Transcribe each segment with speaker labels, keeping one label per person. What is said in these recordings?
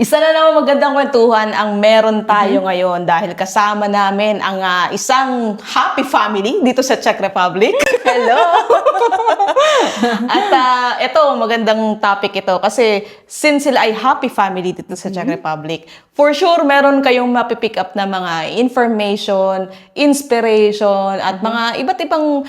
Speaker 1: Isa na naman magandang kwentuhan ang meron tayo ngayon dahil kasama namin ang isang happy family dito sa Czech Republic. Hello! At ito, magandang topic ito kasi since sila ay happy family dito sa Czech Republic, for sure meron kayong mapipick up na mga information, inspiration, at mga iba't ibang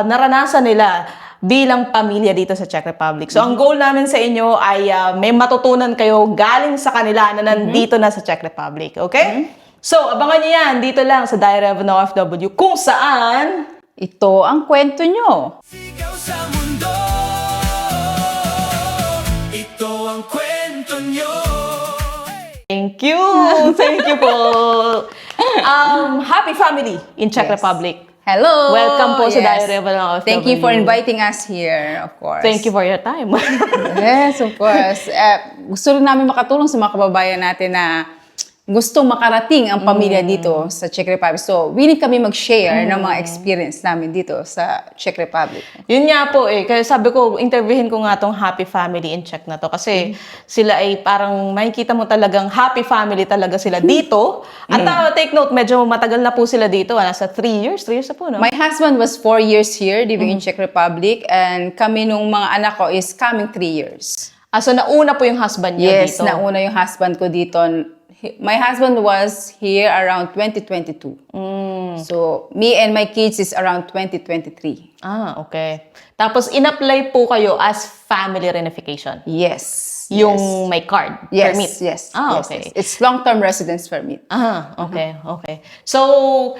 Speaker 1: naranasan nila bilang pamilya dito sa Czech Republic. So, ang goal namin sa inyo ay may matutunan kayo galing sa kanila na nandito na sa Czech Republic. Okay? So, abangan niyo yan dito lang sa Diary of an OFW kung saan
Speaker 2: ito ang kwento nyo.
Speaker 3: Sigaw sa mundo, ito ang kwento nyo.
Speaker 1: thank you! Thank you po! Happy family in Czech Republic.
Speaker 2: Hello!
Speaker 1: Welcome po sa Diary of an OFW.
Speaker 2: Thank you for inviting us here, of course.
Speaker 1: Thank you for your time.
Speaker 2: Yes, of course. Gusto rin namin makatulong sa mga kababayan natin na gusto makarating ang pamilya dito sa Czech Republic. So, willing kami mag-share ng mga experience namin dito sa Czech Republic.
Speaker 1: Yun nga po kaya sabi ko, interviewin ko nga tong happy family in Czech na to kasi sila ay parang makikita mo talagang happy family talaga sila dito. At take note, medyo matagal na po sila dito. Nasa 3 years na po, no?
Speaker 2: My husband was 4 years here living in Czech Republic and kami nung mga anak ko is coming 3 years.
Speaker 1: So nauna po yung husband niya
Speaker 2: Yes,
Speaker 1: dito?
Speaker 2: nauna yung husband ko dito. My husband was here around 2022. So, me and my kids is around 2023.
Speaker 1: Okay. Tapos in-apply po kayo as family reunification?
Speaker 2: Yes.
Speaker 1: Yung may card?
Speaker 2: Yes.
Speaker 1: Permit?
Speaker 2: Yes. Yes.
Speaker 1: Okay.
Speaker 2: It's long-term residence permit.
Speaker 1: Okay. So,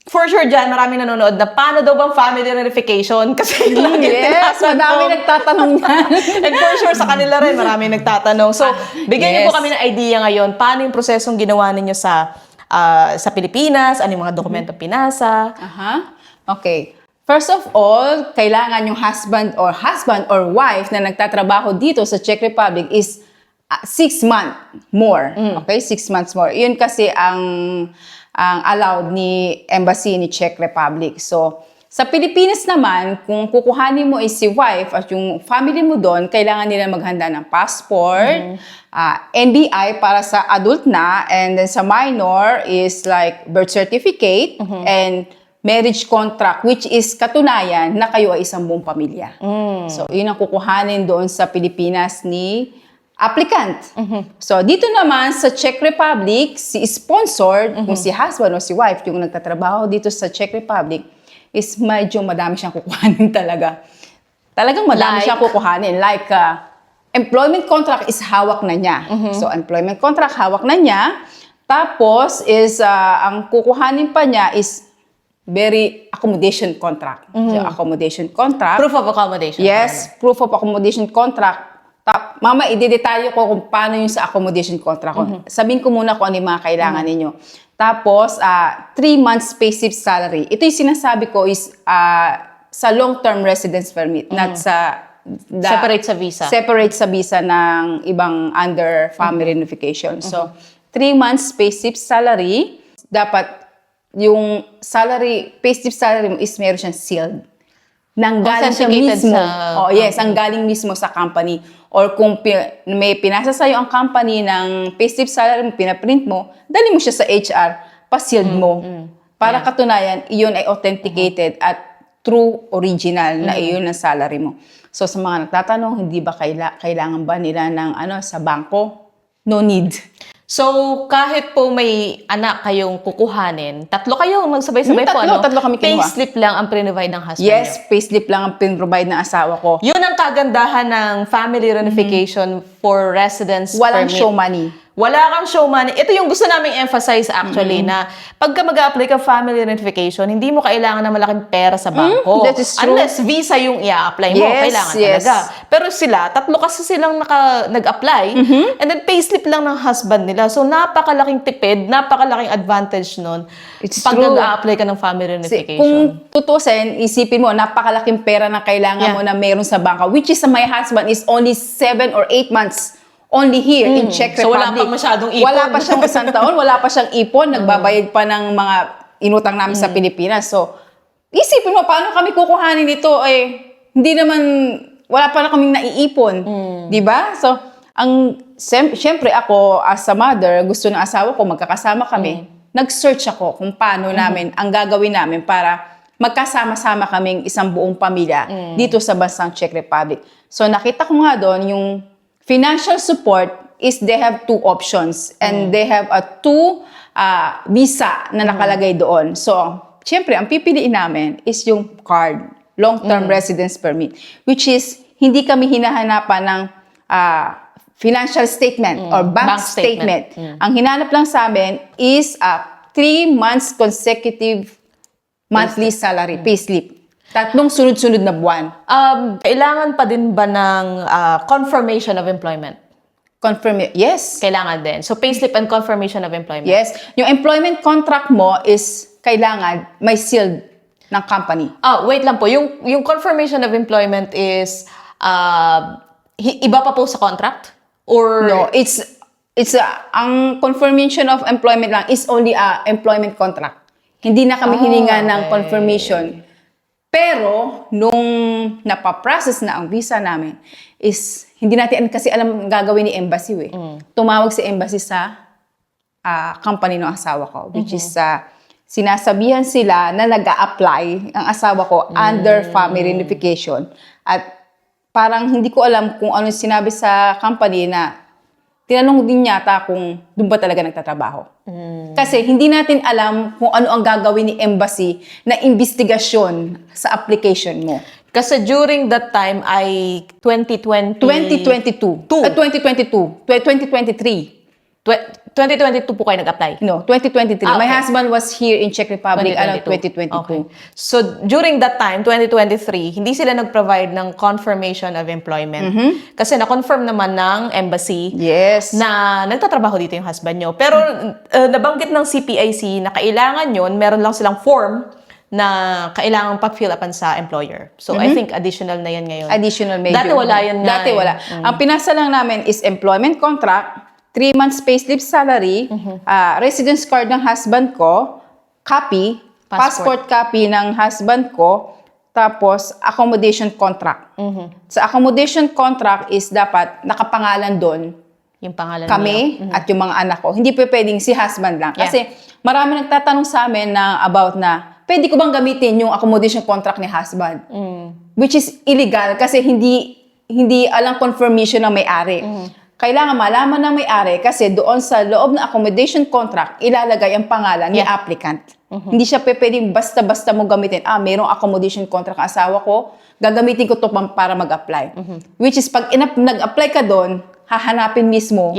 Speaker 1: for sure dyan, maraming nanonood na paano daw bang family reunification? Kasi
Speaker 2: Yes, madami nagtatanong yan.
Speaker 1: And for sure, sa kanila rin, maraming nagtatanong. So, bigyan niyo po kami ng idea ngayon, paano yung prosesong ginawa ninyo sa Pilipinas, ano yung mga dokumento pinasa.
Speaker 2: Okay. First of all, kailangan yung husband or wife na nagtatrabaho dito sa Czech Republic is 6 months more. Okay? 6 months more. Yun kasi ang allowed ni Embassy ni Czech Republic. So, sa Pilipinas naman, kung kukuhanin mo is si wife at yung family mo doon, kailangan nila maghanda ng passport, NBI para sa adult na, and then sa minor is like birth certificate and marriage contract, which is katunayan na kayo ay isang buong pamilya. So, yun ang kukuhanin doon sa Pilipinas ni applicant. So, dito naman sa Czech Republic, si sponsored, kung si husband o si wife, yung nagtatrabaho dito sa Czech Republic, is medyo madami siyang kukuhanin talaga. Talagang madami siyang kukuhanin. Like, employment contract is hawak na niya. So, employment contract, hawak na niya. Tapos, is, ang kukuhanin pa niya is very accommodation contract. So, accommodation contract.
Speaker 1: Proof of accommodation.
Speaker 2: Yes, proof of accommodation contract. Mama, idedetalyo ko kung paano yung sa accommodation contract ko. Sabihin ko muna kung ano yung mga kailangan ninyo. Tapos, 3 months passive salary. Ito yung sinasabi ko is sa long-term residence permit, not sa...
Speaker 1: Separate sa visa.
Speaker 2: Separate sa visa ng ibang under family reunification. So, 3 months passive salary. Dapat yung salary, passive salary mo is meron siyang sealed. Nanggaling siya mismo. Ang galing mismo sa company. Or kung may pinasa sa'yo ang company ng payslip salary mo, pinaprint mo, dali mo siya sa HR, pa-sealed mo. Para katunayan, iyon ay authenticated at true original na iyon ang salary mo. So sa mga nagtatanong, hindi ba kailangan ba nila ng sa bangko? No need.
Speaker 1: So, kahit po may anak kayong kukuhanin, tatlo kayo magsabay-sabay po,
Speaker 2: Tatlo kami kinuha.
Speaker 1: Payslip lang ang provide ng husband
Speaker 2: Yes,
Speaker 1: niyo.
Speaker 2: payslip lang ang pin-provide ng asawa ko.
Speaker 1: Yun ang kagandahan ng family reunification for residence
Speaker 2: Walang
Speaker 1: permit.
Speaker 2: show money.
Speaker 1: Wala kang show money. Ito yung gusto naming emphasize actually na pagka mag-apply ka family reunification, hindi mo kailangan ng malaking pera sa bangko.
Speaker 2: That is true.
Speaker 1: Unless visa yung i-apply mo, kailangan talaga. Pero sila, tatlo kasi silang nag-apply and then payslip lang ng husband nila. So napakalaking tipid, napakalaking advantage nun pag nag-apply ka ng family reunification.
Speaker 2: Kung tutusin, isipin mo, napakalaking pera na kailangan mo na meron sa bangka, which is my husband is only 7 or 8 months only here in Czech Republic.
Speaker 1: So wala pa masyadong ipon.
Speaker 2: Wala pa siyang isang taon, wala pa siyang ipon, nagbabayad pa ng mga inutang namin sa Pilipinas. So, isipin mo, paano kami kukuhanin ito? Hindi naman, wala pa na kaming naiipon. Di ba? So, ang syempre ako as a mother, gusto ng asawa ko, magkakasama kami. Nag-search ako kung paano namin, ang gagawin namin para magkasama-sama kaming isang buong pamilya dito sa bansang Czech Republic. So nakita ko nga doon yung financial support is they have 2 options and they have a 2 visa na nakalagay doon. So, syempre, ang pipiliin namin is yung card, long-term residence permit, which is hindi kami hinahanapan ng financial statement or bank statement. Ang hinanap lang sa amin is 3 months consecutive monthly salary, payslip. 3 sunod-sunod na buwan.
Speaker 1: Kailangan pa din ba ng confirmation of employment?
Speaker 2: Yes.
Speaker 1: Kailangan din. So, payslip and confirmation of employment.
Speaker 2: Yes. Yung employment contract mo is kailangan may sealed ng company.
Speaker 1: Wait lang po. Yung confirmation of employment is iba pa po sa contract? Or
Speaker 2: No, it's ang confirmation of employment lang is only a employment contract. Hindi na kami hininga ng confirmation. Pero nung napaprocess na ang visa namin is hindi natin kasi alam ang gagawin ni embassy Tumawag si embassy sa company ng asawa ko, which is sinasabihan sila na nag-a-apply ang asawa ko under family reunification. At parang hindi ko alam kung ano sinabi sa company na tinanong din yata kung doon ba talaga nagtatrabaho. Kasi hindi natin alam kung ano ang gagawin ni embassy na investigasyon sa application mo.
Speaker 1: kasi during that time ay 2020...
Speaker 2: 2022. 2023.
Speaker 1: 2022 po kayo nag-apply?
Speaker 2: No, 2023.
Speaker 1: Ah,
Speaker 2: My
Speaker 1: okay.
Speaker 2: husband was here in Czech Republic around 2022.
Speaker 1: Okay. So, during that time, 2023, hindi sila nag-provide ng confirmation of employment. Kasi na-confirm naman ng embassy
Speaker 2: Yes.
Speaker 1: na nagtatrabaho dito yung husband nyo. Pero nabanggit ng CPIC na kailangan yun, meron lang silang form na kailangan pag-fill upan sa employer. So, I think additional na yan ngayon.
Speaker 2: Additional medyo.
Speaker 1: Dati wala yan nga.
Speaker 2: Dati wala. Ang pinasa lang namin is employment contract, 3 months payslip salary, residence card ng husband ko, copy, passport copy ng husband ko, tapos accommodation contract. Sa accommodation contract is dapat nakapangalan doon
Speaker 1: Yung pangalan
Speaker 2: kami
Speaker 1: nila.
Speaker 2: at yung mga anak ko. Hindi pa pwedeng si husband lang. Kasi marami nagtatanong sa amin na about na, pwede ko bang gamitin yung accommodation contract ni husband? Which is illegal kasi hindi alang confirmation ng may-ari. Kailangan malaman ng may-ari kasi doon sa loob ng accommodation contract, ilalagay ang pangalan ni applicant. Hindi siya pwedeng basta-basta mo gamitin. Mayroong accommodation contract ang asawa ko, gagamitin ko to para mag-apply. Which is pag nag-apply ka doon, hahanapin mismo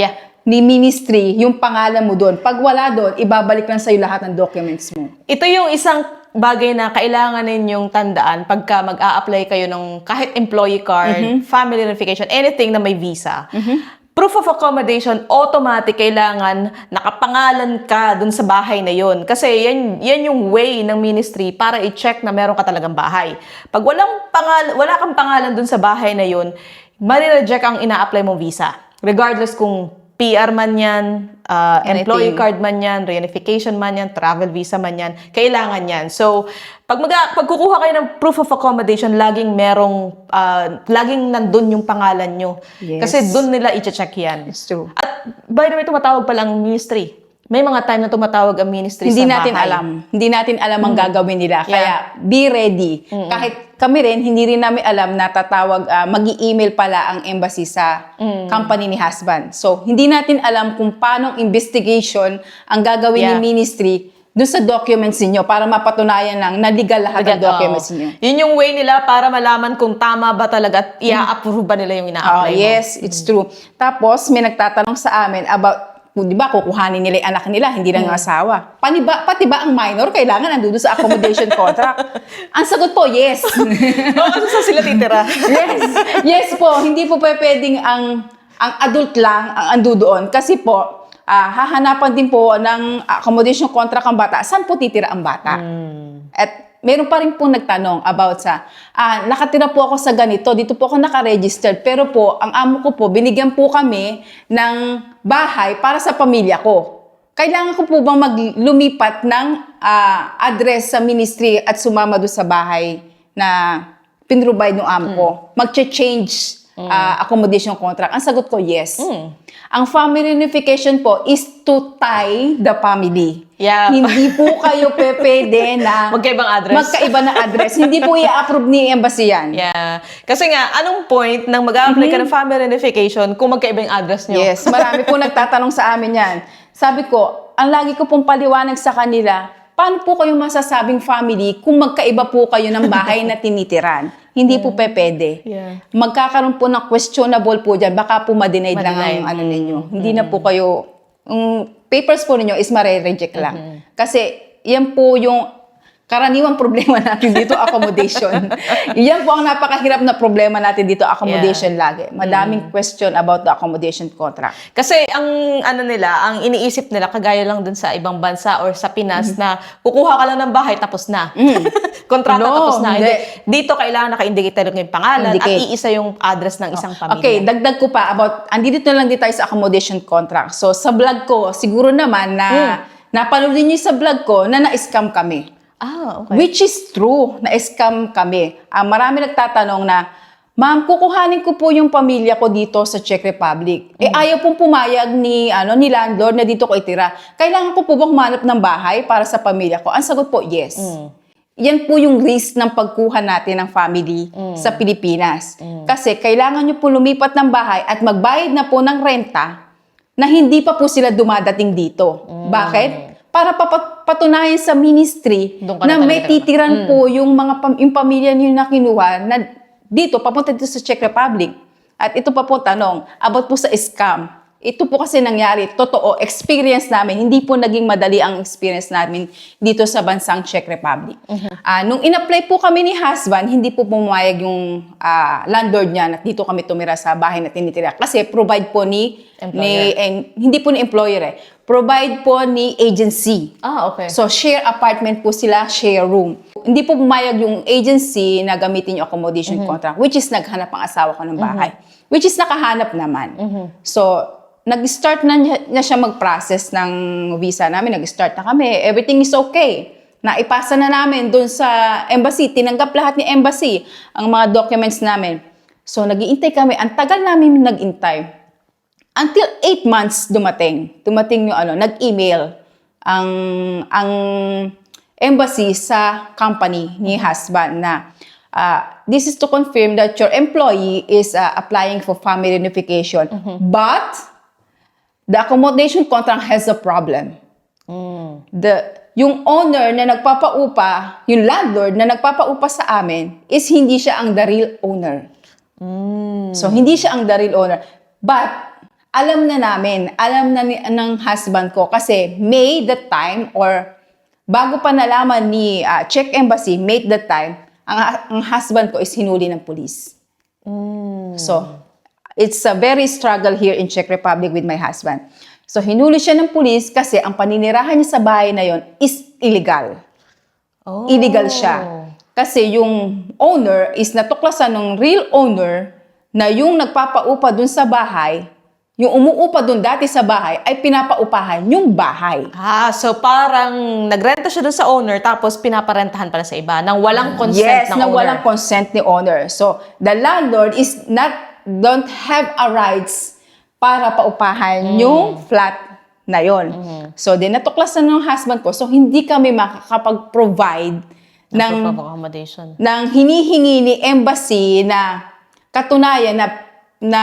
Speaker 2: ni ministry yung pangalan mo doon. Pag wala doon, ibabalik lang sa'yo lahat ng documents mo.
Speaker 1: Ito yung isang bagay na kailangan ninyong tandaan pagka mag-a-apply kayo ng kahit employee card, family reunification, anything na may visa. Proof of accommodation, automatic kailangan nakapangalan ka dun sa bahay na yon. Kasi yan yung way ng ministry para i-check na meron ka talagang bahay. Pag wala kang pangalan dun sa bahay na yon, mari-reject ang ina-apply mong visa. Regardless kung PR man yan, employee card man yan, reunification man yan, travel visa man yan, kailangan yan. So, pag kukuha kayo ng proof of accommodation, laging nandun yung pangalan nyo.
Speaker 2: Yes.
Speaker 1: Kasi dun nila i-check yan.
Speaker 2: It's true.
Speaker 1: At by the way, tumatawag pa lang ministry. May mga time na tumatawag ang ministry
Speaker 2: Hindi
Speaker 1: sa
Speaker 2: natin
Speaker 1: bahay.
Speaker 2: alam. Hindi natin alam ang gagawin nila. Kaya be ready. Kahit kami rin, hindi rin namin alam na tatawag, mag-i-email pala ang embassy sa company ni husband. So, hindi natin alam kung paano investigation ang gagawin ni ministry doon sa documents niyo para mapatunayan lang na legal lahat ng documents niyo.
Speaker 1: Yun yung way nila para malaman kung tama ba talaga at i-approve ba nila yung ina-apply mo.
Speaker 2: Yes, it's true. Tapos, may nagtatanong sa amin about di ba, kukuhanin nila yung anak nila, hindi lang yung asawa. Pati ba ang minor kailangan nandoon sa accommodation contract? Ang sagot po, yes.
Speaker 1: Kasi saan sila titira?
Speaker 2: Yes po. Hindi po pwedeng ang adult lang ang ando doon. Kasi po, hahanapan din po ng accommodation contract ang bata. Saan po titira ang bata? At meron pa rin po nagtanong about sa, nakatira po ako sa ganito, dito po ako nakaregistered, pero po, ang amo ko po, binigyan po kami ng bahay para sa pamilya ko. Kailangan ko po bang lumipat ng address sa ministry at sumama doon sa bahay na pinrovide ng amo ko? Mag-change accommodation contract? Ang sagot ko, yes. Ang family reunification po is to tie the family.
Speaker 1: Yeah.
Speaker 2: Hindi po kayo pwede na
Speaker 1: Magkaibang address.
Speaker 2: magkaiba na address. Hindi po i-approve ni embassy yan.
Speaker 1: Yeah. Kasi nga, anong point nang mag-apply ka ng family reunification kung magkaiba yung address nyo?
Speaker 2: Yes, marami po nagtatanong sa amin yan. Sabi ko, ang lagi ko pong paliwanag sa kanila, paano po kayo masasabing family kung magkaiba po kayo ng bahay na tinitiran? Hindi po pwede.
Speaker 1: Yeah.
Speaker 2: Magkakaroon po ng questionable po dyan. Baka po ma-denied lang ang ano ninyo. Hindi na po kayo, papers po ninyo is mare-reject lang. Kasi yan po yung karaniwang problema natin dito, accommodation. Yan po ang napakahirap na problema natin dito, accommodation lagi. Madaming question about the accommodation contract.
Speaker 1: Kasi ang ano nila, ang iniisip nila, kagaya lang dun sa ibang bansa or sa Pinas na kukuha ka lang ng bahay tapos na. Kontrata
Speaker 2: No,
Speaker 1: tapos na.
Speaker 2: hindi.
Speaker 1: Dito kailangan naka-indicate talaga yung pangalan
Speaker 2: Indicate.
Speaker 1: at iisa yung address ng isang pamilya.
Speaker 2: Okay, dagdag ko pa about, andito na lang dito tayo sa accommodation contract. So, sa vlog ko, siguro naman na napanood niyo sa vlog ko na na-scam kami.
Speaker 1: Okay.
Speaker 2: Which is true, na-scam kami. Marami nagtatanong na, ma'am, kukuhanin ko po yung pamilya ko dito sa Czech Republic. Ayaw pong pumayag ni landlord na dito ko itira. Kailangan ko po bang humanap ng bahay para sa pamilya ko? Ang sagot po, yes. Yan po yung risk ng pagkuha natin ng family sa Pilipinas. Kasi kailangan nyo po lumipat ng bahay at magbayad na po ng renta na hindi pa po sila dumadating dito. Bakit? Para patunayan sa ministry
Speaker 1: Doon ka
Speaker 2: na
Speaker 1: na
Speaker 2: may
Speaker 1: talaga.
Speaker 2: titiran po yung yung pamilya niyo na kinuha na dito, papunta dito sa Czech Republic. At ito pa po tanong, about po sa scam. Ito po kasi nangyari, totoo, experience namin, hindi po naging madali ang experience namin dito sa bansang Czech Republic. Nung in-apply po kami ni husband, hindi po pumayag yung landlord niya na dito kami tumira sa bahay na tinitira. Kasi provide po hindi po ni employer provide po ni agency.
Speaker 1: Okay.
Speaker 2: So, share apartment po sila, share room. Hindi po pumayag yung agency na gamitin yung accommodation contract, which is naghanap ang asawa ko ng bahay. Which is nakahanap naman. So, nag-start na siya mag-process ng visa namin. Nag-start na kami. Everything is okay. Naipasa na namin doon sa embassy. Tinanggap lahat ni embassy ang mga documents namin. So, nag-iintay kami. Ang tagal namin nag-intay. Until 8 months dumating. Dumating yung nag-email ang embassy sa company ni husband na this is to confirm that your employee is applying for family reunification. But the accommodation contract has a problem. Yung owner na nagpapaupa, yung landlord na nagpapaupa sa amin is hindi siya ang the real owner. So, hindi siya ang the real owner. But, alam na ng husband ko kasi May that time or bago pa nalaman ni Czech Embassy, May that time, ang husband ko is hinuli ng police. So, it's a very struggle here in Czech Republic with my husband. So, hinuli siya ng police kasi ang paninirahan niya sa bahay na yon is illegal. Illegal siya. Kasi yung owner is natuklasan ng real owner na yung nagpapaupa dun sa bahay, yung umuupa dun dati sa bahay, ay pinapaupahan yung bahay.
Speaker 1: So parang nagrenta siya doon sa owner tapos pinaparentahan pala sa iba nang walang consent ng
Speaker 2: Yes, na
Speaker 1: owner.
Speaker 2: walang consent ni owner. So, the landlord don't have a rights para paupahan yung flat na yon. So, natuklasan ng husband ko. So, hindi kami makakapag-provide ng
Speaker 1: accommodation.
Speaker 2: hinihingi ni embassy na katunayan na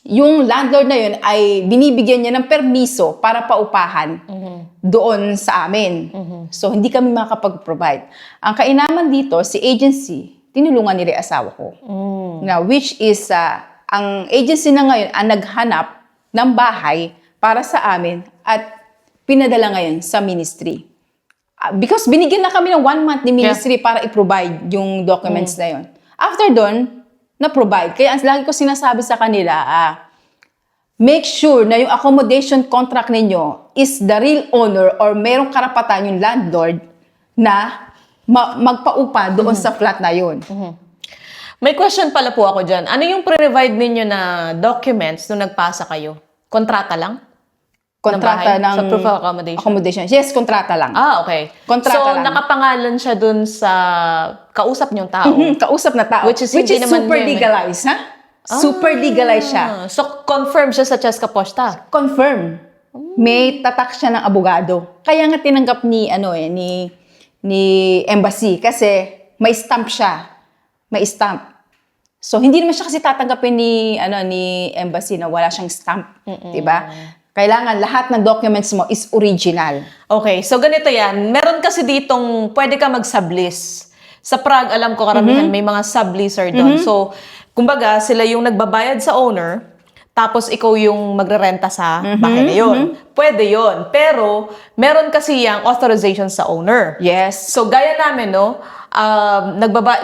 Speaker 2: yung landlord na yun ay binibigyan niya ng permiso para paupahan doon sa amin. So, hindi kami makakapag-provide. Ang kainaman dito, si agency, tinulungan nila yung asawa ko. Now, which is, ang agency na ngayon ang naghanap ng bahay para sa amin at pinadala ngayon sa ministry. Because binigyan na kami ng 1 month ni ministry para i-provide yung documents na yun. After doon, na-provide. Kaya ang lagi ko sinasabi sa kanila, make sure na yung accommodation contract ninyo is the real owner or merong karapatan yung landlord na magpaupa doon sa flat na yun.
Speaker 1: May question pala po ako dyan. Ano yung pre-provide ninyo na documents nung nagpasa kayo? Kontrata lang?
Speaker 2: Kontrata
Speaker 1: bahay? Sa proof of accommodation?
Speaker 2: accommodation. Yes, kontrata lang.
Speaker 1: Okay.
Speaker 2: Kontrata
Speaker 1: so,
Speaker 2: lang.
Speaker 1: nakapangalan siya dun sa kausap niyong tao.
Speaker 2: Kausap na tao.
Speaker 1: Which is hindi naman
Speaker 2: super
Speaker 1: yun eh.
Speaker 2: legalized, ha? Super legalized siya.
Speaker 1: So, confirm siya sa Cheska Posta.
Speaker 2: Confirm. May tatak siya ng abogado. Kaya nga tinanggap ni embassy kasi may stamp siya. May stamp. So hindi naman siya kasi tatanggapin ni embassy na wala siyang stamp, 'di ba? Kailangan lahat ng documents mo is original.
Speaker 1: Okay, so ganito yan. Meron kasi ditong pwede ka mag-sublease. Sa Prague, alam ko karamihan may mga subleaser doon. So, kumbaga, sila yung nagbabayad sa owner, tapos ikaw yung magrerenta sa bahay na yun. Pwede yun. Pero, meron kasi yung authorization sa owner.
Speaker 2: Yes.
Speaker 1: So, gaya namin, no,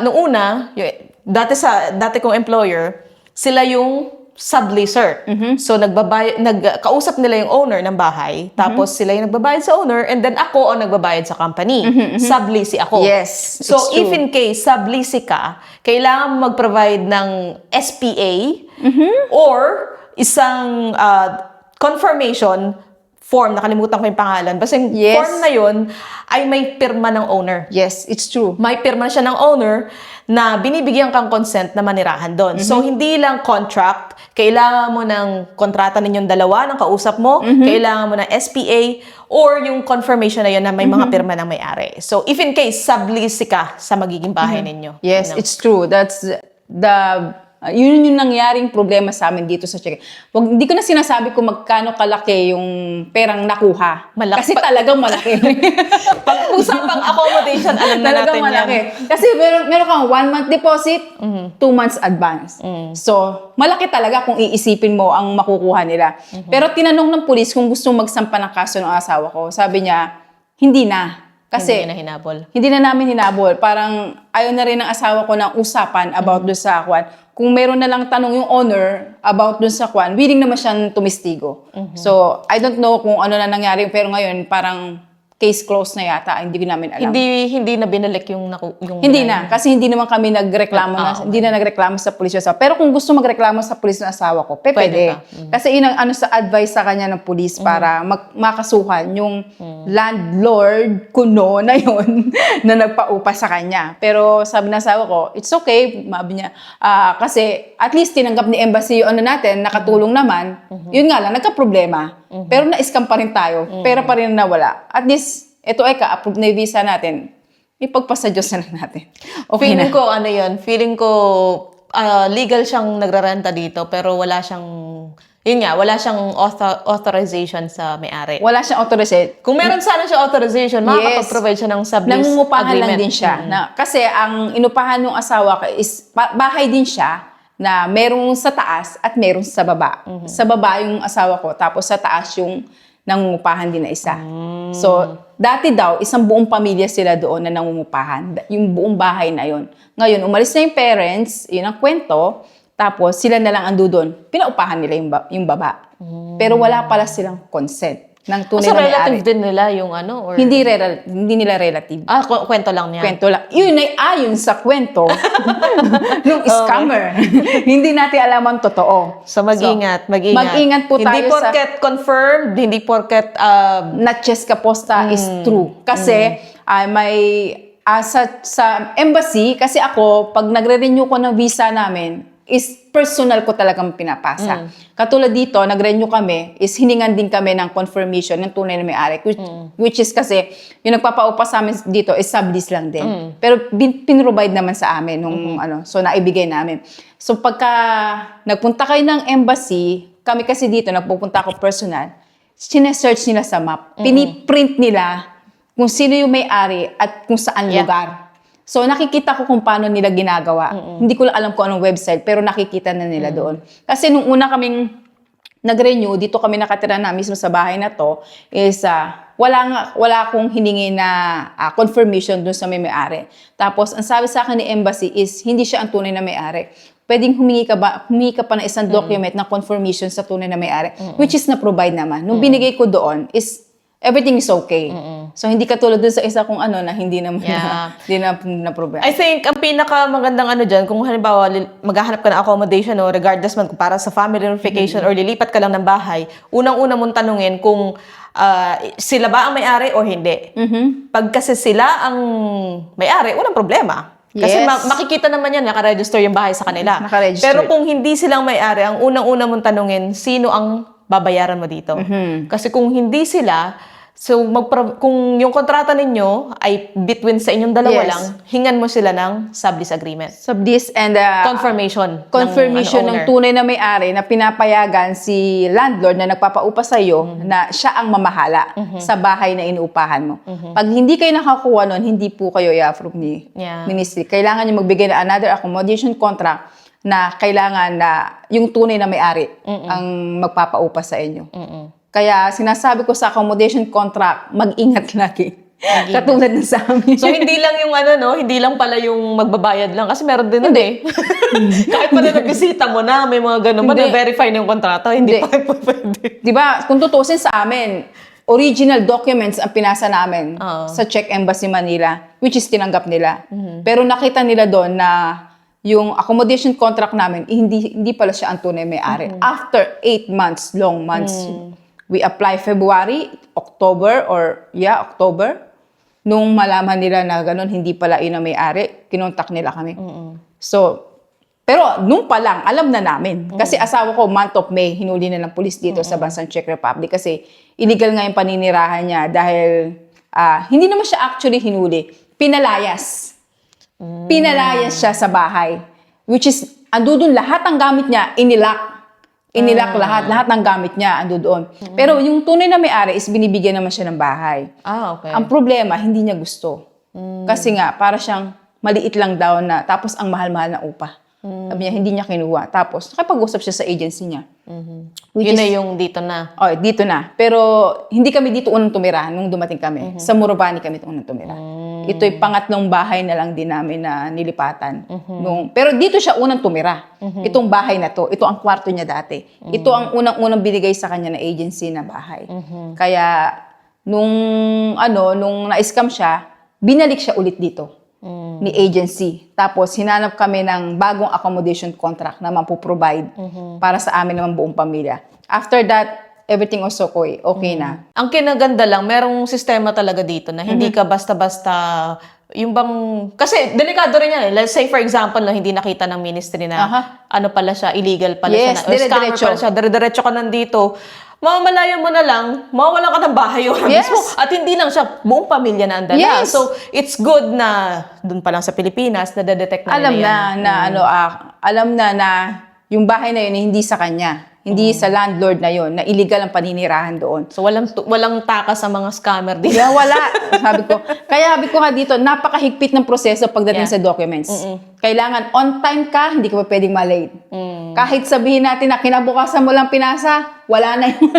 Speaker 1: noong una, dati kong employer, sila yung subleaser. So, kausap nila yung owner ng bahay, tapos sila yung nagbabayad sa owner, and then ako ang nagbabayad sa company. Sublease ako.
Speaker 2: Yes,
Speaker 1: So,
Speaker 2: it's true.
Speaker 1: if in case sublease ka, kailangan mo mag-provide ng SPA or isang confirmation form, nakalimutan ko yung pangalan. Basta yung
Speaker 2: Yes.
Speaker 1: form na yun ay may pirma ng owner.
Speaker 2: Yes, it's true.
Speaker 1: May pirma siya ng owner na binibigyan kang consent na manirahan doon. So, hindi lang contract, kailangan mo ng kontrata ninyong dalawa ng kausap mo, kailangan mo ng SPA, or yung confirmation na yun na may mga pirma ng may-ari. So, if in case, sublease ka sa magiging bahay ninyo.
Speaker 2: Yes,
Speaker 1: Ano?
Speaker 2: it's true. That's yun yung nangyaring problema sa amin dito sa Czech. Hindi ko na sinasabi kung magkano kalaki yung perang nakuha.
Speaker 1: Malaki
Speaker 2: Kasi
Speaker 1: pa-
Speaker 2: talagang malaki.
Speaker 1: Pag-usapang accommodation, alam na
Speaker 2: Talagang
Speaker 1: natin
Speaker 2: malaki.
Speaker 1: yan.
Speaker 2: Kasi meron kang 1 month deposit, 2 months advance. So, malaki talaga kung iisipin mo ang makukuha nila. Pero tinanong ng pulis kung gusto magsampa ng kaso ng asawa ko. Sabi niya, hindi na. Kasi
Speaker 1: Hindi na hinabol.
Speaker 2: hindi na namin hinabol. Parang ayaw na rin ng asawa ko ng usapan about doon sa kwan. Kung meron na lang tanong yung owner about doon sa kwan, willing naman siyang tumistigo. So, I don't know kung ano na nangyari. Pero ngayon, parang case closed na yata. Hindi ko namin alam.
Speaker 1: Hindi na binalik yung
Speaker 2: Hindi na. Kasi hindi naman kami nagreklamo hindi na nagreklamo sa pulis yung asawa. Pero kung gusto magreklamo sa pulis ng asawa ko, pwede.
Speaker 1: pa.
Speaker 2: Kasi inang ano sa advice sa kanya ng pulis para makasuhan yung landlord kuno na yun na nagpaupa sa kanya. Pero sabi ng asawa ko, it's okay. Sabi niya, kasi at least tinanggap ni embassy yung ano natin, nakatulong naman. Yun nga lang, nagka-problema. Pero na-scam pa rin tayo. Pera pa rin nawala. At least, ito ay ka-approve na yung visa natin. Ipagpasa Diyos na lang natin. Okay
Speaker 1: Feeling
Speaker 2: na.
Speaker 1: ko, feeling ko, legal siyang nagrarenta dito, pero wala siyang, yun nga, wala siyang authorization sa may-ari.
Speaker 2: Wala siyang authorization.
Speaker 1: Kung meron sana siya authorization, makakapag-provide siya ng sublease
Speaker 2: Nangungupahan
Speaker 1: agreement.
Speaker 2: lang din siya. Kasi ang inupahan ng asawa ko is bahay din siya na merong sa taas at merong sa baba. Sa baba yung asawa ko, tapos sa taas yung nangungupahan din na isa. So, dati daw, isang buong pamilya sila doon na nangungupahan. Yung buong bahay na yon. Ngayon, umalis na yung parents, yun ang kwento, tapos sila na lang ando doon. Pinaupahan nila yung baba. Pero wala pala silang consent ng tunay
Speaker 1: So,
Speaker 2: na may-ari.
Speaker 1: relative din nila yung ano? Or...
Speaker 2: Hindi nila relative.
Speaker 1: Kwento lang niya.
Speaker 2: Kwento lang. Yun ay ayon sa kwento ng scammer. Hindi natin alam ang totoo.
Speaker 1: So, mag-ingat.
Speaker 2: Mag-ingat po
Speaker 1: Hindi
Speaker 2: tayo
Speaker 1: porket confirmed, hindi porket...
Speaker 2: na Cheska Posta is true. Kasi sa embassy, kasi ako, pag nagre-renew ko ng visa namin, is personal ko talagang pinapasa. Katulad dito, nag-renew kami, is hiningan din kami ng confirmation ng tunay na may-ari. Which is kasi, yung nagpapaupa sa amin dito is sublease lang din. Pero pinrovide naman sa amin nung so naibigay namin. So pagka nagpunta kayo ng embassy, kami kasi dito, nagpupunta ako personal, sinesearch nila sa map. Piniprint nila kung sino yung may-ari at kung saan lugar. So, nakikita ko kung paano nila ginagawa. Hindi ko lang alam kung anong website, pero nakikita na nila doon. Kasi nung una kaming nag-renew, dito kami nakatira na mismo sa bahay na to, is wala akong hiningi na confirmation doon sa may-ari. Tapos, ang sabi sa akin ni embassy is, hindi siya ang tunay na may-ari. Pwedeng humingi ka pa ng isang document na confirmation sa tunay na may-ari, which is na-provide naman. Nung binigay ko doon is, everything is okay. So, hindi katulad dun sa isa kung ano na hindi naman
Speaker 1: Yeah.
Speaker 2: hindi na problema.
Speaker 1: I think ang pinaka magandang ano dyan, kung halimbawa maghahanap ka ng accommodation o regardless man kung para sa family reunification or lilipat ka lang ng bahay, unang-una mong tanungin kung sila ba ang may-ari o hindi. Pag kasi sila ang may-ari, walang problema. Kasi
Speaker 2: Yes.
Speaker 1: makikita naman yan, nakaregister yung bahay sa kanila.
Speaker 2: Nakaregister.
Speaker 1: Pero kung hindi silang may-ari, ang unang-una mong tanungin, sino ang babayaran mo dito? Kasi kung hindi sila, so kung yung kontrata ninyo ay between sa inyong dalawa
Speaker 2: Yes.
Speaker 1: lang, hingan mo sila ng sublease agreement.
Speaker 2: Sublease and
Speaker 1: ng
Speaker 2: confirmation ng
Speaker 1: owner.
Speaker 2: tunay na may-ari na pinapayagan si landlord na nagpapaupa sa iyo na siya ang mamahala sa bahay na inuupahan mo. Pag hindi kayo nakakuha nun, hindi po kayo i-approve ni
Speaker 1: Yeah.
Speaker 2: ministry. Kailangan niyo magbigay ng another accommodation contract na kailangan na yung tunay na may-ari ang magpapaupa sa inyo. Kaya sinasabi ko sa accommodation contract, mag-ingat lagi. Katulad ng sa amin.
Speaker 1: So hindi lang yung hindi lang pala yung magbabayad lang kasi meron din nun eh. Kahit pala nagbisita mo na, may mga ganun ba
Speaker 2: Hindi.
Speaker 1: na-verify na yung kontrata, hindi
Speaker 2: Hindi.
Speaker 1: pa pwede.
Speaker 2: Di ba, kung tutusin sa amin, original documents ang pinasa namin
Speaker 1: Oo.
Speaker 2: sa Czech Embassy Manila, which is tinanggap nila. Pero nakita nila doon na yung accommodation contract namin, hindi pala siya ang tunay may-ari. After 8 months, long months, we apply February, October. Nung malaman nila na ganun, hindi pala ina may-ari, kinontak nila kami. So, pero nung pa lang, alam na namin. Kasi asawa ko, month of May, hinuli na ng pulis dito sa bansang Czech Republic kasi illegal nga yung paninirahan niya dahil hindi naman siya actually hinuli. Pinalayas. Pinalayas siya sa bahay. Which is, ando doon lahat ng gamit niya, inilock. Inilock lahat ng gamit niya, ando doon. Pero yung tunay na may-ari is binibigyan naman siya ng bahay.
Speaker 1: Okay.
Speaker 2: Ang problema, hindi niya gusto. Kasi nga, para siyang maliit lang daw na, tapos ang mahal-mahal na upa. Sabi niya, hindi niya kinuha. Tapos, nakipag-usap siya sa agency niya. Which
Speaker 1: Yun
Speaker 2: is-
Speaker 1: na yung dito na.
Speaker 2: Oh, dito na. Pero, hindi kami dito unang tumira nung dumating kami. Sa Morovani kami unang tumira. Ito'y pangatlong bahay na lang din namin na nilipatan. Pero dito siya unang tumira. Itong bahay na to. Ito ang kwarto niya dati. Ito ang unang-unang binigay sa kanya na agency na bahay. Kaya, nung na-scam siya, binalik siya ulit dito ni agency. Tapos, hinanap kami ng bagong accommodation contract na mapoprovide para sa amin naman buong pamilya. After that, everything was okay na.
Speaker 1: Ang kinaganda lang, merong sistema talaga dito na hindi ka basta-basta yung bang... Kasi delikado rin yan eh. Let's say for example, na hindi nakita ng ministry na ano pala siya, illegal pala
Speaker 2: Yes,
Speaker 1: siya. Or scammer
Speaker 2: dire-diretso.
Speaker 1: pala siya. Dire-diretso ka nandito. Mamamalayan mo na lang, mawawalan ka ng bahay yung
Speaker 2: Yes.
Speaker 1: mismo. At hindi lang siya, buong pamilya na andala.
Speaker 2: Yes.
Speaker 1: So, it's good na dun pa lang sa Pilipinas, na detect na
Speaker 2: Alam
Speaker 1: nila yan.
Speaker 2: alam na yung bahay na yun hindi sa kanya. Hindi sa landlord na yun, na illegal ang paninirahan doon.
Speaker 1: So, walang takas sa mga scammer dito.
Speaker 2: Kaya wala. Kaya sabi ko nga dito, napakahigpit ng proseso pagdating sa documents. Kailangan on time ka, hindi ka pa pwedeng malate. Kahit sabihin natin na kinabukasan mo lang pinasa, wala na yun.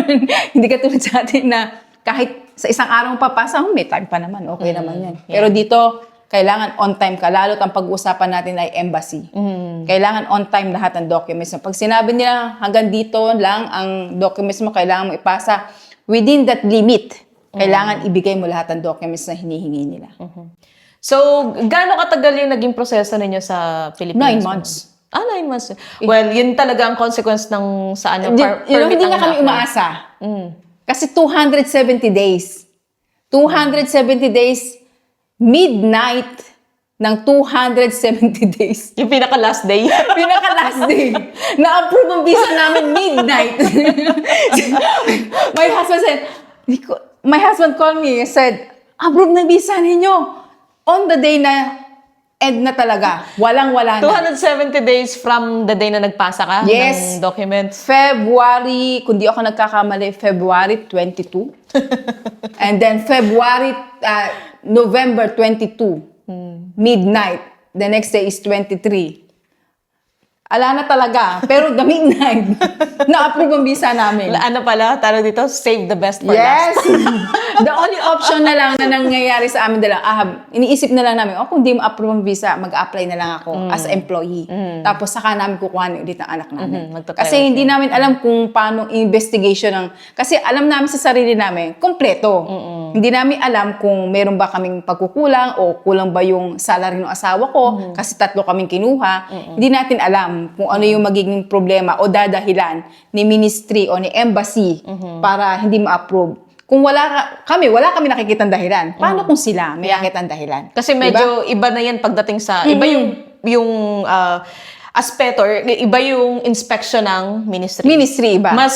Speaker 2: Hindi ka tulad sa atin na kahit sa isang araw mo papasa, may time pa naman, okay naman yan. Pero dito, kailangan on time ka. Lalo't ang pag-uusapan natin ay embassy. Kailangan on time lahat ng documents. Pag sinabi nila hanggang dito lang ang documents mo, kailangan mo ipasa within that limit. Kailangan ibigay mo lahat ng documents na hinihingi nila.
Speaker 1: So, gaano katagal yung naging proseso ninyo sa Pilipinas?
Speaker 2: 9 months.
Speaker 1: 9 months. Well, yun talaga ang consequence ng saan yung
Speaker 2: Hindi nga kami umaasa. Kasi 270 days. 270 days, midnight ng 270 days.
Speaker 1: Yung pinaka-last day.
Speaker 2: Pinaka-last day. Na-approve ang visa namin midnight. My husband called me and said, approve na visa ninyo. On the day na end na talaga. Walang-wala na.
Speaker 1: 270 days from the day na nagpasa ka ng
Speaker 2: Yes.
Speaker 1: documents.
Speaker 2: February, kung di ako nagkakamali, February 22. And then November 22. Midnight. The next day is 23. Ala na talaga. Pero the midnight, na-approve ang visa namin.
Speaker 1: Ano pala, tawag dito, save the best for
Speaker 2: Yes!
Speaker 1: last.
Speaker 2: The only option na lang na nangyayari sa amin iniisip na lang namin, kung di ma-approve ang visa, mag-apply na lang ako as employee. Tapos saka namin kukuha ulit ang anak namin.
Speaker 1: Magta-try
Speaker 2: Kasi hindi namin alam kung paano investigation ng... Kasi alam namin sa sarili namin, kompleto. Hindi namin alam kung meron ba kaming pagkukulang o kulang ba yung salary ng asawa ko kasi 3 kaming kinuha. Hindi natin alam kung ano yung magiging problema o dadahilan ni ministry o ni embassy para hindi ma-approve. Kung wala kami nakikitang dahilan. Paano kung sila may nakikitang dahilan?
Speaker 1: Kasi medyo iba na yan pagdating sa, iba yung aspeto, or iba yung inspection ng ministry.
Speaker 2: Ministry iba.
Speaker 1: Mas,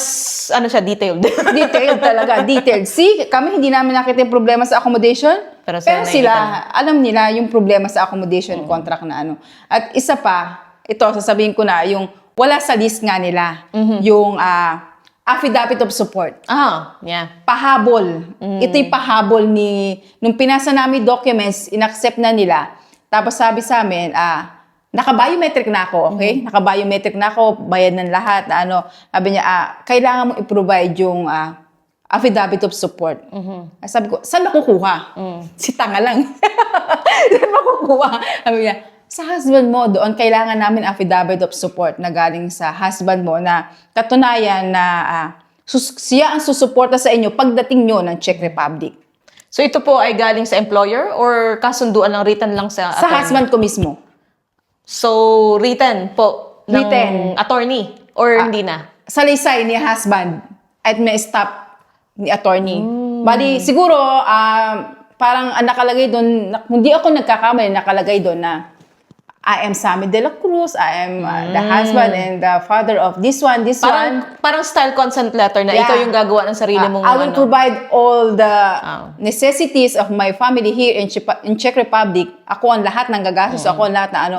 Speaker 1: ano siya, detailed.
Speaker 2: Detailed talaga, detailed. See, kami hindi namin nakita yung problema sa accommodation.
Speaker 1: Pero
Speaker 2: Pero
Speaker 1: sila
Speaker 2: sila, alam nila yung problema sa accommodation contract na ano. At isa pa, ito, sasabihin ko na, yung wala sa list nga nila, yung affidavit of support.
Speaker 1: Yeah.
Speaker 2: Pahabol. Ito yung pahabol nung pinasa namin documents, inaccept na nila. Tapos sabi sa amin, naka-biometric na ako, okay? Naka-biometric na ako, bayad ng lahat, na ano. Sabi niya, kailangan mo i-provide yung affidavit of support. Sabi ko, saan makukuha? Si tanga lang. Saan makukuha? Sabi niya, sa husband mo, doon kailangan namin affidavit of support na galing sa husband mo na katunayan na siya ang susuporta sa inyo pagdating nyo ng Czech Republic.
Speaker 1: So ito po ay galing sa employer or kasunduan lang, written lang sa
Speaker 2: Sa
Speaker 1: attorney?
Speaker 2: husband ko mismo.
Speaker 1: So, written po ng
Speaker 2: Written.
Speaker 1: attorney or hindi na?
Speaker 2: Salaysay ni husband at may stop ni attorney. Bali, siguro, parang nakalagay doon, hindi ako nagkakamali, nakalagay doon na I am Sammy De La Cruz, I am the husband and the father of this one.
Speaker 1: Parang style consent letter na
Speaker 2: Yeah.
Speaker 1: ikaw yung gagawa ng sarili mong
Speaker 2: I will
Speaker 1: ano.
Speaker 2: provide all the necessities of my family here in Czech Republic. Ako ang lahat ng gagastos, ako ang lahat na ano.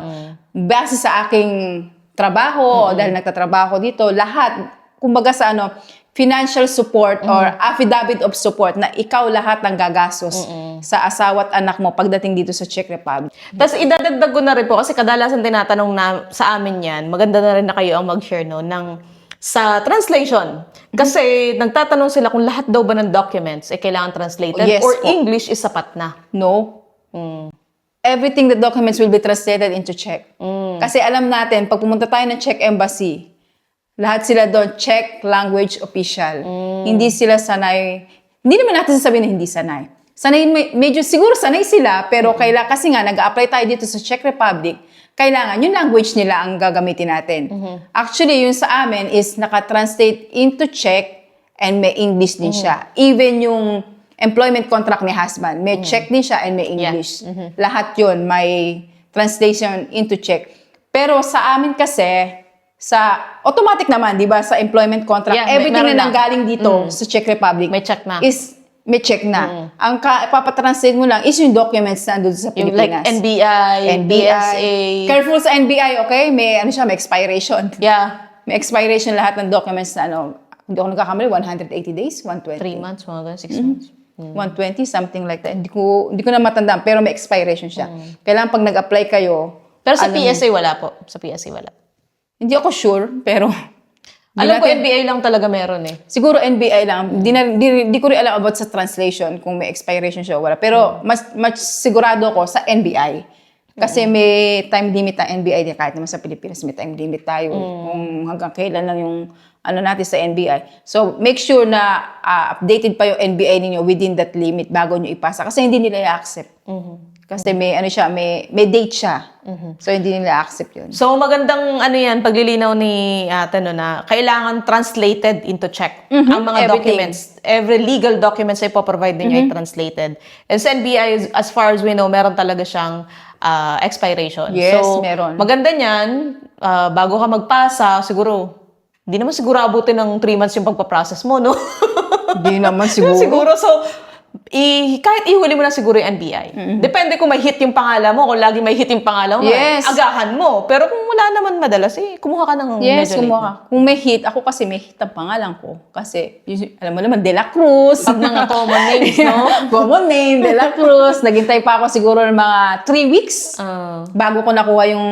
Speaker 2: Base sa aking trabaho, dahil nagtatrabaho dito, lahat, kumbaga sa ano, financial support or affidavit of support na ikaw lahat ng gagastos sa asawa at anak mo pagdating dito sa Czech Republic.
Speaker 1: Tapos idadagdag ko na rin po kasi kadalasan tinatanong na sa amin yan, maganda na rin na kayo ang mag-share no, sa translation. Kasi nagtatanong sila kung lahat daw ba ng documents ay kailangan translated
Speaker 2: Yes
Speaker 1: or
Speaker 2: po.
Speaker 1: English is sapat na.
Speaker 2: No. Everything the documents will be translated into Czech. Kasi alam natin, pag pumunta tayo ng Czech Embassy, lahat sila doon, Czech language official. Hindi sila sanay. Hindi naman natin sasabihin na hindi sanay. Sanay, medyo siguro sanay sila, pero kasi nga, nag-apply tayo dito sa Czech Republic, kailangan yung language nila ang gagamitin natin. Actually, yung sa amin is naka-translate into Czech and may English din siya. Even yung employment contract ni husband, may Czech din siya and may English. Lahat yun, may translation into Czech. Pero sa amin kasi, sa automatic naman, 'di ba, sa employment contract,
Speaker 1: Yeah,
Speaker 2: everything
Speaker 1: meron
Speaker 2: na
Speaker 1: na.
Speaker 2: nanggaling dito sa Czech Republic
Speaker 1: May check na.
Speaker 2: is may check na. Ang ipapatranslate mo lang is yung documents na andun sa
Speaker 1: Yung like
Speaker 2: Pilipinas.
Speaker 1: NBI, BSA.
Speaker 2: Careful sa NBI, okay? May ano siya, may expiration.
Speaker 1: Yeah.
Speaker 2: May expiration lahat ng documents na ano, hindi ako nagkakamali, 180 days, 120.
Speaker 1: 3 months, mga ganun, 6 months.
Speaker 2: 120, something like that. Hindi ko na matandaan, pero may expiration siya. Kailangan pag nag-apply kayo,
Speaker 1: Pero sa
Speaker 2: alam-
Speaker 1: PSA wala po. Sa PSA wala.
Speaker 2: hindi ako sure, pero
Speaker 1: Alam ko NBI lang talaga meron eh.
Speaker 2: siguro NBI lang. Di ko rin alam about sa translation kung may expiration siya o wala. Pero mas sigurado ako sa NBI. Kasi may time limit ang NBI din. Kahit naman sa Pilipinas may time limit tayo. Kung hanggang kailan lang yung ano natin sa NBI. So make sure na updated pa yung NBI ninyo within that limit bago nyo ipasa. Kasi hindi nila i-accept. Kasi may ano siya, may date siya. So hindi nila accept 'yun.
Speaker 1: So magandang ano yan, paglilinaw ni Ate no, na kailangan translated into Czech. Ang mga
Speaker 2: everything.
Speaker 1: documents, every legal documents ay po-provide ninyo ay translated. And sa NBI, as far as we know, meron talaga siyang expiration.
Speaker 2: Yes,
Speaker 1: so,
Speaker 2: meron.
Speaker 1: maganda niyan, bago ka magpasa, siguro, hindi naman siguro abutin ng 3 months yung pagpaprocess mo, no?
Speaker 2: Hindi naman siguro.
Speaker 1: Siguro, so, kahit ihuli mo na siguro yung NBI. Depende kung may hit yung pangalan mo, kung lagi may hit yung pangalan mo,
Speaker 2: Yes.
Speaker 1: agahan mo. Pero kung wala naman madalas, kumuha ka ng
Speaker 2: Yes,
Speaker 1: medyo late.
Speaker 2: kumuha. Kung may hit, ako kasi may hit ang pangalan ko. Kasi, alam mo naman, De La Cruz.
Speaker 1: Pag mga common names, no?
Speaker 2: Common name, De La Cruz. Naghintay pa ako siguro ng mga 3 weeks bago ko nakuha yung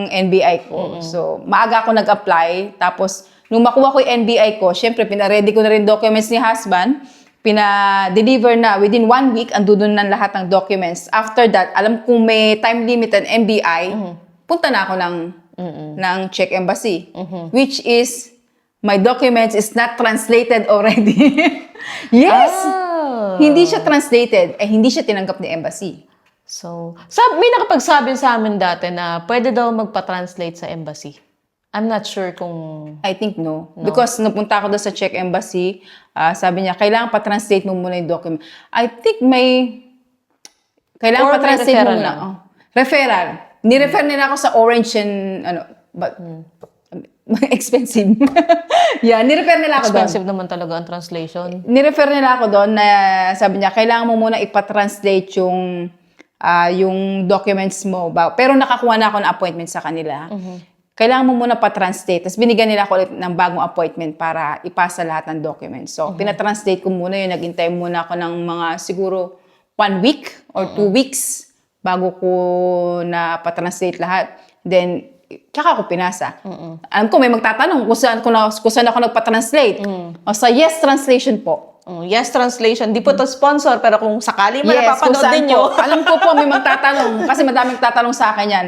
Speaker 2: NBI ko. So, maaga ako nag-apply. Tapos, nung makuha ko yung NBI ko, syempre, pina-ready ko na rin documents ni husband. Pina-deliver na within 1 week, ando doon ng lahat ng documents. After that, alam kong may time limit ang NBI, punta na ako ng Czech Embassy. Which is, my documents is not translated already. Yes! Hindi siya translated. Hindi siya tinanggap ni Embassy.
Speaker 1: So, may nakapagsabi sa amin dati na pwede daw magpa-translate sa embassy. I'm not sure kung...
Speaker 2: I think no. Because napunta ako doon sa Czech Embassy, sabi niya, kailangan pa-translate mo muna yung document. I think kailangan
Speaker 1: Or may
Speaker 2: pa-translate mo
Speaker 1: referral
Speaker 2: muna.
Speaker 1: lang.
Speaker 2: Referral. Ni-refer nila ako sa Orange and, expensive. Yeah, ni-refer nila ako doon.
Speaker 1: Expensive naman talaga ang translation.
Speaker 2: Ni-refer nila ako doon na sabi niya, kailangan mo muna ipa-translate yung documents mo. Pero nakakuha na ako ng appointment sa kanila. Kailangan mo muna pa-translate. Tapos binigyan nila ako ulit ng bagong appointment para ipasa lahat ng documents. So, pinatranslate ko muna yun. Naghintay muna ako ng mga siguro 1 week or 2 weeks bago ko na pa-translate lahat. Then, tsaka ako pinasa. Alam ko, may magtatanong kung saan ako nagpa-translate. O sa Yes Translation po.
Speaker 1: Yes, translation. Di po to sponsor, pero kung sakali man
Speaker 2: Kung
Speaker 1: napapanood
Speaker 2: saan
Speaker 1: ninyo.
Speaker 2: po. Alam ko po, may magtatanong. Kasi madaming tatanong sa akin yan.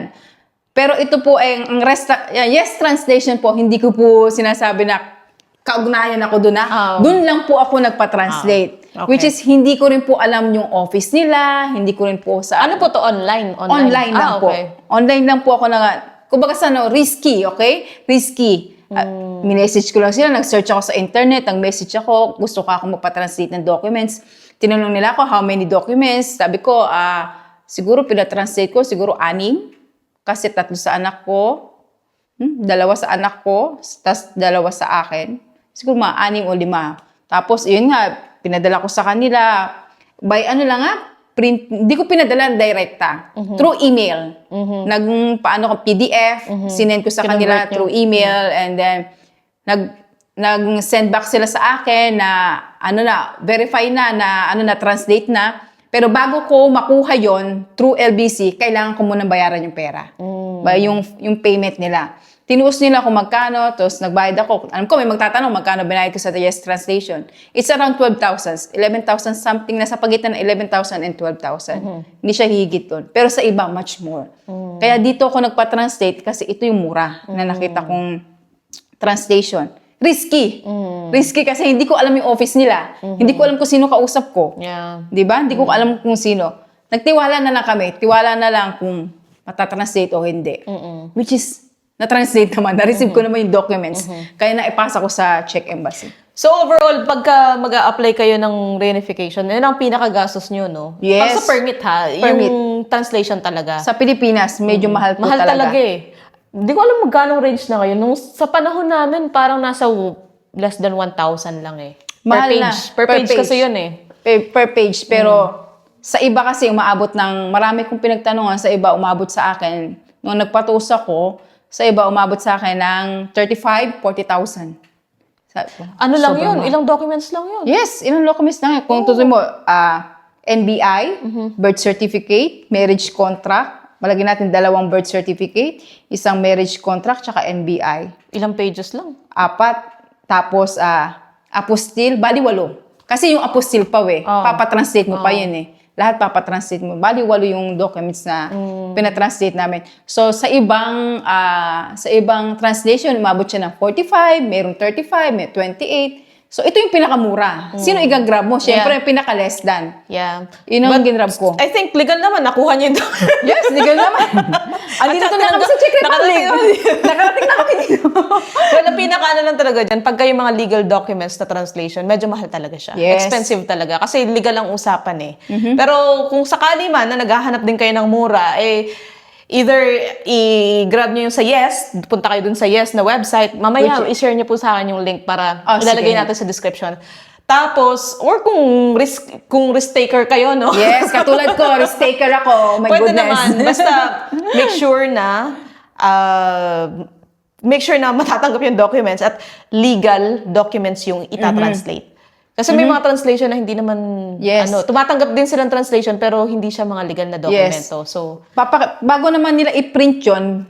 Speaker 2: Pero ito po ay, Yes Translation po, hindi ko po sinasabi na kaugnayan ako doon na. Doon lang po ako nagpa-translate.
Speaker 1: Okay.
Speaker 2: Which is, hindi ko rin po alam yung office nila, hindi ko rin po sa...
Speaker 1: Ano po to? Online?
Speaker 2: Online lang po.
Speaker 1: Okay.
Speaker 2: Online lang po ako kumbaga sa risky, okay? Risky. Minessage ko lang sila, nag-search ako sa internet, nag-message ako, gusto ko ako magpa-translate ng documents. Tinanong nila ako, how many documents? Sabi ko, siguro pinatranslate ko, siguro 6. Kasi 3 sa anak ko, 2 sa anak ko, tas 2 sa akin. Siguro mga 6 o 5. Tapos, yun nga, pinadala ko sa kanila. By print, hindi ko pinadala direkta. Through email. Paano ko, PDF, sinend ko sa kanila
Speaker 1: Kinonvert
Speaker 2: through email, and then, nag-send back sila sa akin na, verify na translate na. Pero bago ko makuha yon through LBC, kailangan ko munang bayaran yung pera. Yung payment nila. Tinuos nila kung magkano, tapos nagbayad ako. Alam ko, may magtatanong magkano binayad ko sa Yes Translation. It's around 12,000. 11,000 something, nasa pagitan ng 11,000 and 12,000. Hindi siya higit doon. Pero sa iba, much more. Kaya dito ako nagpa-translate kasi ito yung mura na nakita kong translation. Risky. Risky kasi hindi ko alam yung office nila. Hindi ko alam kung sino kausap ko.
Speaker 1: Yeah.
Speaker 2: Di ba? Hindi ko alam kung sino. Nagtiwala na lang kami. Tiwala na lang kung matatranslate o hindi. Which is, na-translate naman. Na-receive ko naman yung documents. Kaya naipasa ko sa Czech Embassy.
Speaker 1: So overall, pagka mag-a-apply kayo ng reunification, yun ang pinakagastos nyo, no?
Speaker 2: Yes.
Speaker 1: Pag sa permit ha,
Speaker 2: Permit.
Speaker 1: yung translation talaga.
Speaker 2: Sa Pilipinas, medyo mahal po
Speaker 1: Mahal
Speaker 2: talaga.
Speaker 1: talaga eh. Hindi ko alam magkano range na ngayon. Nung sa panahon namin, parang nasa less than 1,000 lang eh.
Speaker 2: Mahal
Speaker 1: per
Speaker 2: na.
Speaker 1: page. Per page kasi yun eh.
Speaker 2: Per page. Pero sa iba kasi umaabot ng, marami kong pinagtanungan, sa iba umabot sa akin. Nung nagpatos ako, sa iba umabot sa akin ng 35,000, 40,000.
Speaker 1: Ano lang
Speaker 2: Sobrang
Speaker 1: yun?
Speaker 2: mahal.
Speaker 1: Ilang documents lang yun?
Speaker 2: Yes, ilang documents lang. Kung tutuloy mo, NBI, birth certificate, marriage contract, malagyan natin 2 birth certificate, 1 marriage contract, tsaka NBI.
Speaker 1: Ilang pages lang?
Speaker 2: 4, tapos apostille, bali 8. Kasi yung apostille pa papatranslate mo pa yun eh. Lahat papatranslate mo. Bali 8 yung documents na pinatranslate namin. So sa ibang translation, umabot siya ng 45, mayroong 35, may 28. So ito yung pinakamura. Sino i-grab mo? Siyempre, yung pinaka-less than.
Speaker 1: Yeah.
Speaker 2: Yun ang ginrab ko.
Speaker 1: I think legal naman. Nakuha niyo ito.
Speaker 2: Yes, legal naman. Andito na kami sa Czech Republic. Nakarating na kami dito.
Speaker 1: Well, ang pinaka-ano lang talaga dyan, pagka yung mga legal documents na translation, medyo mahal talaga siya.
Speaker 2: Yes.
Speaker 1: Expensive talaga. Kasi legal ang usapan eh. Pero kung sakali man na naghahanap din kayo ng mura, either i-grab nyo yung sa Yes, punta kayo dun sa Yes na website. Mamaya, i-share nyo po sa akin yung link para ilalagay
Speaker 2: sige.
Speaker 1: natin sa description. Tapos, or kung risk taker kayo, no?
Speaker 2: Yes, katulad ko, risk taker ako. Oh my
Speaker 1: Pwede
Speaker 2: goodness.
Speaker 1: naman. Basta, make sure na matatanggap yung documents at legal documents yung itatranslate. Kasi may mga translation na hindi naman,
Speaker 2: Yes.
Speaker 1: tumatanggap din silang translation pero hindi siya mga legal na dokumento. So,
Speaker 2: Bago naman nila i-print yun,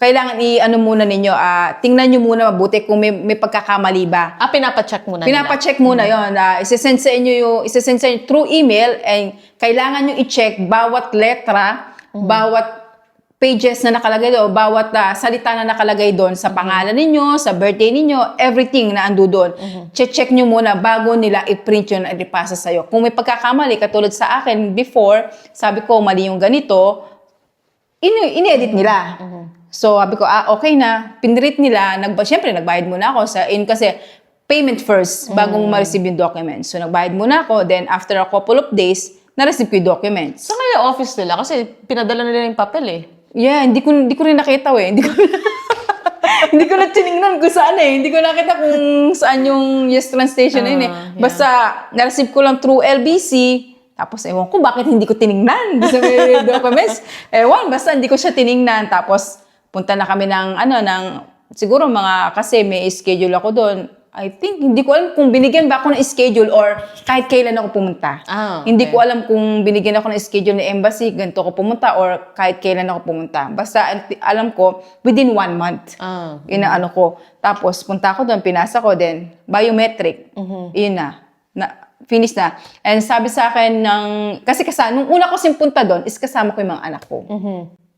Speaker 2: kailangan muna ninyo, tingnan nyo muna mabuti kung may pagkakamali ba.
Speaker 1: pinapacheck muna
Speaker 2: Pinapacheck muna yon. Isesend sa inyo through email, and kailangan nyo i-check bawat letra, bawat pages na nakalagay doon, bawat salita na nakalagay doon sa pangalan ninyo, sa birthday ninyo, everything na ando doon. Check nyo muna bago nila i-print yun at ipasa sa'yo. Kung may pagkakamali, katulad sa akin before, sabi ko mali yung ganito, in-edit nila. So, sabi ko, okay na. Pinrint nila. Siyempre, nagbayad muna ako kasi payment first bago mo ma-receive yung documents. So, nagbayad muna ako. Then, after a couple of days, na-receive ko yung documents.
Speaker 1: Sa kaya office nila? Kasi pinadala nila yung papel eh.
Speaker 2: Yeah, hindi ko rin nakita eh. Hindi ko na tinignan kung saan eh. Hindi ko nakita kung saan yung yes translation na yun eh. Basta, na-receive ko lang through LBC. Tapos, ewan ko, bakit hindi ko tinignan? Sa may documents. Basta hindi ko siya tinignan. Tapos, punta na kami siguro kasi may schedule ako doon. I think, hindi ko alam kung binigyan ba ako ng schedule or kahit kailan ako pumunta.
Speaker 1: Okay.
Speaker 2: Hindi ko alam kung binigyan ako ng schedule ng embassy, ganito ako pumunta, or kahit kailan ako pumunta. Basta, alam ko, within 1 month. Inaano ko. Tapos, punta ako doon, pinasa ko din. Biometric. Yun na. Finish na. And sabi sa akin kasi nung una ko punta doon, is kasama ko yung mga anak ko.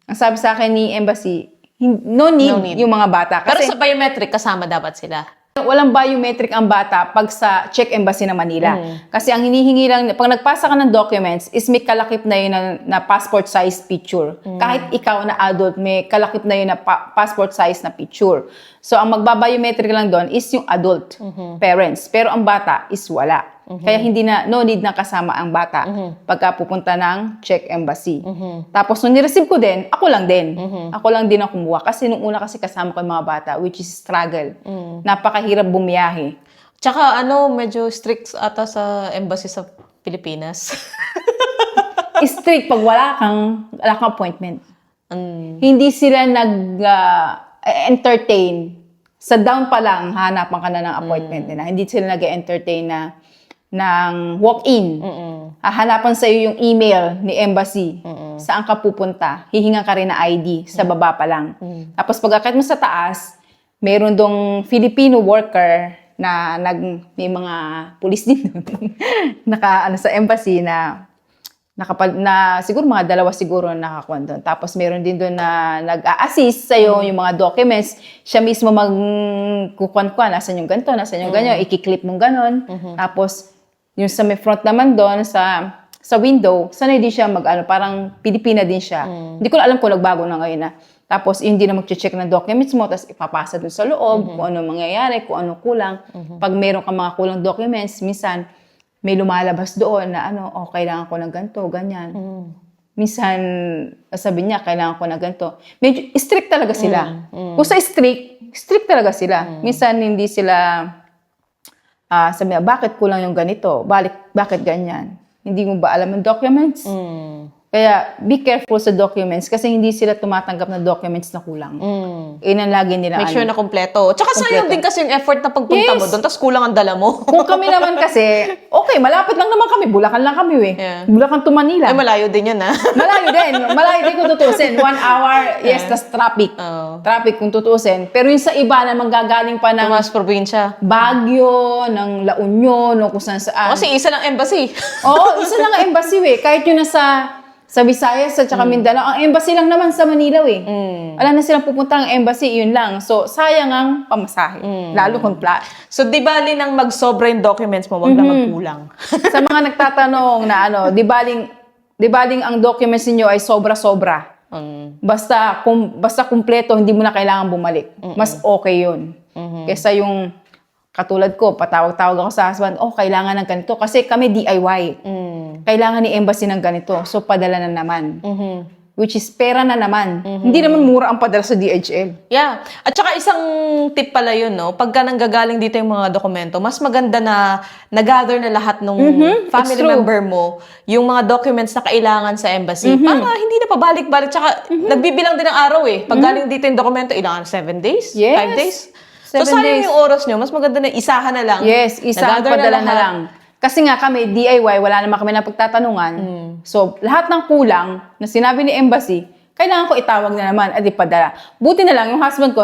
Speaker 2: Ang sabi sa akin ni embassy, no need yung mga bata.
Speaker 1: Pero
Speaker 2: Kasi
Speaker 1: sa biometric, kasama dapat sila.
Speaker 2: walang biometric ang bata pag sa Czech Embassy ng Manila. Kasi ang hinihingi lang, pag nagpasa ka ng documents, is may kalakip na yun na passport size picture. Kahit ikaw na adult, may kalakip na yun na passport size na picture. So, ang magbabiometric lang doon is yung adult parents. Pero ang bata is wala. Kaya no need na kasama ang bata pagka pupunta ng Czech Embassy. Tapos, nung nireceive ko din, ako lang din. Ako lang din ang kumuha. Kasi nung una kasi kasama ko yung mga bata, which is struggle. Napakahirap bumiyahe.
Speaker 1: Tsaka medyo strict ata sa embassy sa Pilipinas.
Speaker 2: Strict pag wala kang appointment. Hindi sila entertain. Sa down pa lang, hanapan ka na ng appointment nila. Hindi sila nag-entertain ng walk-in. Hahanapan sa iyo yung email ni embassy. Saan ka pupunta? Hihingan ka rin na ID sa baba pa lang. Tapos pagkakit mo sa taas, meron dong Filipino worker na may mga pulis din doon. Sa embassy na siguro mga dalawa siguro nakakuha doon. Tapos meron din doon na nag-a-assist sa'yo yung mga documents. Siya mismo magkukuan-kuan. Nasaan yung ganito, nasaan yung ganyan. Ikiklip mong ganon. Tapos yung sa may front naman doon, sa window, sanay din siya parang Pilipina din siya. Hindi ko alam kung nagbago na ngayon na. Tapos hindi na mag-check ng documents mo, tapos ipapasa doon sa loob, kung ano mangyayari, kung ano kulang. Pag meron ka mga kulang documents, minsan, may lumalabas doon na kailangan ko ng ganito, ganyan. Minsan, sabi niya, kailangan ko ng ganito. Medyo strict talaga sila. Kung sa strict talaga sila. Minsan, hindi sila, sabi niya, bakit kulang yung ganito? Bakit ganyan? Hindi mo ba alam yung documents? Kaya, be careful sa documents kasi hindi sila tumatanggap ng documents na kulang. Yun ang lagi nila.
Speaker 1: Make sure na kompleto. Tsaka sayang din kasi yung effort na pagpunta mo doon, tapos kulang ang dala mo.
Speaker 2: Kung kami naman kasi, okay, malapit lang naman kami. Bulacan lang kami
Speaker 1: Yeah.
Speaker 2: Bulacan to Manila.
Speaker 1: Ay, malayo din yun,
Speaker 2: Malayo din kung tutusin. 1 hour, yes, tas traffic. Traffic kung tutusin. Pero yung sa iba na manggagaling pa ng
Speaker 1: Tumas probinsya.
Speaker 2: Baguio, ng La Union, o kung saan saan.
Speaker 1: Kasi isa lang embassy.
Speaker 2: Oo, isa lang ang embassy kahit yun sa Visayas at saka Mindanao, ang embassy lang naman sa Manila Wala na silang pupunta ang embassy, yun lang. So, sayang ang pamasahe. Lalo kung
Speaker 1: So, di bali nang mag-sobra yung documents mo, wag na magkulang.
Speaker 2: Sa mga nagtatanong na di baling ang documents niyo ay sobra-sobra. Basta kumpleto, hindi mo na kailangan bumalik. Mas okay yun. Kesa yung katulad ko, patawag-tawag ako sa husband, kailangan ng ganito. Kasi kami DIY. Kailangan ni embassy ng ganito. So, padala na naman. which is pera na naman. Hindi naman mura ang padala sa DHL.
Speaker 1: Yeah. At saka isang tip pala yun, no? Pagka nanggagaling dito yung mga dokumento, mas maganda na nag-gather na lahat ng family
Speaker 2: true.
Speaker 1: member mo, yung mga documents na kailangan sa embassy, para hindi na pabalik-balik. Tsaka nagbibilang din ng araw eh. Pag galing dito yung dokumento, ilangan 7 days?
Speaker 2: Yes.
Speaker 1: 5 days?
Speaker 2: 7
Speaker 1: So sayang
Speaker 2: days.
Speaker 1: yung oras nyo, mas maganda na isahan na lang.
Speaker 2: Yes, isang
Speaker 1: Nag-gather
Speaker 2: padala na
Speaker 1: lahat.
Speaker 2: lang. Kasi nga kami, DIY, wala naman kami na pagtatanungan. So, lahat ng kulang na sinabi ni embassy, kailangan ko itawag na naman at ipadala. Buti na lang, yung husband ko,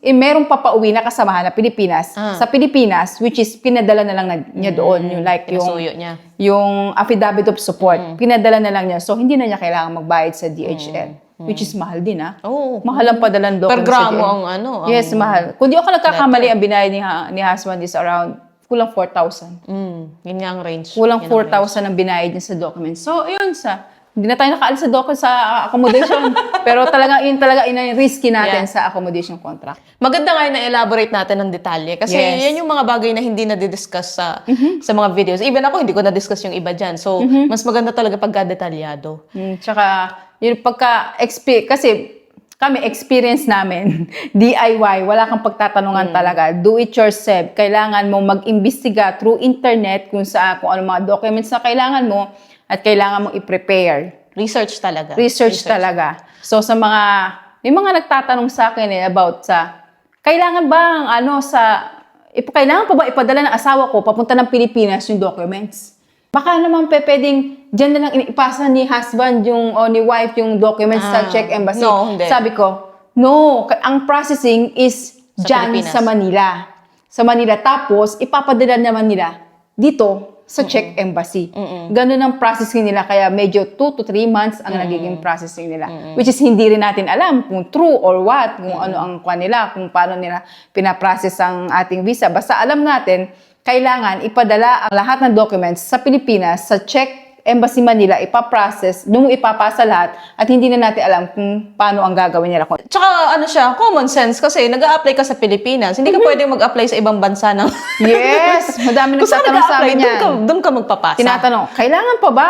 Speaker 2: merong papauwi na kasamahan na Pilipinas. Sa Pilipinas, which is pinadala na lang niya doon. Yung like
Speaker 1: Pinasuyo niya.
Speaker 2: yung affidavit of support. Pinadala na lang niya. So, hindi na niya kailangan magbayad sa DHL. Which is mahal din, ha?
Speaker 1: Oo.
Speaker 2: Mahal ang padalang
Speaker 1: Per
Speaker 2: documents.
Speaker 1: gramo
Speaker 2: sa
Speaker 1: ang ano. Ang,
Speaker 2: Yes, mahal. Kung di ako nagkakamali, ang binayad ni husband is around kulang 4,000.
Speaker 1: Yun nga ang range.
Speaker 2: Kulang
Speaker 1: Yun ang
Speaker 2: 4,000 ang binayad niya sa documents. So, yun hindi na tayo nakaalis sa accommodation. Pero yun talaga risky natin sa accommodation contract.
Speaker 1: Maganda nga yung na-elaborate natin ng detalye. Kasi
Speaker 2: Yes.
Speaker 1: yan yung mga bagay na hindi na-discuss sa mga videos. Even ako, hindi ko na-discuss yung iba dyan. So, mas maganda talaga pagka-detalyado.
Speaker 2: Tsaka, yun kasi kami, experience namin, DIY, wala kang pagtatanungan talaga. Do it yourself. Kailangan mo mag-imbestiga through internet kung ano mga documents na kailangan mo at kailangan mong i-prepare.
Speaker 1: Research talaga.
Speaker 2: Research talaga. So, may mga nagtatanong sa akin about kailangan ba kailangan pa ba ipadala ng asawa ko papunta ng Pilipinas yung documents? Baka naman pwedeng dyan na lang ipasa ni husband o ni wife yung documents sa Czech Embassy.
Speaker 1: No, hindi.
Speaker 2: Sabi ko, no, ang processing is
Speaker 1: Sa
Speaker 2: dyan
Speaker 1: Pilipinas.
Speaker 2: sa Manila. Sa Manila. Tapos, ipapadala naman nila dito sa Czech Embassy. Ganun ang processing nila. Kaya medyo 2 to 3 months ang nagiging processing nila. Which is hindi rin natin alam kung true or what, kung ano ang nila, kung paano nila pinaprocess ang ating visa. Basta alam natin, kailangan ipadala ang lahat ng documents sa Pilipinas, sa Czech Embassy Manila, ipaprocess, doon mo ipapasa lahat at hindi na natin alam kung paano ang gagawin nila.
Speaker 1: Tsaka common sense kasi nag-a-apply ka sa Pilipinas. Hindi ka pwedeng mag-apply sa ibang bansa ng...
Speaker 2: Yes! Madami
Speaker 1: Kung saan
Speaker 2: nagtatanong sa amin yan.
Speaker 1: doon ka magpapasa.
Speaker 2: Tinatanong, kailangan pa ba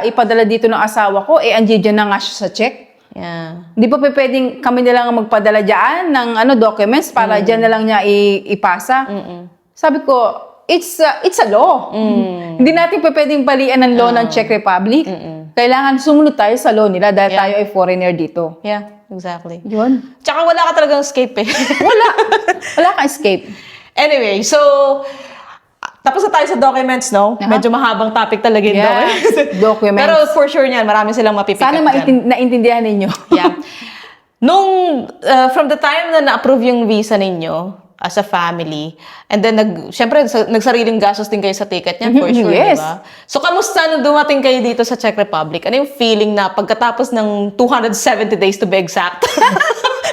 Speaker 2: ipadala dito ng asawa ko? Andiyan na nga siya sa Czech.
Speaker 1: Yeah.
Speaker 2: Di ba pwedeng kami na lang ang magpadala dyan ng documents para dyan na lang niya ipasa? Sabi ko, it's a law. Hindi natin pwedeng palian ng law ng Czech Republic. Kailangan sumunod tayo sa law nila dahil tayo ay foreigner dito.
Speaker 1: Yeah, exactly.
Speaker 2: Yun.
Speaker 1: Tsaka wala ka talagang escape eh.
Speaker 2: Wala kang escape.
Speaker 1: Anyway, so... Tapos na tayo sa documents, no? Medyo mahabang topic talaga yung
Speaker 2: Yes, documents.
Speaker 1: Pero for sure niyan, marami silang mapipick
Speaker 2: Sana
Speaker 1: up dyan.
Speaker 2: naintindihan ninyo.
Speaker 1: Yeah. From the time na na-approve yung visa ninyo, as a family, and then syempre, nagsariling gastos din kayo sa ticket niyan, for sure,
Speaker 2: Yes.
Speaker 1: diba? So, kamusta nung dumating kayo dito sa Czech Republic? Ano yung feeling na pagkatapos ng 270 days to be exact,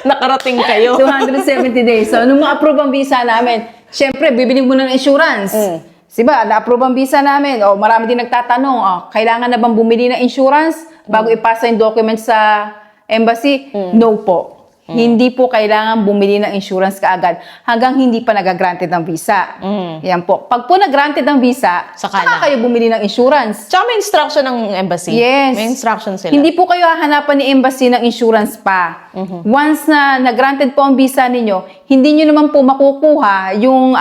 Speaker 1: nakarating kayo?
Speaker 2: 270 days. So, nung ma-approve ang visa namin, syempre, bibili mo ng insurance. Diba, na-approve ang visa namin. Marami din nagtatanong, kailangan na bang bumili ng insurance bago ipasa yung documents sa embassy? No po. Hindi po kailangan bumili ng insurance kaagad hanggang hindi pa nag-granted ng visa. Yan po. Pag po nag-granted ng visa,
Speaker 1: Saka
Speaker 2: saka kayo bumili ng insurance.
Speaker 1: Tsaka may instruction ng embassy.
Speaker 2: Yes.
Speaker 1: May instruction sila.
Speaker 2: Hindi po kayo hahanapan ni embassy ng insurance pa. Once na nag-granted po ang visa ninyo, hindi nyo naman po makukuha yung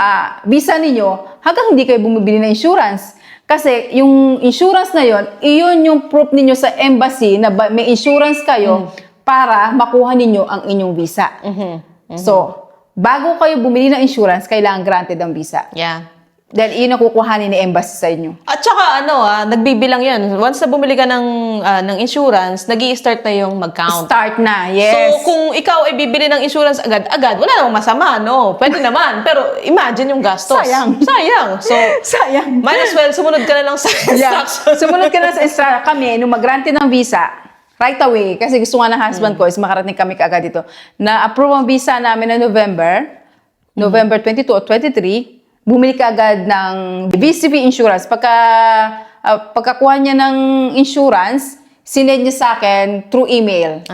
Speaker 2: visa ninyo hanggang hindi kayo bumibili ng insurance. Kasi yung insurance na yon, iyon yung proof ninyo sa embassy na may insurance kayo para makuha ninyo ang inyong visa. So, bago kayo bumili ng insurance, kailangan granted ang visa.
Speaker 1: Yeah.
Speaker 2: Dahil iyon ang kukuhanin ni embassy sa inyo.
Speaker 1: At saka nagbibilang yan. Once na bumili ka ng insurance, nag-i-start na yung mag-count.
Speaker 2: Start na, yes.
Speaker 1: So, kung ikaw ay bibili ng insurance agad-agad, wala namang masama, no? Pwede naman. Pero imagine yung gastos.
Speaker 2: Sayang.
Speaker 1: So,
Speaker 2: Sayang.
Speaker 1: might as well, sumunod ka na lang sa instructions.
Speaker 2: Sumunod ka na sa instruction. Kami, nung mag-granted ng visa, right away, kasi gusto nga ng husband ko, is makarating kami kaagad dito. Na-approve ang visa namin na November 22 o 23, bumili ka agad ng VCV insurance. Pagkakuha niya ng insurance, sinend niya sa akin through email.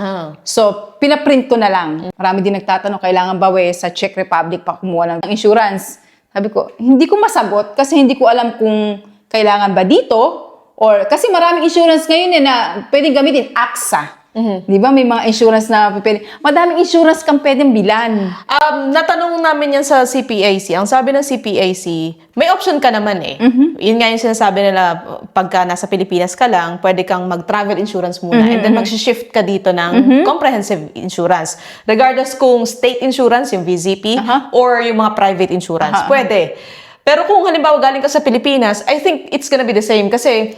Speaker 2: So, pinaprint ko na lang. Marami din nagtatanong, kailangan ba sa Czech Republic pa kumuha ng insurance? Sabi ko, hindi ko masagot kasi hindi ko alam kung kailangan ba dito. Or, kasi maraming insurance ngayon na pwedeng gamitin, AXA. Di ba? May mga insurance na pwede. Madaming insurance kang pwedeng bilan.
Speaker 1: Natanong namin yan sa CPAC. Ang sabi ng CPAC, may option ka naman eh. Yun nga yung sinasabi nila, pagka nasa Pilipinas ka lang, pwede kang mag-travel insurance muna and then mag-shift ka dito ng comprehensive insurance. Regardless kung state insurance, yung VZP, or yung mga private insurance. Pwede. Pero kung halimbawa galing ka sa Pilipinas, I think it's gonna be the same kasi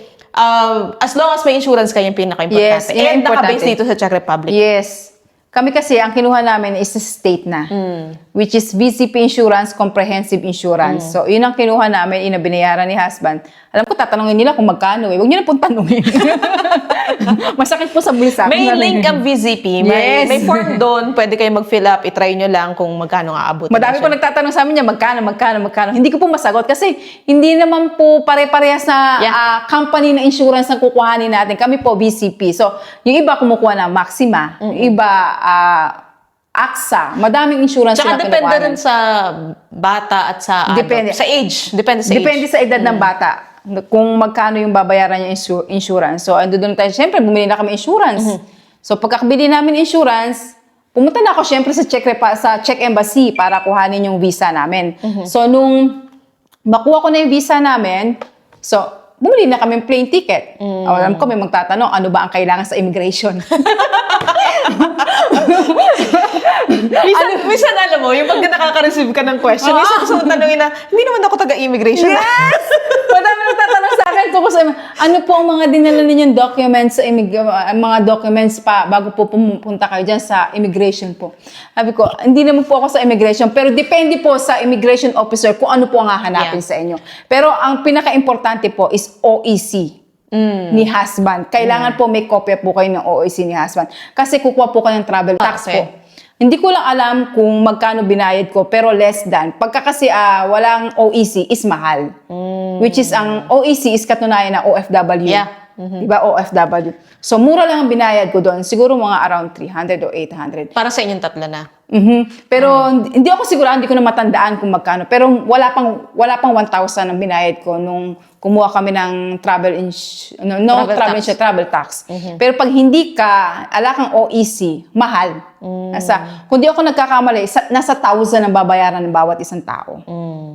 Speaker 1: as long as may insurance ka, yung pinaka-importante.
Speaker 2: Yes, yun
Speaker 1: And
Speaker 2: ang importante.
Speaker 1: naka-base dito sa Czech Republic.
Speaker 2: Yes. Kami kasi, ang kinuha namin is state na. Which is VCP Insurance, Comprehensive Insurance. So, yun ang kinuha namin, yun ang binayaran ni husband. Alam ko, tatanungin nila kung magkano eh. Huwag nyo na pong tanungin. Masakit po sa bulsa.
Speaker 1: May link ang VZP.
Speaker 2: Yes.
Speaker 1: May form doon. Pwede kayo mag-fill up. I-try nyo lang kung magkano aabot.
Speaker 2: Madami po nagtatanong sa amin niya, magkano. Hindi ko po masagot kasi hindi naman po pare-parehas na company na insurance na kukuhanin natin. Kami po, VCP. So, yung iba kumukuha ng Maxima. Yung iba, AXA. Madaming insurance
Speaker 1: Tsaka
Speaker 2: sila
Speaker 1: depende
Speaker 2: kinukuhanan.
Speaker 1: rin sa bata at sa
Speaker 2: Depende.
Speaker 1: sa age. Depende sa
Speaker 2: Depende
Speaker 1: age.
Speaker 2: sa edad ng bata. Kung magkano yung babayaran niya insurance. So, ando doon tayo. Siyempre, bumili na kami insurance. So, pagkakabili namin insurance, pumunta na ako siyempre sa Czech Embassy para kuhanin yung visa namin. So, nung makuha ko na yung visa namin, so, bumili na kami plane ticket. Alam ko, may magtatanong, ano ba ang kailangan sa immigration?
Speaker 1: Minsan alam mo, yung pag nakaka-receive ka ng question, minsan gusto mo tanongin na, hindi naman ako taga-immigration.
Speaker 2: Yes! Madami nagtatanong sa akin tungkol sa ano po ang mga dinala ninyong documents sa mga documents pa bago po pumunta kayo dyan sa immigration po. Sabi ko, hindi naman po ako sa immigration, pero depende po sa immigration officer kung ano po ang hahanapin sa inyo. Pero ang pinaka-importante po is OEC. Ni husband. Kailangan po may kopya po kayo ng OEC ni husband. Kasi kukuha po kayo ng travel tax
Speaker 1: Okay.
Speaker 2: po. Hindi ko lang alam kung magkano binayad ko, pero less than. Pagka kasi walang OEC is mahal. Which is, ang OEC is katunayan ng OFW.
Speaker 1: Yeah.
Speaker 2: Diba? OFW. So, mura lang ang binayad ko doon. Siguro mga around 300 o 800.
Speaker 1: Para sa inyong tatlo na.
Speaker 2: Pero hindi ako sigurado, hindi ko na matandaan kung magkano. Pero wala pang 1,000 ang binayad ko nung kumuha kami ng travel tax. Pero pag hindi ka, ala kang OEC, mahal. Kung di ako nagkakamali, nasa 1,000 ang babayaran ng bawat isang tao.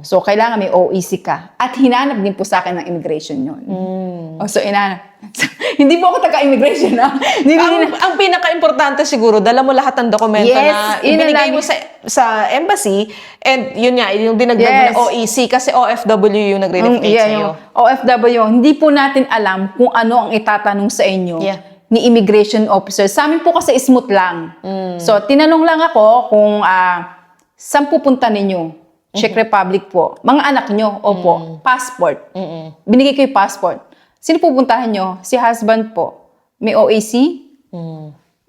Speaker 2: So, kailangan may OEC ka. At hinanap din po sa akin ng immigration yun. So, inanap. Hindi po ako taga-immigration, ha?
Speaker 1: Ang pinaka-importante siguro, dala mo lahat ng dokumento
Speaker 2: Yes,
Speaker 1: na
Speaker 2: yun ang
Speaker 1: ibinigay mo sa embassy and yun nga, yung dinagdag mo ng OEC kasi OFW yung nagre-reflect sa'yo.
Speaker 2: Yung OFW, hindi po natin alam kung ano ang itatanong sa inyo ni immigration officer. Sa amin po kasi smooth lang. So, tinanong lang ako kung saan pupunta ninyo? Czech Republic po. Mga anak nyo, opo. Passport. Binigay ko yung passport. Sino pupuntahan nyo? Si husband po. May OAC?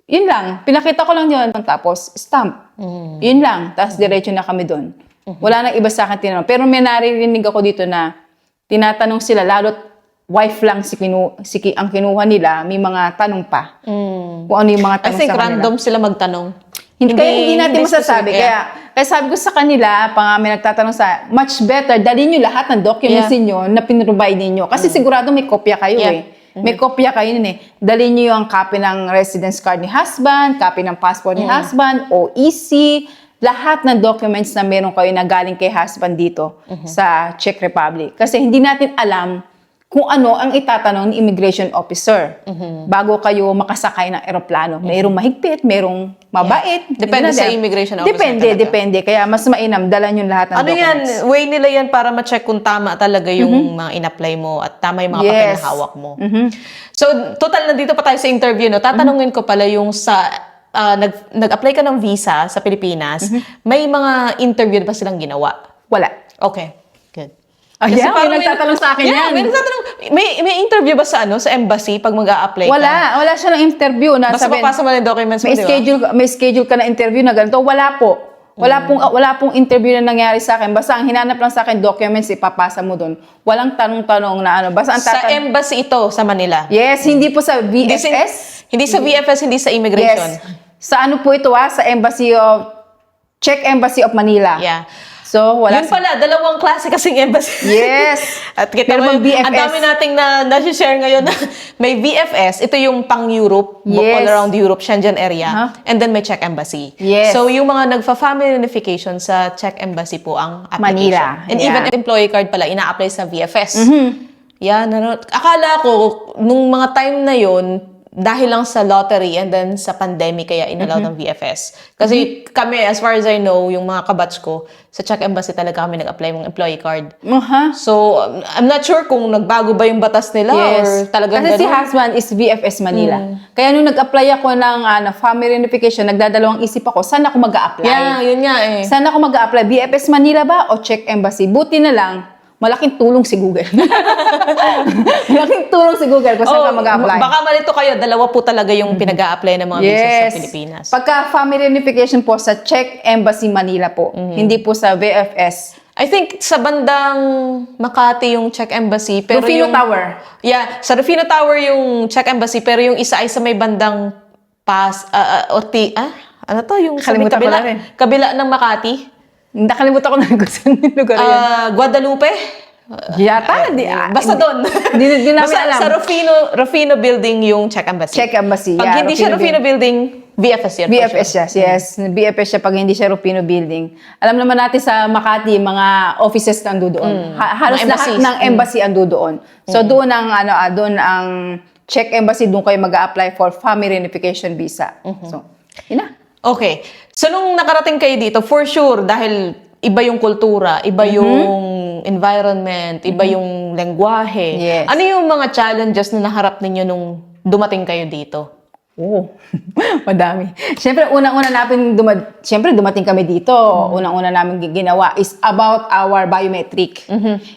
Speaker 2: Yun lang. Pinakita ko lang yun. Tapos, stamp. Yun lang. Tapos, diretso na kami doon. Wala nang iba sa akin tinanong. Pero may naririnig ako dito na tinatanong sila, lalo't wife lang ang kinuha nila, may mga tanong pa. Kung ano yung mga
Speaker 1: I
Speaker 2: tanong
Speaker 1: think
Speaker 2: sa kanila.
Speaker 1: random sila magtanong.
Speaker 2: Hindi natin masasabi.
Speaker 1: specific,
Speaker 2: Kaya sabi ko sa kanila, may nagtatanong much better, dalhin nyo lahat ng documents niyo na pinrovide ninyo. Kasi sigurado may kopya kayo May kopya kayo nun eh. Dalhin nyo yung copy ng residence card ni husband, copy ng passport ni husband, OEC, lahat ng documents na meron kayo na galing kay husband dito sa Czech Republic. Kasi hindi natin alam kung ano ang itatanong ni immigration officer bago kayo makasakay ng eroplano. Mayroong mahigpit, mayroong mabait.
Speaker 1: Depende sa immigration officer
Speaker 2: Depende. Kaya mas mainam, dala nyo lahat ng
Speaker 1: Ano
Speaker 2: documents.
Speaker 1: yan? Way nila yan para ma-check kung tama talaga yung mga in-apply mo at tama yung mga papel na hawak mo. So, total, nandito pa tayo sa interview, no? Tatanungin ko pala yung sa nag-apply ka ng visa sa Pilipinas, may mga interview ba silang ginawa?
Speaker 2: Wala.
Speaker 1: Okay. Good.
Speaker 2: May
Speaker 1: parang
Speaker 2: nagtatanong sa akin yan.
Speaker 1: May nagtatanong. May interview ba sa embassy pag mag-a-apply ka?
Speaker 2: Wala siya ng interview.
Speaker 1: Basta papasa mo na yung documents mo, di ba?
Speaker 2: May schedule ka na interview na ganito. Wala po. Wala pong interview na nangyari sa akin. Basta ang hinanap lang sa akin, documents, ipapasa mo doon. Walang tanong-tanong na ano. Basta ang
Speaker 1: Sa embassy ito, sa Manila?
Speaker 2: Yes, hindi po sa VFS.
Speaker 1: Hindi sa VFS, hindi sa immigration?
Speaker 2: Yes. Sa ano po ito sa Czech Embassy of Manila.
Speaker 1: Yeah.
Speaker 2: So, wala
Speaker 1: Yun pala, dalawang klase kasing embassy.
Speaker 2: Yes!
Speaker 1: At kita
Speaker 2: Meron
Speaker 1: mo,
Speaker 2: bang BFS?
Speaker 1: ang dami nating na-share ngayon. May VFS, ito yung pang-Europe,
Speaker 2: Yes.
Speaker 1: all around Europe, Schengen area.
Speaker 2: Huh?
Speaker 1: And then may Czech Embassy.
Speaker 2: Yes.
Speaker 1: So yung mga nagfa-family reunification sa Czech Embassy po ang application.
Speaker 2: Manila.
Speaker 1: And
Speaker 2: Yeah.
Speaker 1: even employee card pala, ina-apply sa VFS. Yan, akala ko, nung mga time na yon dahil lang sa lottery and then sa pandemic kaya inalaw ng VFS. Kasi kami, as far as I know, yung mga kabatch ko, sa Czech Embassy talaga kami nag-apply ng employee card. So, I'm not sure kung nagbago ba yung batas nila or talagang
Speaker 2: Kasi si
Speaker 1: ganun.
Speaker 2: husband is VFS Manila. Kaya nung nag-apply ako ng family reunification, nagdadalawang isip ako, saan ako mag-a-apply?
Speaker 1: Yeah, yun nga eh.
Speaker 2: Saan ako mag-a-apply? VFS Manila ba o Czech Embassy? Buti na lang, malaking tulong si Google. Malaking tulong si Google kung saan ka mag-a-apply.
Speaker 1: Baka malito kayo, dalawa po talaga yung pinag-a-apply ng mga visas sa Pilipinas.
Speaker 2: Pagka family reunification po sa Czech Embassy Manila po, hindi po sa VFS.
Speaker 1: I think sa bandang Makati yung Czech Embassy. Pero
Speaker 2: Rufino
Speaker 1: yung,
Speaker 2: Tower.
Speaker 1: Yeah, sa Rufino Tower yung Czech Embassy, pero yung isa ay sa may bandang ano to? Yung sa may
Speaker 2: Kalimutan ko
Speaker 1: kabila,
Speaker 2: na rin.
Speaker 1: kabila ng Makati?
Speaker 2: Nakalimutan ko na kung saan yung lugar yan.
Speaker 1: Guadalupe?
Speaker 2: Yata,
Speaker 1: Basta doon.
Speaker 2: Di namin
Speaker 1: Basta
Speaker 2: alam.
Speaker 1: sa Rufino Building yung Czech Embassy.
Speaker 2: Czech Embassy.
Speaker 1: Pag
Speaker 2: yeah,
Speaker 1: hindi siya Rufino Building, VFS yan. for
Speaker 2: BFS
Speaker 1: sure.
Speaker 2: siya, yes. BFS siya pag hindi siya Rufino Building. Alam naman natin sa Makati, mga offices ando doon. Halos
Speaker 1: Mga
Speaker 2: lahat
Speaker 1: embassies.
Speaker 2: ng embassy ando doon. So doon ang Czech Embassy, doon kayo mag-a-apply for family reunification visa. So, yun na.
Speaker 1: Okay. So, nung nakarating kayo dito, for sure, dahil iba yung kultura, iba yung environment, iba yung lengguwahe.
Speaker 2: Yes.
Speaker 1: Ano yung mga challenges na naharap ninyo nung dumating kayo dito?
Speaker 2: Oh, madami. Siyempre, dumating kami dito. Unang-una namin ginawa is about our biometric.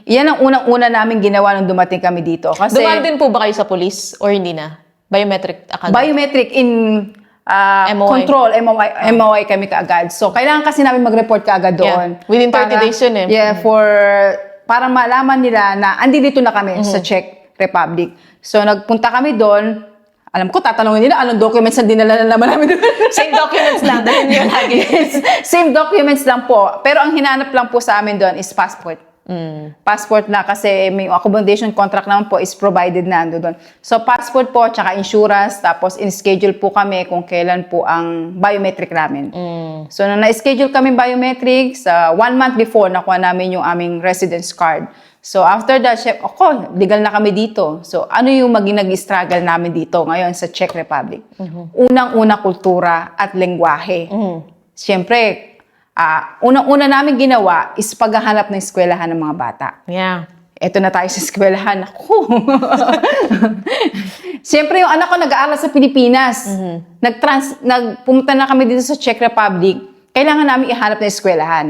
Speaker 2: Yan ang unang-una namin ginawa nung dumating kami dito. Kasi
Speaker 1: Dumaan din po ba kayo sa police or hindi na? Biometric akala?
Speaker 2: biometric in
Speaker 1: MOI.
Speaker 2: control, MOI kami kaagad. So, kailangan kasi namin mag-report kaagad doon.
Speaker 1: Yeah. Within 30 days yun eh.
Speaker 2: Yeah, para malaman nila na andito na kami sa Czech Republic. So, nagpunta kami doon. Alam ko, tatanungin nila anong documents na dinala na naman namin doon.
Speaker 1: Same documents lang, dahil yun lagi.
Speaker 2: Same documents lang po. Pero ang hinanap lang po sa amin doon is passport. Passport na kasi may accommodation contract naman po is provided na ando doon. So passport po, tsaka insurance, tapos in-schedule po kami kung kailan po ang biometric namin. So nung na-schedule kami biometrics, 1 month before nakuha namin yung aming residence card. So after that, legal na kami dito. So ano yung maging nag-struggle namin dito ngayon sa Czech Republic? Unang-una kultura at lengguwahe. Siyempre, unang-una namin ginawa is paghahanap ng eskwelahan ng mga bata.
Speaker 1: Yeah.
Speaker 2: Eto na tayo sa eskwelahan. Ako. Siyempre, yung anak ko nag-aaral sa Pilipinas. Pumunta na kami dito sa Czech Republic. Kailangan namin ihanap ng eskwelahan.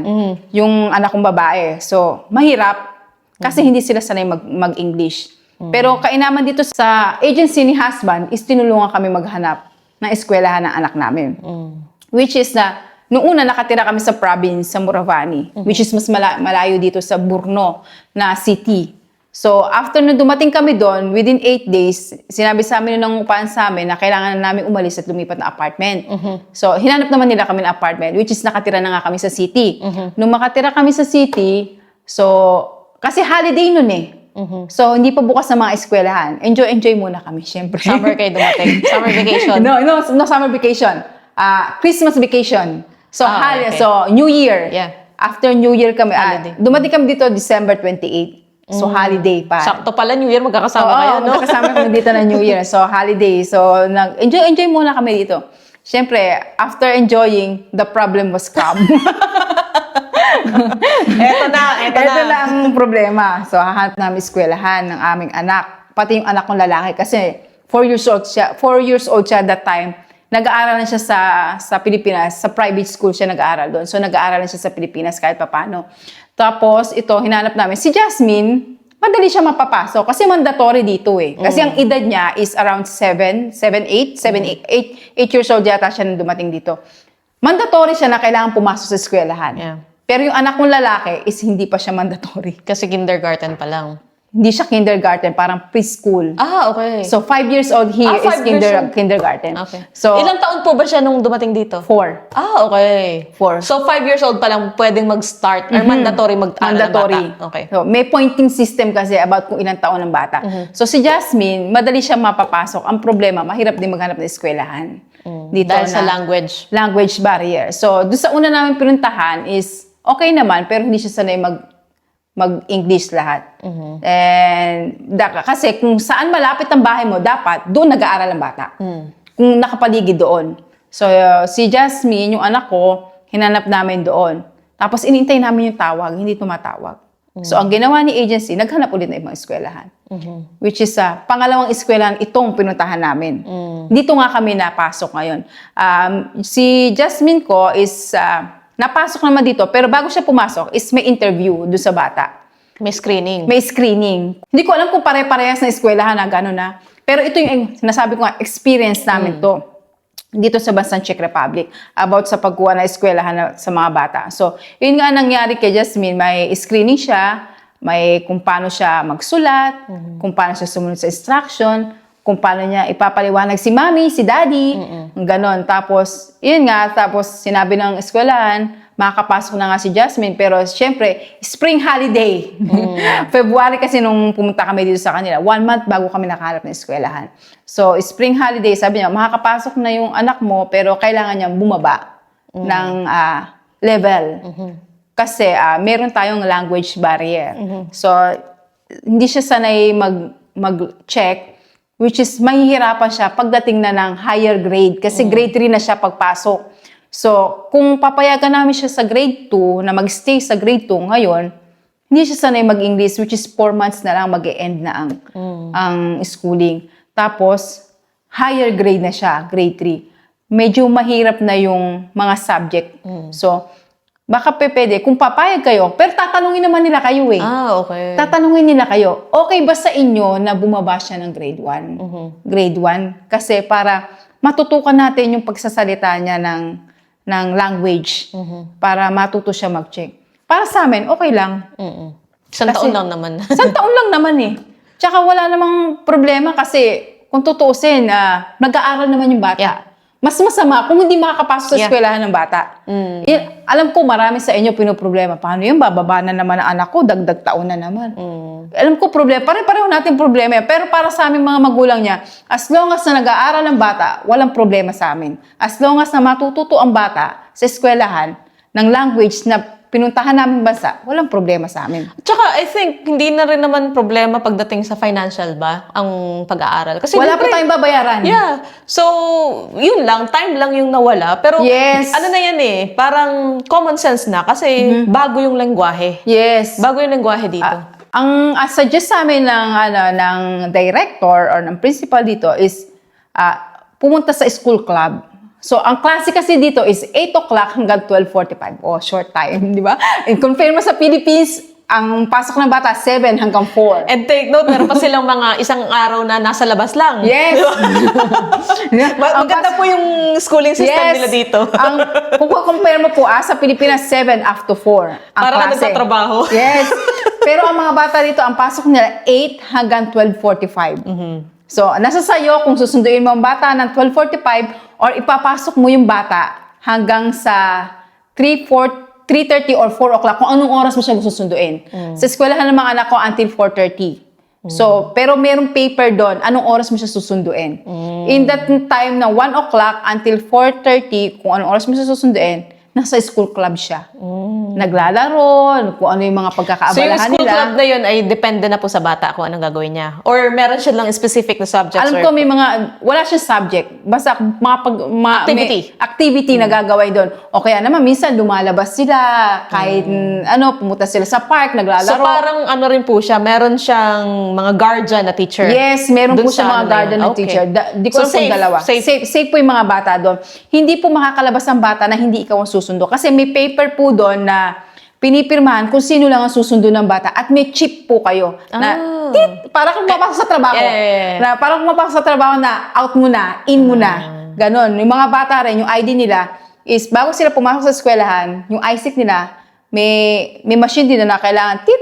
Speaker 2: Yung anak kong babae. So, mahirap. Kasi hindi sila sanay mag-English. Pero kainaman dito sa agency ni husband is tinulungan kami maghanap ng eskwelahan ng anak namin. Which is na, noong una nakatira kami sa province, sa Moravani, which is mas malayo dito sa Brno na city. So, after na dumating kami doon, within 8 days, sinabi sa amin ng upahan sa amin na kailangan na namin umalis at lumipat na apartment. So, hinanap naman nila kami ng apartment, which is nakatira na nga kami sa city. Nung makatira kami sa city, so, kasi holiday nun eh. So, hindi pa bukas ng mga eskwelahan. Enjoy muna kami, syempre.
Speaker 1: Summer kayo dumating. Summer vacation.
Speaker 2: No summer vacation. Christmas vacation. So,
Speaker 1: Okay.
Speaker 2: so New Year.
Speaker 1: Yeah.
Speaker 2: After New Year kami,
Speaker 1: Holiday.
Speaker 2: dumating kami dito December 28. So, holiday pa.
Speaker 1: Sakto pala, New Year, magkakasama
Speaker 2: Oo,
Speaker 1: kayo, no?
Speaker 2: magkakasama kami dito na New Year. So, holiday. So, enjoy muna kami dito. Siyempre, after enjoying, the problem was come.
Speaker 1: Eto na.
Speaker 2: Ito na ang problema. So, hahanap namin eskwelahan ng aming anak. Pati yung anak kong lalaki. Kasi, 4 years old siya that time. Nag-aaral na siya sa Pilipinas. Sa private school siya nag-aaral doon. So, nag-aaral na siya sa Pilipinas kahit papano. Tapos, ito, hinanap namin. Si Jasmine, madali siya mapapasok. Kasi mandatory dito eh. Kasi ang edad niya is around 8 years old yata siya nung dumating dito. Mandatory siya na kailangan pumasok sa eskwelahan.
Speaker 1: Yeah.
Speaker 2: Pero yung anak kong lalaki is hindi pa siya mandatory.
Speaker 1: Kasi kindergarten pa lang.
Speaker 2: hindi siya kindergarten, parang preschool.
Speaker 1: Ah, okay.
Speaker 2: So 5 years old here is
Speaker 1: 5 years old.
Speaker 2: kindergarten.
Speaker 1: Okay.
Speaker 2: So
Speaker 1: Ilang taon po ba siya nung dumating dito?
Speaker 2: 4.
Speaker 1: Ah, okay.
Speaker 2: 4.
Speaker 1: So, 5 years old pa lang pwedeng mag-start or mandatory mag-aral ng
Speaker 2: Mandatory.
Speaker 1: bata? Okay.
Speaker 2: So, may pointing system kasi about kung ilang taon ng bata. So, si Jasmine, madali siya mapapasok. Ang problema, mahirap din maghanap ng eskwelahan. Dito
Speaker 1: Dahil sa
Speaker 2: na-
Speaker 1: language.
Speaker 2: language barrier. So, doon sa una namin pinuntahan is okay naman, pero hindi siya sanay mag-English lahat. And kasi kung saan malapit ang bahay mo, dapat doon nag-aaral ang bata. Kung nakapaligid doon. So, si Jasmine, yung anak ko, hinanap namin doon. Tapos, inintay namin yung tawag, hindi tumatawag. So, ang ginawa ni agency, naghanap ulit ng ibang eskwelahan. Which is, pangalawang eskwelahan itong pinuntahan namin. Dito nga kami napasok ngayon. Si Jasmine ko is, napasok naman dito, pero bago siya pumasok, is may interview doon sa bata.
Speaker 1: May screening.
Speaker 2: May screening. Hindi ko alam kung pare-parehas na eskwelahan na gano'n na. Pero ito yung sinasabi ko nga, experience namin to dito sa bansang Czech Republic about sa pagkuha na eskwelahan sa mga bata. So, yun nga nangyari kay Jasmine, may screening siya, may kung paano siya magsulat, kung paano siya sumunod sa instruction, kung paano niya ipapaliwanag si mommy, si daddy, ganon. Tapos, yun nga, tapos sinabi ng eskwelahan, makakapasok na nga si Jasmine, pero syempre, spring holiday. February kasi nung pumunta kami dito sa kanila, 1 month bago kami nakahanap ng eskwelahan. So, spring holiday, sabi niya, makakapasok na yung anak mo, pero kailangan niyang bumaba ng level. Kasi meron tayong language barrier. So, hindi siya sanay mag-check, which is mahihirapan siya pagdating na ng higher grade kasi grade 3 na siya pagpasok. So, kung papayagan namin siya sa grade 2 na magstay sa grade 2 ngayon, hindi siya sanay mag-English, which is 4 months na lang mag-e-end na ang schooling. Tapos, higher grade na siya, grade 3. Medyo mahirap na yung mga subject. So, baka pwede, kung papayag kayo, pero tatanungin naman nila kayo eh.
Speaker 1: Ah, okay.
Speaker 2: Tatanungin nila kayo, okay ba sa inyo na bumaba siya ng grade 1? Grade 1. Kasi para matutukan natin yung pagsasalita niya ng language. Para matuto siya mag-check. Para sa amin, okay lang.
Speaker 1: Isang
Speaker 2: Kasi-
Speaker 1: taon lang naman.
Speaker 2: Isang taon lang naman eh. Tsaka wala namang problema kasi kung tutuusin, nag-aaral naman yung bata.
Speaker 1: Yeah.
Speaker 2: Mas masama kung hindi makakapasok sa
Speaker 1: Yeah.
Speaker 2: eskwelahan ng bata. Alam ko marami sa inyo pinoproblema. Paano yun? Bababa na naman ang anak ko, dagdag taon na naman. Alam ko problema. Pare-pareho natin problema. Pero para sa aming mga magulang niya, as long as na nag-aaral ang bata, walang problema sa amin. As long as na matututo ang bata sa eskwelahan ng language na pinuntahan namin bansa, walang problema sa amin.
Speaker 1: Tsaka, I think, hindi na rin naman problema pagdating sa financial ba, ang pag-aaral. Kasi
Speaker 2: Wala pa
Speaker 1: libre.
Speaker 2: tayong babayaran.
Speaker 1: Yeah. So, yun lang, time lang yung nawala. Pero,
Speaker 2: Yes.
Speaker 1: ano na yan eh, parang common sense na kasi bago yung lengguwahe.
Speaker 2: Yes.
Speaker 1: Bago yung lengguwahe dito.
Speaker 2: Ang suggest sa amin ng director or ng principal dito is pumunta sa school club. So, ang klase kasi dito is 8 o'clock hanggang 12:45. Oh, short time, di ba? And confirm mo sa Philippines, ang pasok ng bata, 7 hanggang 4.
Speaker 1: And take note, meron pa silang mga isang araw na nasa labas lang.
Speaker 2: Yes!
Speaker 1: Maganda po yung schooling system nila dito.
Speaker 2: Kung compare mo po, sa Pilipinas, 7 up to 4. Ang
Speaker 1: Para ka
Speaker 2: klase.
Speaker 1: nagtatrabaho.
Speaker 2: Yes. Pero ang mga bata dito, ang pasok nila, 8 hanggang 12:45. So, nasa sayo kung susunduin mo ang bata ng 12:45 or ipapasok mo yung bata hanggang sa 3:30 or 4 o'clock kung anong oras mo siya susunduin. Sa eskwelahan ng mga anak ko until 4:30. So, pero merong paper doon, anong oras mo siya susunduin. In that time na 1 o'clock until 4:30, kung anong oras mo siya susunduin, nasa school club siya. Naglalaro, kung ano yung mga
Speaker 1: So, yung
Speaker 2: pagkakaabalahan
Speaker 1: school
Speaker 2: nila.
Speaker 1: club na yun ay depende na po sa bata kung anong gagawin niya. Or meron siya lang specific na subjects.
Speaker 2: Alam ko may mga, wala siyang subject. Basta
Speaker 1: Activity.
Speaker 2: may activity na gagawin doon. O kaya naman, minsan lumalabas sila, kahit pumunta sila sa park, naglalaro.
Speaker 1: So, parang ano rin po siya, meron siyang mga guardian na teacher.
Speaker 2: Yes, meron
Speaker 1: Dun
Speaker 2: po siya
Speaker 1: sa
Speaker 2: mga
Speaker 1: ano na
Speaker 2: guardian
Speaker 1: yun.
Speaker 2: and teacher. Di ko
Speaker 1: So,
Speaker 2: alam kung
Speaker 1: safe,
Speaker 2: dalawa.
Speaker 1: safe.
Speaker 2: Safe po yung mga bata doon. Hindi po makakalabas ang bata na hindi ikaw ang susundo. Kasi may paper po doon na pinipirmahan kung sino lang ang susundo ng bata at may chip po kayo na tit, para kung mapasok sa trabaho.
Speaker 1: Yeah.
Speaker 2: Na para kung mapasok sa trabaho na out mo na, in mo na. Ganon. Yung mga bata rin, yung ID nila is bago sila pumasok sa eskwelahan, yung ISIC nila, may machine din na kailangan tit,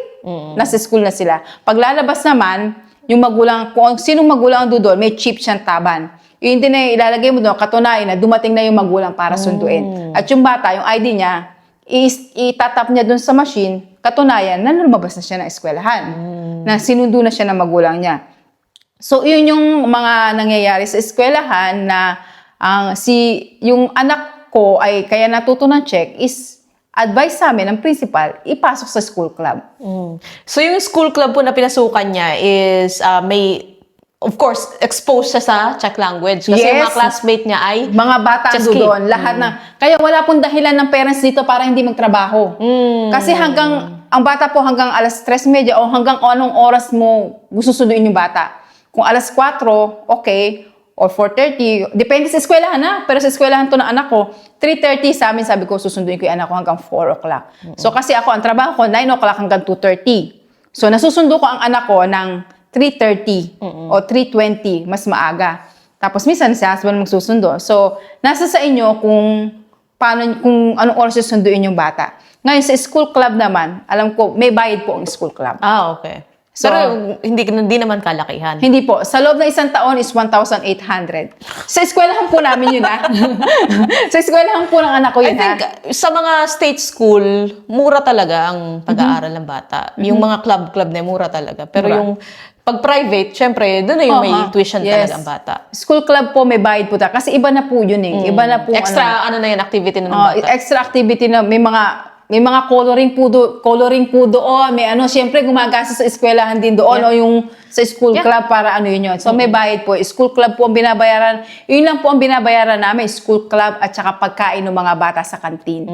Speaker 2: Nasa school na sila. Paglalabas naman, yung magulang, kung sinong magulang ang doon, may chip siyang taban. Yung hindi na ilalagay mo doon, katunayan na dumating na yung magulang para sunduin. At yung bata, yung ID niya, itatap niya doon sa machine, katunayan na lumabas na siya ng eskwelahan. Na sinundo na siya ng magulang niya. So, yun yung mga nangyayari sa eskwelahan na yung anak ko ay kaya natuto ng check is advice sa amin ng principal, ipasok sa school club.
Speaker 1: So yung school club po na pinasukan niya is of course, exposed siya sa Czech language. Kasi yung mga classmate niya ay
Speaker 2: mga bata
Speaker 1: Czech
Speaker 2: doon, lahat kaya wala pong dahilan ng parents dito para hindi magtrabaho. Kasi ang bata po hanggang alas 3:30 o hanggang anong oras mo gusto sunduin yung bata. Kung alas 4, okay, or 4:30, depende sa eskwelahan na. Pero sa eskwelahan to ng anak ko, 3:30 sa amin, sabi ko, susunduin ko yung anak ko hanggang 4 o'clock. So kasi ako, ang trabaho ko, 9 o'clock hanggang 2:30. So nasusundo ko ang anak ko ng 3:30 o 3:20, mas maaga. Tapos minsan si husband magsusundo. So nasa sa inyo kung anong oras susunduin yung bata. Ngayon sa school club naman, alam ko, may bayad po ang school club.
Speaker 1: Okay.
Speaker 2: So,
Speaker 1: pero hindi naman kalakihan.
Speaker 2: Hindi po. Sa loob ng isang taon is 1,800. Sa eskwelahan po namin yun, ha? Sa eskwelahan po ng anak ko yun,
Speaker 1: I think sa mga state school, mura talaga ang pag-aaral ng bata. Yung mga club na mura talaga. Pero yung pag private, syempre, doon na yung may tuition talaga ang bata.
Speaker 2: School club po, may bayad po talaga. Kasi iba na po yun eh. Iba na po.
Speaker 1: Extra na yan, activity na ng bata.
Speaker 2: Extra activity na may mga coloring po doon, may siyempre gumagastos sa eskwelahan din doon o yung sa school club para yun. So may bayad po. School club po ang binabayaran. Yun lang po ang binabayaran namin, school club at saka pagkain ng mga bata sa kantin.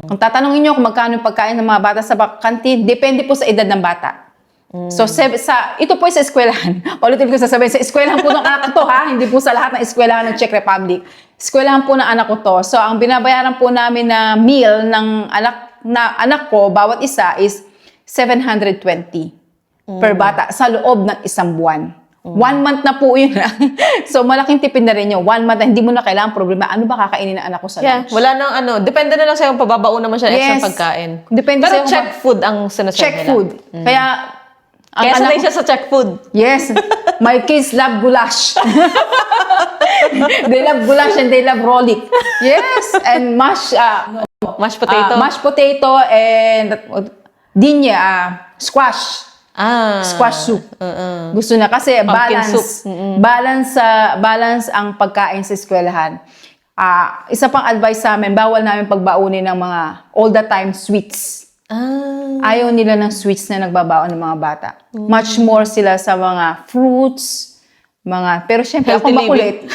Speaker 2: Kung tatanungin nyo kung magkano yung pagkain ng mga bata sa kantin, depende po sa edad ng bata. So ito po sa eskwelahan. Ulitin ko sasabihin, sa eskwelahan po ng anak ko to, ha? Hindi po sa lahat ng eskwelahan ng Czech Republic. Eskwelahan po ng anak ko to. So ang binabayaran po namin na meal ng anak ko, bawat isa is 720 per bata sa loob ng isang buwan. 1 month na po yun. So malaking tipid na rin yun. 1 month na hindi mo na kailangan problema. Ano ba kakainin ng anak ko sa lunch?
Speaker 1: Wala nang depende na lang sa'yo kung pababaon naman siya ng extra pagkain.
Speaker 2: Depende
Speaker 1: pero
Speaker 2: sa'yo
Speaker 1: Czech food ang sinasabi
Speaker 2: Czech
Speaker 1: nila.
Speaker 2: food. Kaya
Speaker 1: sanay siya sa Czech food.
Speaker 2: Yes. My kids love goulash. They love goulash and they love rolik. Yes. And
Speaker 1: Mashed potato.
Speaker 2: Mashed potato and squash. Squash soup. Gusto na kasi
Speaker 1: Pumpkin
Speaker 2: balance ang pagkain sa eskwelahan. Isa pang advice sa amin, bawal namin pagbaunin ng mga all the time sweets. Ayaw nila ng sweets na nagbabaon ng mga bata. Much more sila sa mga fruits, pero syempre ako makulit.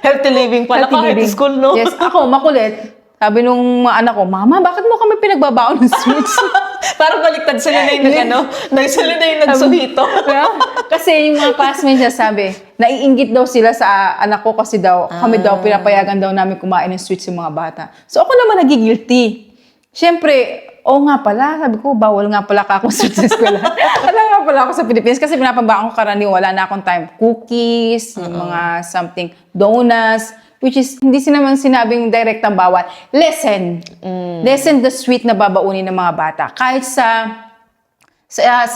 Speaker 1: Healthy living pala kahit school, no?
Speaker 2: Yes, ako makulit. Sabi nung mga anak ko, Mama, bakit mo kami pinagbabaon ng sweets?
Speaker 1: Parang baliktad sila na yung sila na yung nagsuhito.
Speaker 2: Kasi yung mga classmates niya sabi, naiinggit daw sila sa anak ko kasi kami daw pinapayagan daw namin kumain ng sweets yung mga bata. So ako naman nagigilty. Siyempre, nga pala, sabi ko, bawal nga pala ako sa eskwela. Wala nga pala ako sa Pilipinas kasi pinapabaan ko karaniwan, wala na akong time. Cookies, yung mga something, donuts, which is, hindi naman sinabing direct ang bawal. Lessen the sweet na babaunin ng mga bata. Kahit sa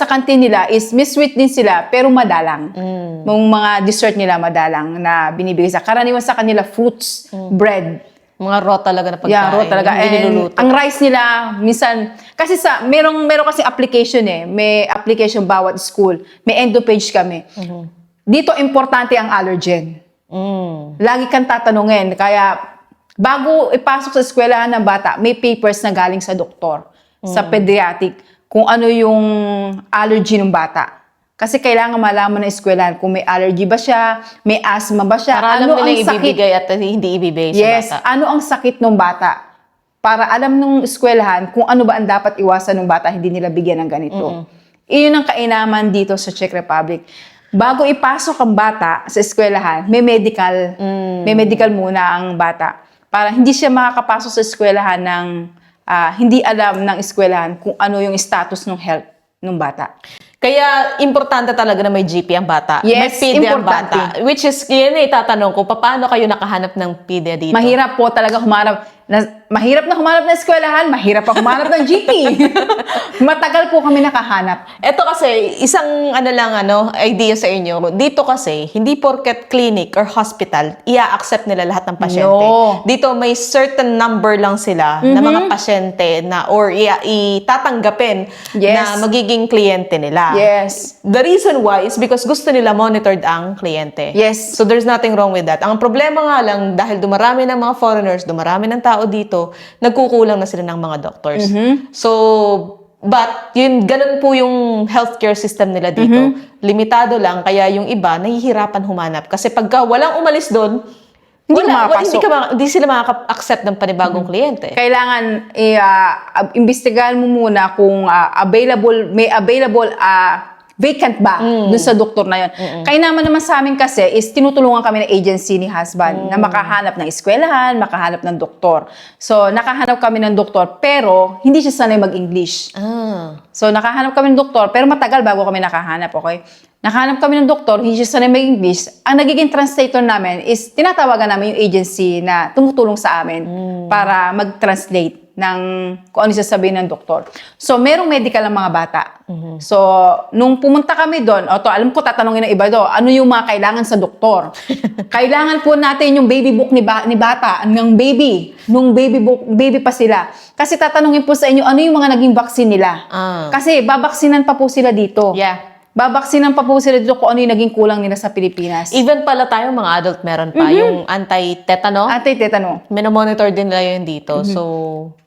Speaker 2: kantin nila is may sweet din sila, pero madalang. Yung mga dessert nila madalang na binibigay sa karaniwan sa kanila, fruits, bread.
Speaker 1: Mga raw talaga na pagkain.
Speaker 2: Yeah, raw talaga.
Speaker 1: Hindi
Speaker 2: And
Speaker 1: niluluto.
Speaker 2: ang rice nila, minsan, kasi merong kasi application may application bawat school. May endopage kami. Dito, importante ang allergen. Lagi kang tatanungin. Kaya, bago ipasok sa eskwelahan ng bata, may papers na galing sa doktor, sa pediatric, kung ano yung allergy ng bata. Kasi kailangan malaman ng eskwelahan kung may allergy ba siya, may asthma ba siya,
Speaker 1: para alam
Speaker 2: ano
Speaker 1: nila
Speaker 2: ang sakit.
Speaker 1: ibibigay at hindi ibibigay
Speaker 2: Yes,
Speaker 1: sa bata.
Speaker 2: ano ang sakit ng bata? Para alam ng eskwelahan kung ano ba ang dapat iwasan ng bata, hindi nila bigyan ng ganito. Iyon ang kainaman dito sa Czech Republic. Bago ipasok ang bata sa eskwelahan, may medical. May medical muna ang bata. Para hindi siya makakapasok sa eskwelahan ng hindi alam ng eskwelahan kung ano yung status ng health ng bata.
Speaker 1: Kaya, importante talaga na may GP ang bata.
Speaker 2: Yes,
Speaker 1: may PIDE ang
Speaker 2: importante.
Speaker 1: bata. Which is, yun na itatanong ko, paano kayo nakahanap ng PIDE dito?
Speaker 2: Mahirap po talaga humarap. mahirap na humanap ng eskwelahan, mahirap pa humanap ng GP. Matagal po kami nakahanap.
Speaker 1: Ito kasi, isang idea sa inyo. Dito kasi, hindi porket clinic or hospital, i-accept nila lahat ng pasyente.
Speaker 2: No.
Speaker 1: Dito may certain number lang sila na mga pasyente na or itatanggapin
Speaker 2: Yes.
Speaker 1: na magiging kliyente nila.
Speaker 2: Yes.
Speaker 1: The reason why is because gusto nila monitored ang kliyente.
Speaker 2: Yes.
Speaker 1: So there's nothing wrong with that. Ang problema nga lang, dahil dumarami ng mga foreigners, dumarami ng tao dito, nagkukulang na sila ng mga doctors. So, but yun, ganun po yung healthcare system nila dito. Limitado lang, kaya yung iba, nahihirapan humanap. Kasi pagka walang umalis doon, hindi sila makaka-accept ng panibagong kliyente.
Speaker 2: Kailangan imbestigahan mo muna kung may available vacant ba dun sa doktor na yun. Kaya naman sa amin kasi is tinutulungan kami ng agency ni husband na makahanap ng eskwelahan, makahanap ng doktor. So, nakahanap kami ng doktor pero hindi siya sanay mag-English. So, nakahanap kami ng doktor pero matagal bago kami nakahanap, okay? Nakahanap kami ng doktor, hindi siya sanay mag-English. Ang nagiging translator namin is tinatawagan namin yung agency na tumutulong sa amin para mag-translate ng kung ano sasabihin ng doktor. So, merong medical ang mga bata. So, nung pumunta kami doon, alam ko tatanungin ng iba doon, ano yung mga kailangan sa doktor? Kailangan po natin yung baby book ni bata, ng baby. Nung baby pa sila. Kasi tatanungin po sa inyo, ano yung mga naging vaccine nila? Kasi babaksinan pa po sila dito.
Speaker 1: Yeah.
Speaker 2: Babaksinan pa po sila dito kung ano yung naging kulang nila sa Pilipinas.
Speaker 1: Even pala tayo, mga adult, meron pa. Yung anti-tetano.
Speaker 2: Anti-tetano.
Speaker 1: Minomonitor din nila yun dito. So,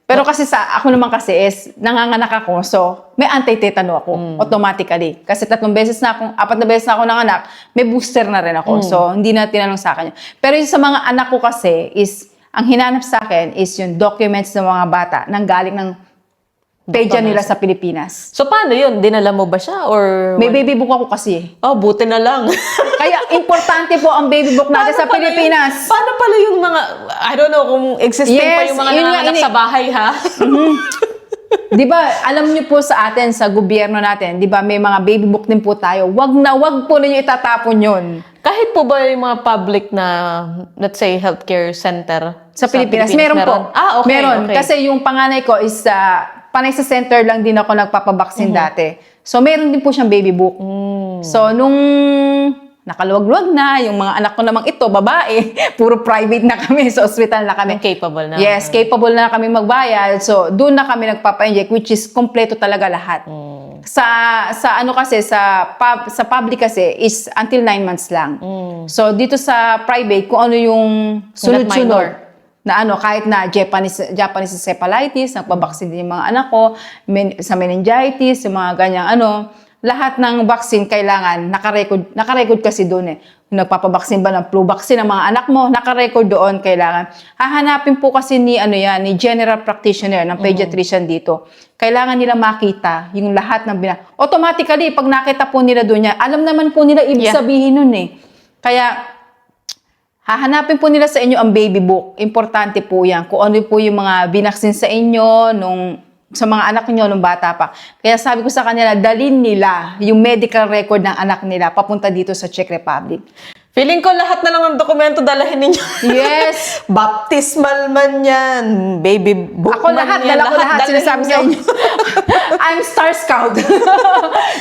Speaker 2: Pero kasi ako naman kasi is nanganganak ako. So, may anti-tetano ako automatically. Kasi 4 beses na ako nanganak, may booster na rin ako. So, hindi na tinanong sa akin. Pero yung sa mga anak ko kasi is, ang hinanap sa akin is yung documents ng mga bata nang galing ng pedya nila sa Pilipinas.
Speaker 1: so paano yun? Dinala mo ba siya? Or
Speaker 2: May baby book ako kasi.
Speaker 1: Oh, buti na lang.
Speaker 2: Kaya importante po ang baby book natin sa Pilipinas.
Speaker 1: Paano pala yung mga, I don't know kung existing pa
Speaker 2: Yes,
Speaker 1: yung mga
Speaker 2: yun nga,
Speaker 1: nanganganak sa bahay, ha?
Speaker 2: Di ba, alam niyo po sa atin, sa gobyerno natin, di ba, may mga baby book din po tayo. Wag po ninyo itatapon yun.
Speaker 1: Kahit po ba yung mga public na, let's say, healthcare center
Speaker 2: Sa Pilipinas, meron po.
Speaker 1: Ah, okay.
Speaker 2: Meron.
Speaker 1: Okay.
Speaker 2: Kasi yung panganay ko is, panay sa center lang din ako nagpapabaksin dati. So, meron din po siyang baby book. So, nung nakaluwag-luwag na, yung mga anak ko namang ito, babae, puro private na kami, sa hospital na kami.
Speaker 1: Capable na.
Speaker 2: Yes, capable na kami magbayad. So, doon na kami nagpapa-inject, which is kompleto talaga lahat. Sa ano kasi, sa public kasi, is until 9 months lang. So, dito sa private, kung ano yung sunod-sunod na kahit na Japanese encephalitis, nagpabaksin din yung mga anak ko, sa meningitis, yung mga ganyang lahat ng vaccine kailangan, nakarecord kasi doon Nagpapabaksin ba ng flu vaccine ng mga anak mo, nakarecord doon kailangan. Hahanapin po kasi ni general practitioner, ng pediatrician dito. Kailangan nila makita yung lahat ng automatically, pag nakita po nila doon alam naman po nila ibig sabihin nun Kaya, hahanapin po nila sa inyo ang baby book. Importante po yan. Kung ano po yung mga binaksin sa inyo sa mga anak niyo nung bata pa. Kaya sabi ko sa kanila, dalhin nila yung medical record ng anak nila papunta dito sa Czech Republic.
Speaker 1: Feeling ko lahat na lang ng dokumento dalahin ninyo.
Speaker 2: Yes!
Speaker 1: Baptismal man yan, baby book
Speaker 2: Ako
Speaker 1: man
Speaker 2: lahat,
Speaker 1: yan.
Speaker 2: dala ko lahat,
Speaker 1: dalhin
Speaker 2: sinasabi sa
Speaker 1: nyo.
Speaker 2: inyo. I'm Star Scout.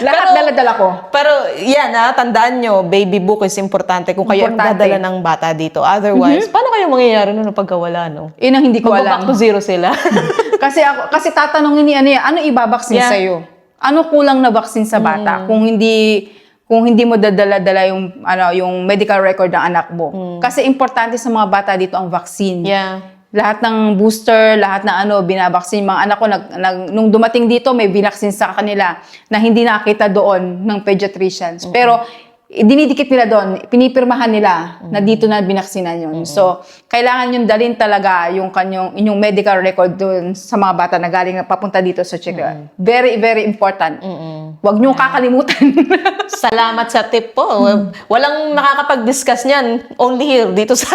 Speaker 2: Lahat dala-dala ko.
Speaker 1: Pero yan tandaan nyo, baby book is importante kung kayo ang
Speaker 2: Importante.
Speaker 1: dadala ng bata dito. Otherwise, paano kayo mangyayari nun pagka wala, no?
Speaker 2: Yun ang hindi ko
Speaker 1: Back
Speaker 2: alam.
Speaker 1: to zero sila.
Speaker 2: Kasi tatanungin ni ano ibabaksin sa'yo? Ano kulang na vaccine sa bata kung hindi mo dadala-dala yung medical record ng anak mo. Kasi importante sa mga bata dito ang vaccine.
Speaker 1: Yeah.
Speaker 2: Lahat ng booster, lahat na binabaksin. Mga anak ko, nung dumating dito, may binaksin sa kanila na hindi nakita doon ng pediatricians. Pero, dinidikit nila doon, pinipirmahan nila na dito na binaksinan yun. So, kailangan yung dalhin talaga inyong medical record doon sa mga bata na galing papunta dito sa Czech. Very, very important. Huwag niyong kakalimutan.
Speaker 1: Salamat sa tip po. Walang nakakapag-discuss niyan. Only here, dito sa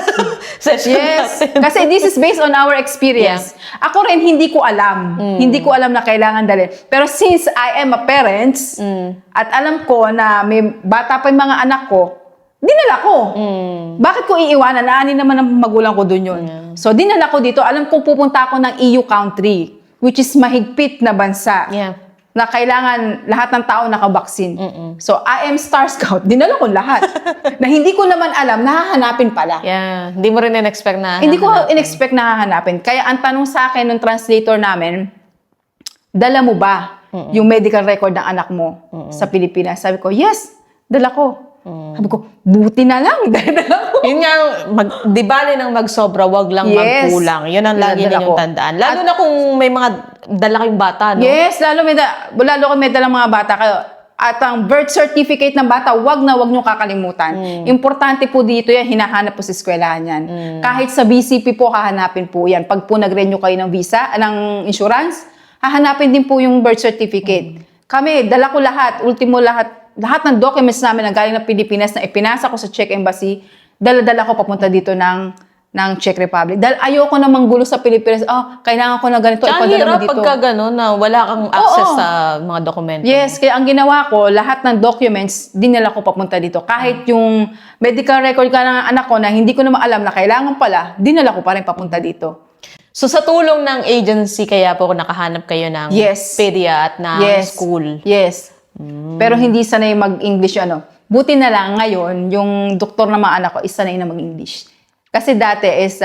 Speaker 1: session
Speaker 2: Yes.
Speaker 1: natin.
Speaker 2: Kasi this is based on our experience. Ako rin, hindi ko alam. Hindi ko alam na kailangan dalhin. Pero since I am a parent, at alam ko na may bata pa yung mga anak ko, dinala ko. Bakit ko iiwanan? Naani naman ang magulang ko dun yun. So, dinala ko dito. Alam kong pupunta ako ng EU country, which is mahigpit na bansa.
Speaker 1: Yeah.
Speaker 2: Na kailangan lahat ng tao nakabaksin. So, I am Star Scout. Dinala ko lahat. Na hindi ko naman alam, nahahanapin pala.
Speaker 1: Yeah. Hindi mo rin in-expect na
Speaker 2: Hindi ko
Speaker 1: hahanapin.
Speaker 2: in-expect na hahanapin. Kaya ang tanong sa akin ng translator namin, dala mo ba yung medical record ng anak mo sa Pilipinas? Sabi ko, yes, dala ko. Sabi ko, buti na lang, dala ko.
Speaker 1: Yun nga, di bali nang magsobra, wag lang
Speaker 2: Yes.
Speaker 1: magkulang. Yun ang lagi
Speaker 2: Dala
Speaker 1: ninyong
Speaker 2: ko.
Speaker 1: tandaan. Lalo na kung may mga dala kayong bata, no?
Speaker 2: Yes, lalo kung may dalang mga bata kayo. At ang birth certificate ng bata, wag niyong kakalimutan. Importante po dito yan, hinahanap po sa eskwelahan yan. Kahit sa BCP po, hahanapin po yan. Pag po nag-renew kayo ng visa, ng insurance, hahanapin din po yung birth certificate. Kami, dala ko lahat, lahat ng documents namin na galing ng Pilipinas na ipinasa ko sa Czech Embassy, dala-dala ko papunta dito ng Czech Republic. Dahil ayoko na manggulo sa Pilipinas, kailangan ko na ganito,
Speaker 1: Tsaka
Speaker 2: ipadala mo
Speaker 1: hirap
Speaker 2: dito.
Speaker 1: pagka gano'n na wala kang access
Speaker 2: Oo.
Speaker 1: sa mga dokumento.
Speaker 2: Yes, kaya ang ginawa ko, lahat ng documents, dinala ko papunta dito. Kahit yung medical record ka ng anak ko na hindi ko naman alam na kailangan pala, dinala ko pa rin papunta dito.
Speaker 1: So sa tulong ng agency, kaya po nakahanap kayo ng
Speaker 2: Yes.
Speaker 1: pedia at ng school.
Speaker 2: Yes. Pero hindi sanay mag-English Buti na lang ngayon, yung doktor ng mga anak ko is sanay na mag-English. Kasi dati is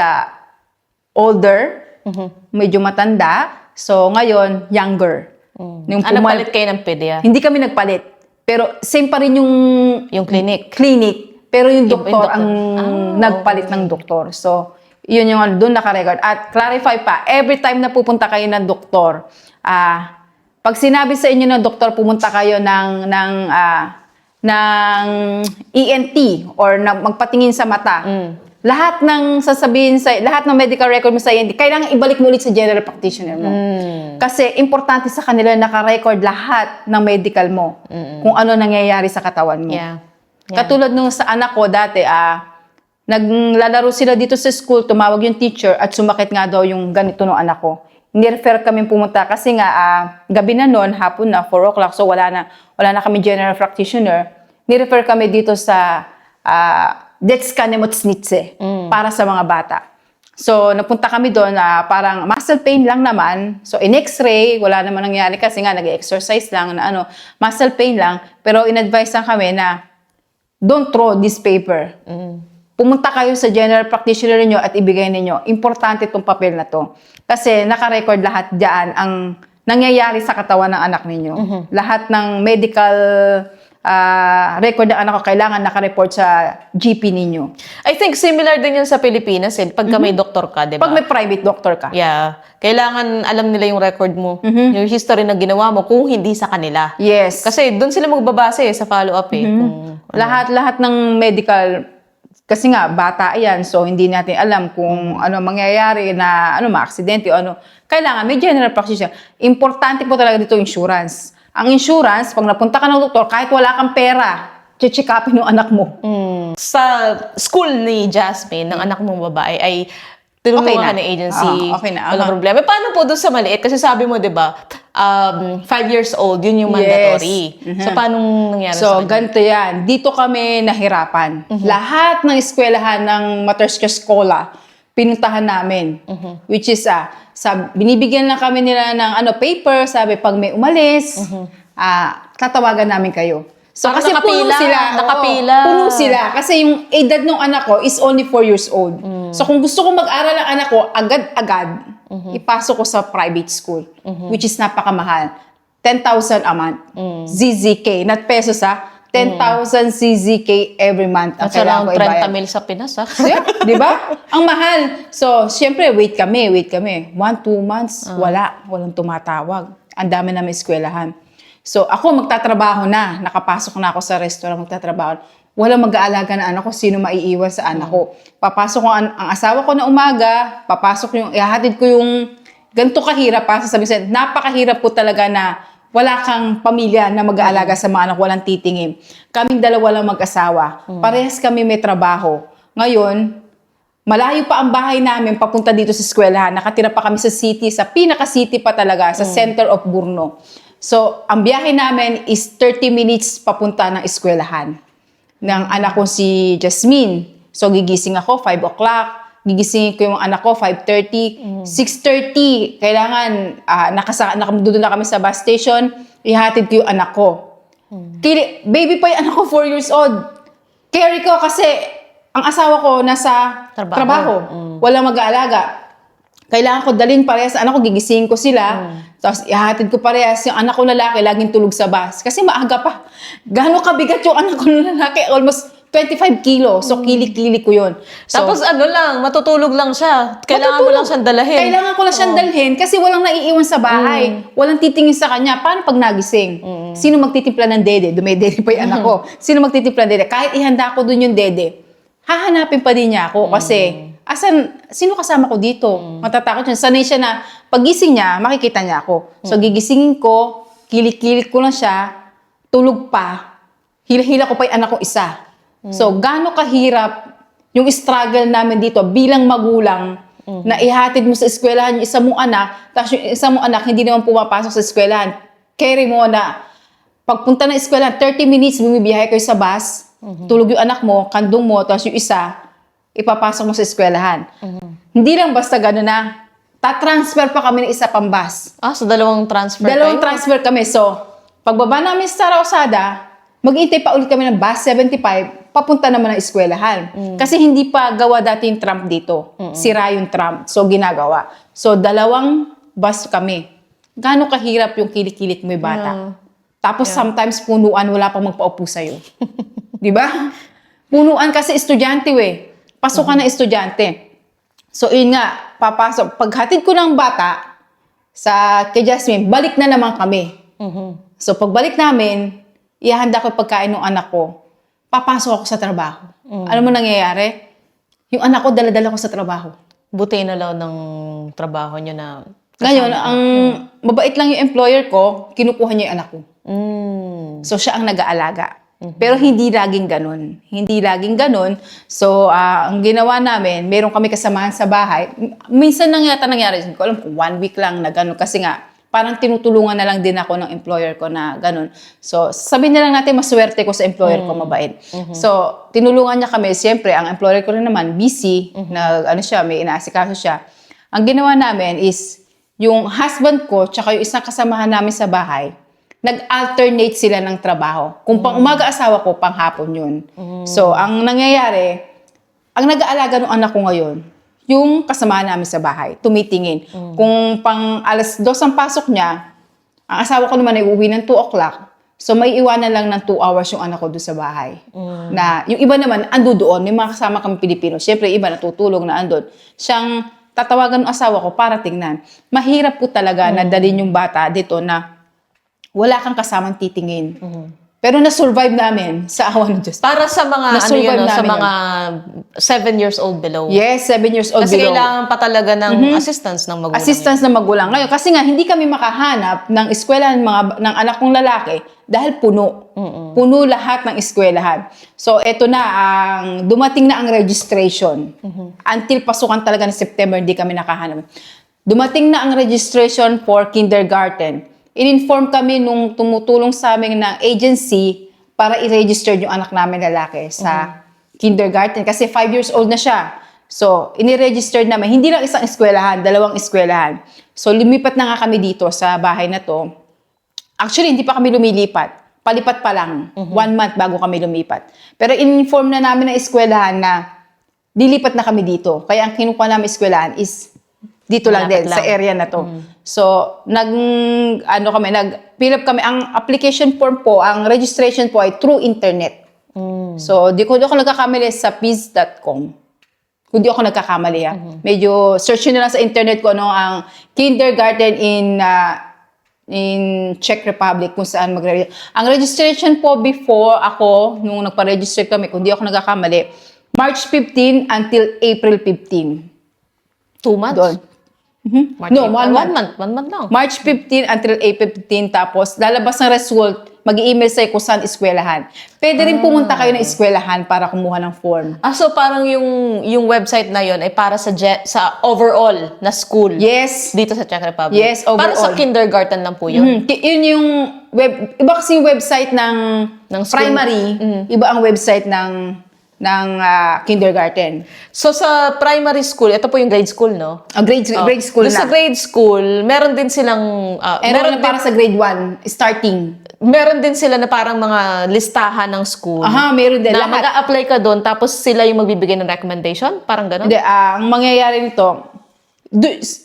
Speaker 2: older, medyo matanda, so ngayon, younger. Yung
Speaker 1: Napalit kayo ng pedia?
Speaker 2: Hindi kami nagpalit. Pero same pa rin
Speaker 1: Yung clinic?
Speaker 2: clinic. Pero yung
Speaker 1: Yung
Speaker 2: doktor
Speaker 1: doktor.
Speaker 2: ang nagpalit ng doktor. So, yun yung doon naka-record. At clarify pa, every time na pupunta kayo ng doktor, pag sinabi sa inyo ng doktor, pumunta kayo ng ENT or magpatingin sa mata, lahat ng sasabihin lahat ng medical record mo sa ENT, kailangan ibalik mo ulit sa general practitioner mo. Kasi importante sa kanila naka-record lahat ng medical mo, kung ano nangyayari sa katawan mo.
Speaker 1: Yeah.
Speaker 2: Katulad nung sa anak ko dati, naglalaro sila dito sa school, tumawag yung teacher at sumakit nga daw yung ganito ng anak ko. Ni-refer kami pumunta kasi nga gabi na noon, hapon na, 4 o'clock, so wala na kami general practitioner. Ni-refer kami dito sa Detska Nemocnice para sa mga bata. So, napunta kami doon, parang muscle pain lang naman. So, in x-ray, wala naman nangyari kasi nga nag-exercise lang na muscle pain lang. Pero in-advise lang kami na don't throw this paper. Pumunta kayo sa general practitioner niyo at ibigay ninyo. Importante itong papel na to. Kasi naka-record lahat diyan ang nangyayari sa katawan ng anak ninyo. Lahat ng medical record ng anak ko kailangan naka-report sa GP ninyo.
Speaker 1: I think similar din yun sa Pilipinas pagka may doktor ka, di ba?
Speaker 2: Pag may private doctor ka.
Speaker 1: Yeah. Kailangan alam nila yung record mo, yung history na ginawa mo, kung hindi sa kanila.
Speaker 2: Yes.
Speaker 1: Kasi doon sila magbabase sa follow-up kung
Speaker 2: Lahat ng medical, kasi nga, bata yan, so hindi natin alam kung ano mangyayari na ma-aksidente o ano. Kailangan may general practitioner. Importante po talaga dito insurance. Ang insurance, pag napunta ka ng doktor, kahit wala kang pera, check upin yung anak mo.
Speaker 1: Sa school ni Jasmine, ng anak mong babae, ay tinulungan
Speaker 2: Okay na.
Speaker 1: ka ng agency.
Speaker 2: Okay na.
Speaker 1: Walang problema. Paano po doon sa maliit? Kasi sabi mo, di ba, 5 years old, yun yung mandatory. So, paano nangyari sa
Speaker 2: So,
Speaker 1: kanya?
Speaker 2: ganito yan. Dito kami nahirapan. Lahat ng eskwelahan ng Materska Skola, pinuntahan namin. Which is, binibigyan lang kami nila ng paper, sabi, pag may umalis, tatawagan namin kayo. So,
Speaker 1: Parang
Speaker 2: kasi
Speaker 1: nakapila,
Speaker 2: puno sila.
Speaker 1: nakapila.
Speaker 2: Oo, puno sila. Kasi yung edad ng anak ko is only 4 years old. So, kung gusto ko mag-aral ang anak ko, agad-agad, ipasok ko sa private school, which is napakamahal. 10,000 a month. ZZK, not pesos 10,000 ZZK every month. Ang
Speaker 1: That's around
Speaker 2: kailangan ko
Speaker 1: 30
Speaker 2: ibayad.
Speaker 1: mil sa Pinas, ha?
Speaker 2: Yeah, di ba? Ang mahal. So, siyempre, wait kami. 1-2 months, walang tumatawag. Ang dami na may eskwelahan. So, ako magtatrabaho na. Nakapasok na ako sa restaurant, magtatrabaho. Walang mag-aalaga na anak ko, sino maiiwan sa anak ko. Papasok ko ang asawa ko na umaga, ihahatid ko yung ganito kahirap pa. Sasabihin sa'yo, napakahirap po talaga na wala kang pamilya na mag-aalaga sa mga anak, walang titingin. Kaming dalawa lang mag-asawa. Parehas kami may trabaho. Ngayon, malayo pa ang bahay namin papunta dito sa eskwelahan. Nakatira pa kami sa city, sa pinaka-city pa talaga, sa center of Brno. So, ang biyahe namin is 30 minutes papunta ng eskwelahan. ng anak ko si Jasmine. So, gigising ako 5 o'clock. Gigisingin ko yung anak ko 5:30. 6:30, kailangan doon na kami sa bus station. Ihatid ko yung anak ko. Baby pa yung anak ko, 4 years old. Carry ko kasi ang asawa ko nasa trabaho. Walang mag-aalaga. Kailangan ko dalhin parehas anak ko, gigisingin ko sila. Tapos ihatid ko parehas yung anak ko lalaki, laging tulog sa bus. Kasi maaga pa. Gano'ng kabigat yung anak ko lalaki? Almost 25 kilo. So, kili-kili ko yun. So,
Speaker 1: Tapos matutulog lang siya. Kailangan mo lang siyang dalahin.
Speaker 2: Kailangan ko lang siyang dalhin kasi walang naiiwan sa bahay. Walang titingin sa kanya. Paano pag nagising? Sino magtitimpla ng dede? Dumedede pa yung anak ko. Sino magtitimpla ng dede? Kahit ihanda ko dun yung dede, hahanapin pa din niya ako kasi sino kasama ko dito? Matatakot siya. Sanay siya na pagising niya, makikita niya ako. So, gigisingin ko, kilik-kilik ko lang siya, tulog pa, hila-hila ko pa yung anak ko isa. So, gaano kahirap yung struggle namin dito bilang magulang na ihatid mo sa eskwelahan yung isa mong anak, tapos yung isa mong anak hindi naman pumapasok sa eskwelahan. Carry mo na pagpunta ng eskwelahan, 30 minutes, bumibiyahe kayo sa bus, tulog yung anak mo, kandong mo, tapos yung isa, ipapasok mo sa eskwelahan. Hindi lang basta gano'n na, tatransfer pa kami ng isa pang bus.
Speaker 1: So dalawang transfer
Speaker 2: Dalawang
Speaker 1: kayo?
Speaker 2: transfer kami. So, pagbaba namin sa Rausada, mag-intay pa ulit kami ng bus 75, papunta naman ng eskwelahan. Kasi hindi pa gawa dati yung tram dito. Sira yung tram. So, ginagawa. So, dalawang bus kami. Gaano kahirap yung kilik-kilik mo yung bata. Tapos, sometimes punuan, wala pang magpaupo sa'yo. Di ba? Punuan kasi estudyante, Pasukan na estudyante. So, yun nga, papasok. Paghatid ko ng bata kay Jasmine, balik na naman kami. So, pagbalik namin, ihanda ko yung pagkain ng anak ko, papasok ako sa trabaho. Alam mo nangyayari? Yung anak ko, dala-dala ko sa trabaho.
Speaker 1: Buti na lang ng trabaho niyo na
Speaker 2: Ngayon, ang mabait lang yung employer ko, kinukuha niya yung anak ko. So, siya ang nag-aalaga. Pero hindi laging ganun. Hindi laging ganun. So, ang ginawa namin, meron kami kasamahan sa bahay. Minsan nangyari, hindi ko alam kung 1 week lang na ganun. Kasi nga, parang tinutulungan na lang din ako ng employer ko na ganun. So, sabihin na lang natin, maswerte ko sa employer ko, mabait. So, tinulungan niya kami. Siyempre, ang employer ko rin naman, busy, may inaasikaso siya. Ang ginawa namin is, yung husband ko, tsaka yung isang kasamahan namin sa bahay, nag-alternate sila ng trabaho. Kung pang umaga asawa ko, pang hapon yun. So, ang nangyayari, ang nag-aalaga ng anak ko ngayon, yung kasama namin sa bahay, tumitingin. Kung pang alas 2 ang pasok niya, ang asawa ko naman ay uuwi ng 2 o'clock. So, may iwanan lang ng 2 hours yung anak ko doon sa bahay. Na, yung iba naman, ando doon. May mga kasama kami Pilipino. Siyempre, iba natutulog na andon. Siyang tatawagan ng asawa ko para tingnan. Mahirap po talaga na dalhin yung bata dito na wala kang kasamang titingin. Pero na-survive namin sa awa ng Diyos.
Speaker 1: para sa mga sa mga 7 years old below.
Speaker 2: Yes, 7 years old
Speaker 1: Kasi
Speaker 2: below.
Speaker 1: kailangan pa talaga ng assistance ng magulang.
Speaker 2: Assistance ng magulang. Ngayon, kasi nga, hindi kami makahanap ng eskwelahan ng anak kong lalaki dahil puno. Puno lahat ng eskwelahan. So, eto na, dumating na ang registration. Until pasukan talaga ng September, hindi kami nakahanap. Dumating na ang registration for kindergarten. In-inform kami nung tumutulong sa amin ng agency para i-register yung anak namin lalaki sa kindergarten. Kasi 5 years old na siya. So, ini-register namin. Hindi lang isang eskwelahan, 2 eskwelahan. So, lumipat na nga kami dito sa bahay na to. Actually, hindi pa kami lumilipat. Palipat pa lang. 1 month bago kami lumipat. Pero in-inform na namin ng eskwelahan na dilipat na kami dito. Kaya ang kinukuha namin eskwelahan is dito lang din, sa area na to. So, nag-fill up kami. Ang application form po, ang registration po ay through internet. So, di ako nagkakamali sa peace.com. Kung di ako nagkakamali, Medyo search nyo na lang sa internet ko, ang kindergarten in Czech Republic, kung saan magre-register. Ang registration po before ako, nung nagpa-register kami, kung di ako nagkakamali, March 15 until April 15.
Speaker 1: 2 months?
Speaker 2: Doon. No, 1 month.
Speaker 1: 1 month lang.
Speaker 2: March 15 until April 15, tapos lalabas ng result, mag-i-email sa'yo kung saan eskwelahan. Pwede rin pumunta kayo ng eskwelahan para kumuha ng form.
Speaker 1: So parang yung website na yon ay para sa overall na school.
Speaker 2: Yes.
Speaker 1: Dito sa Czech Republic.
Speaker 2: Yes,
Speaker 1: Para sa
Speaker 2: overall.
Speaker 1: kindergarten lang po yun.
Speaker 2: Yun yung iba kasi yung website ng
Speaker 1: school.
Speaker 2: primary, iba ang website ng kindergarten.
Speaker 1: So sa primary school, ito po yung grade school, no?
Speaker 2: Grade school
Speaker 1: Doon
Speaker 2: na.
Speaker 1: sa grade school, meron din silang
Speaker 2: Meron na para sa grade 1, starting.
Speaker 1: meron din sila na parang mga listahan ng school.
Speaker 2: Aha, meron din.
Speaker 1: Na
Speaker 2: Lahat.
Speaker 1: mag-a-apply ka doon, tapos sila yung magbibigay ng recommendation? Parang gano'n?
Speaker 2: Hindi, ang mangyayari nito,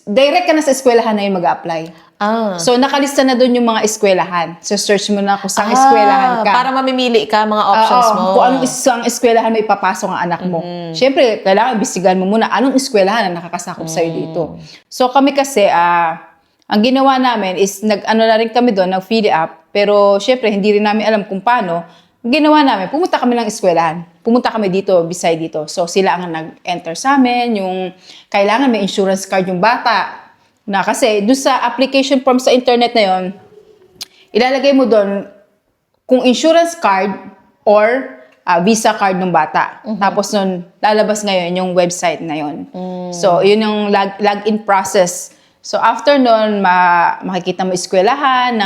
Speaker 2: direct ka na sa eskwelahan na yung mag-apply. So, nakalista na doon yung mga eskwelahan. So, search mo na kung saan eskwelahan ka.
Speaker 1: Para mamimili ka mga options mo.
Speaker 2: Kung anong isang eskwelahan may ipapasok ang anak mo. Siyempre, kailangan bisigan mo muna anong eskwelahan na nakakasakop sa'yo dito. So, kami kasi, ang ginawa namin is, nag-ano na rin kami doon, nag-fill up. Pero, siyempre, hindi rin namin alam kung paano. Ang ginawa namin, pumunta kami ng eskwelahan. Pumunta kami dito, beside dito. So, sila ang nag-enter sa amin. Yung, kailangan may insurance card yung bata. Na kasi, doon sa application form sa internet na yon, ilalagay mo doon kung insurance card or visa card ng bata. Tapos nun, lalabas ngayon yung website na yon. So, yun yung login process. So, after nun, makikita mo eskwelahan,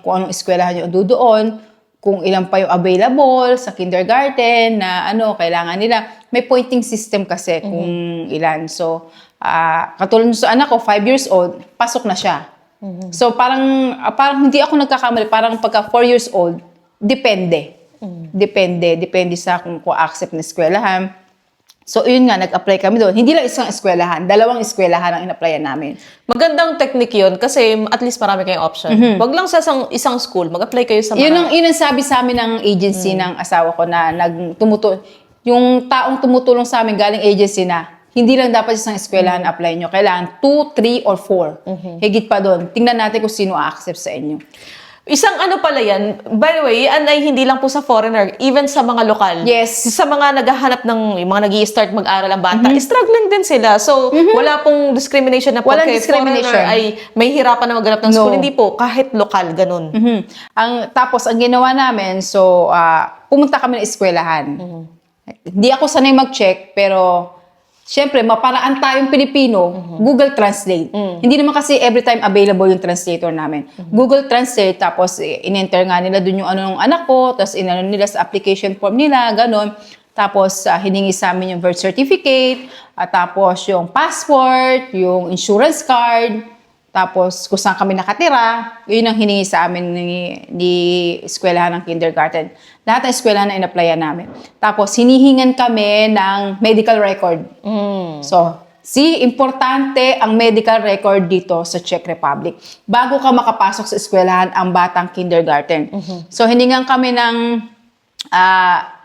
Speaker 2: kung anong eskwelahan yung doon, kung ilan pa yung available sa kindergarten na kailangan nila. May pointing system kasi kung ilan. So, katulad sa anak ko, 5 years old, pasok na siya. So, parang hindi ako nagkakamali. Parang pagka 4 years old, depende. Depende sa kung accept na eskwelahan. So, yun nga, nag-apply kami doon. Hindi lang isang eskwelahan, 2 eskwelahan ang in-applyan namin.
Speaker 1: Magandang technique yun kasi at least marami kayong option. Wag lang sa isang school, mag-apply kayo sa mga...
Speaker 2: Yun ang sabi sa amin ng agency ng asawa ko na yung taong tumutulong sa amin galing agency na, hindi lang dapat isang eskwelahan apply nyo. Kailangan 2, 3, or 4. Higit pa doon. Tingnan natin kung sino a-accept sa inyo.
Speaker 1: Isang pala yan, by the way, yan ay hindi lang po sa foreigner, even sa mga lokal.
Speaker 2: Yes.
Speaker 1: Sa mga naghahanap yung mga nag-i-start mag-aral ang bata, struggling din sila. So, wala pong discrimination na
Speaker 2: Walang
Speaker 1: porque
Speaker 2: discrimination.
Speaker 1: foreigner ay may hirapan na maghanap ng school.
Speaker 2: No.
Speaker 1: Hindi po, kahit lokal, ganun.
Speaker 2: Tapos, ang ginawa namin, so, pumunta kami ng eskwelahan. Hindi ako sanay mag-check, pero siyempre, maparaan tayong Pilipino, Google Translate. Hindi naman kasi every time available yung translator namin. Google Translate, tapos in-enter nga nila dun yung ng anak ko, tapos inano nila sa application form nila, ganon. Tapos hiningi sa amin yung birth certificate, tapos yung passport, yung insurance card, tapos kung saan kami nakatira, yun ang hiningi sa amin ni eskwelahan ng kindergarten. Lahat ng eskwelahan na in-applyan namin. Tapos hinihingan kami ng medical record. So, importante ang medical record dito sa Czech Republic. Bago ka makapasok sa eskwelahan ang batang kindergarten. So, hiningan kami ng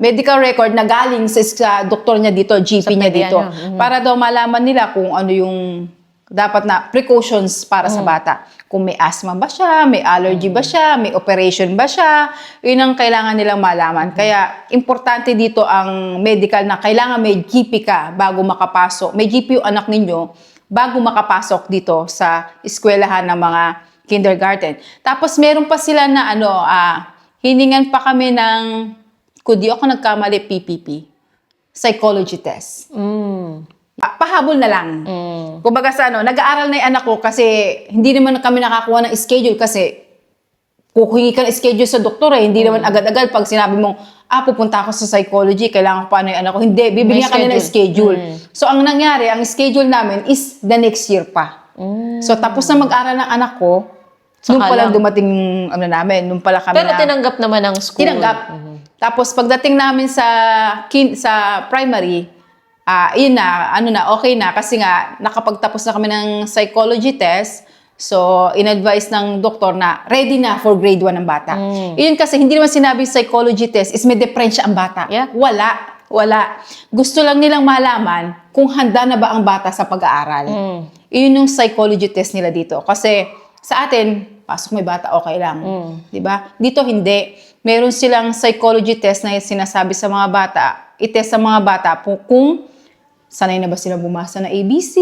Speaker 2: medical record na galing sa doktor niya dito, GP niya dito. Para daw malaman nila kung ano yung dapat na precautions para sa bata. Kung may asthma ba siya, may allergy ba siya, may operation ba siya, yun ang kailangan nilang malaman. Kaya, importante dito ang medical na kailangan may GP ka bago makapasok. May GP yung anak ninyo bago makapasok dito sa eskwelahan ng mga kindergarten. Tapos, meron pa sila na hiningan pa kami ng, kung di ako nagkamali, PPP, psychology test. Pahabol na lang. Kumbaga sa nag-aaral na yung anak ko kasi hindi naman kami nakakuha ng schedule kasi kuhingi ka ng schedule sa doktor hindi naman agad-agad pag sinabi mong, pupunta ako sa psychology, kailangan ko paano yung anak ko. Hindi, bibigyan ka nila ng schedule. So, ang nangyari, ang schedule namin is the next year pa. So, tapos na mag-aral ng anak ko, nung pala dumating namin, nung pala kami
Speaker 1: Pero tinanggap naman ng school.
Speaker 2: Tinanggap. Tapos, pagdating namin sa primary, yun na, okay na. Kasi nga, nakapagtapos na kami ng psychology test. So, in-advise ng doktor na ready na for grade 1 ng bata. Yun kasi, hindi naman sinabing psychology test is may depresya ang bata.
Speaker 1: Yeah.
Speaker 2: Wala. Gusto lang nilang malaman kung handa na ba ang bata sa pag-aaral. Yun yung psychology test nila dito. Kasi, sa atin, pasok may bata, okay lang. Diba? Dito, hindi. Meron silang psychology test na sinasabi sa mga bata, itest sa mga bata kung sanay na ba silang bumasa ng ABC,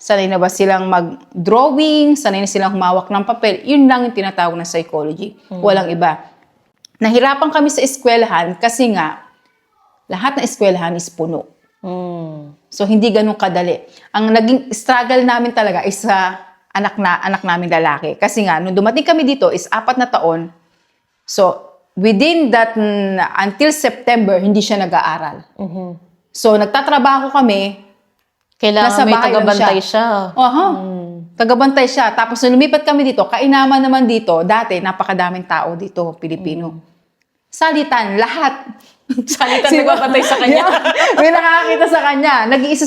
Speaker 2: sanay na ba silang mag-drawing, sanay na silang humawak ng papel. Yun lang yung tinatawag na psychology. Walang iba. Nahirapan kami sa eskwelahan kasi nga, lahat ng eskwelahan is puno. So, hindi ganun kadali. Ang naging struggle namin talaga is sa anak namin lalaki. Kasi nga, nung dumating kami dito is 4 na taon, So, within that, until September, hindi siya nag-aaral. So, nagtatrabaho kami.
Speaker 1: Kailangan
Speaker 2: Nasa
Speaker 1: may
Speaker 2: bahay lang
Speaker 1: tagabantay siya.
Speaker 2: Aha. Tagabantay siya. Tapos, nung lumipat kami dito, kainaman naman dito, dati, napakadaming tao dito, Pilipino. Salitan, lahat.
Speaker 1: Salitan nagbabantay sa kanya.
Speaker 2: May nakakakita sa kanya. Nag-iisa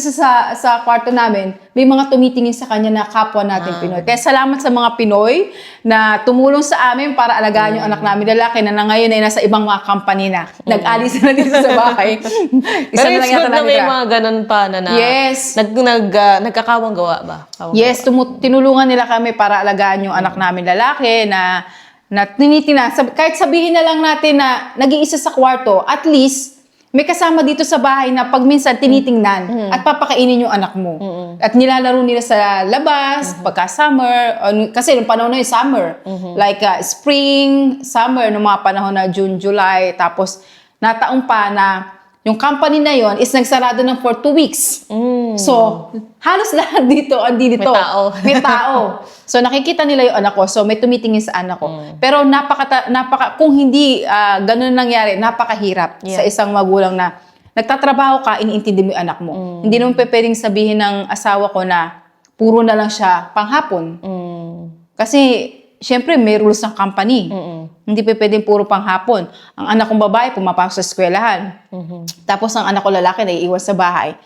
Speaker 2: sa kwarto namin. May mga tumitingin sa kanya na kapwa natin Pinoy. Kaya salamat sa mga Pinoy na tumulong sa amin para alagaan yung anak namin lalaki na ngayon ay nasa ibang mga company na. Nag-alis na dito sa bahay.
Speaker 1: Pero it's good na may mga ganun pa na
Speaker 2: Yes.
Speaker 1: nagkakawang gawa ba?
Speaker 2: Yes, tinulungan nila kami para alagaan yung anak namin lalaki na tinitingnan. Kahit sabihin na lang natin na nag-iisa sa kwarto, at least may kasama dito sa bahay na pag minsan tinitingnan at papakainin yung anak mo. At nilalaro nila sa labas, pagka summer, kasi nung panahon na yung summer, like spring, summer, nung mga panahon na June, July, tapos nataong pa na yung company na yon is nagsarado ng for 2 weeks. So, halos lahat dito, andito.
Speaker 1: May tao.
Speaker 2: May tao. So, nakikita nila yung anak ko. So, may tumitingin sa anak ko. Pero kung hindi ganun nangyari, napakahirap sa isang magulang na nagtatrabaho ka, iniintindi mo yung anak mo. Hindi naman pwedeng sabihin ng asawa ko na puro na lang siya panghapon. Kasi, syempre, may rules ng company. Hindi pwedeng puro panghapon. Ang anak kong babae, pumapasok sa eskwelahan. Tapos, ang anak ko lalaki, naiiwan sa bahay.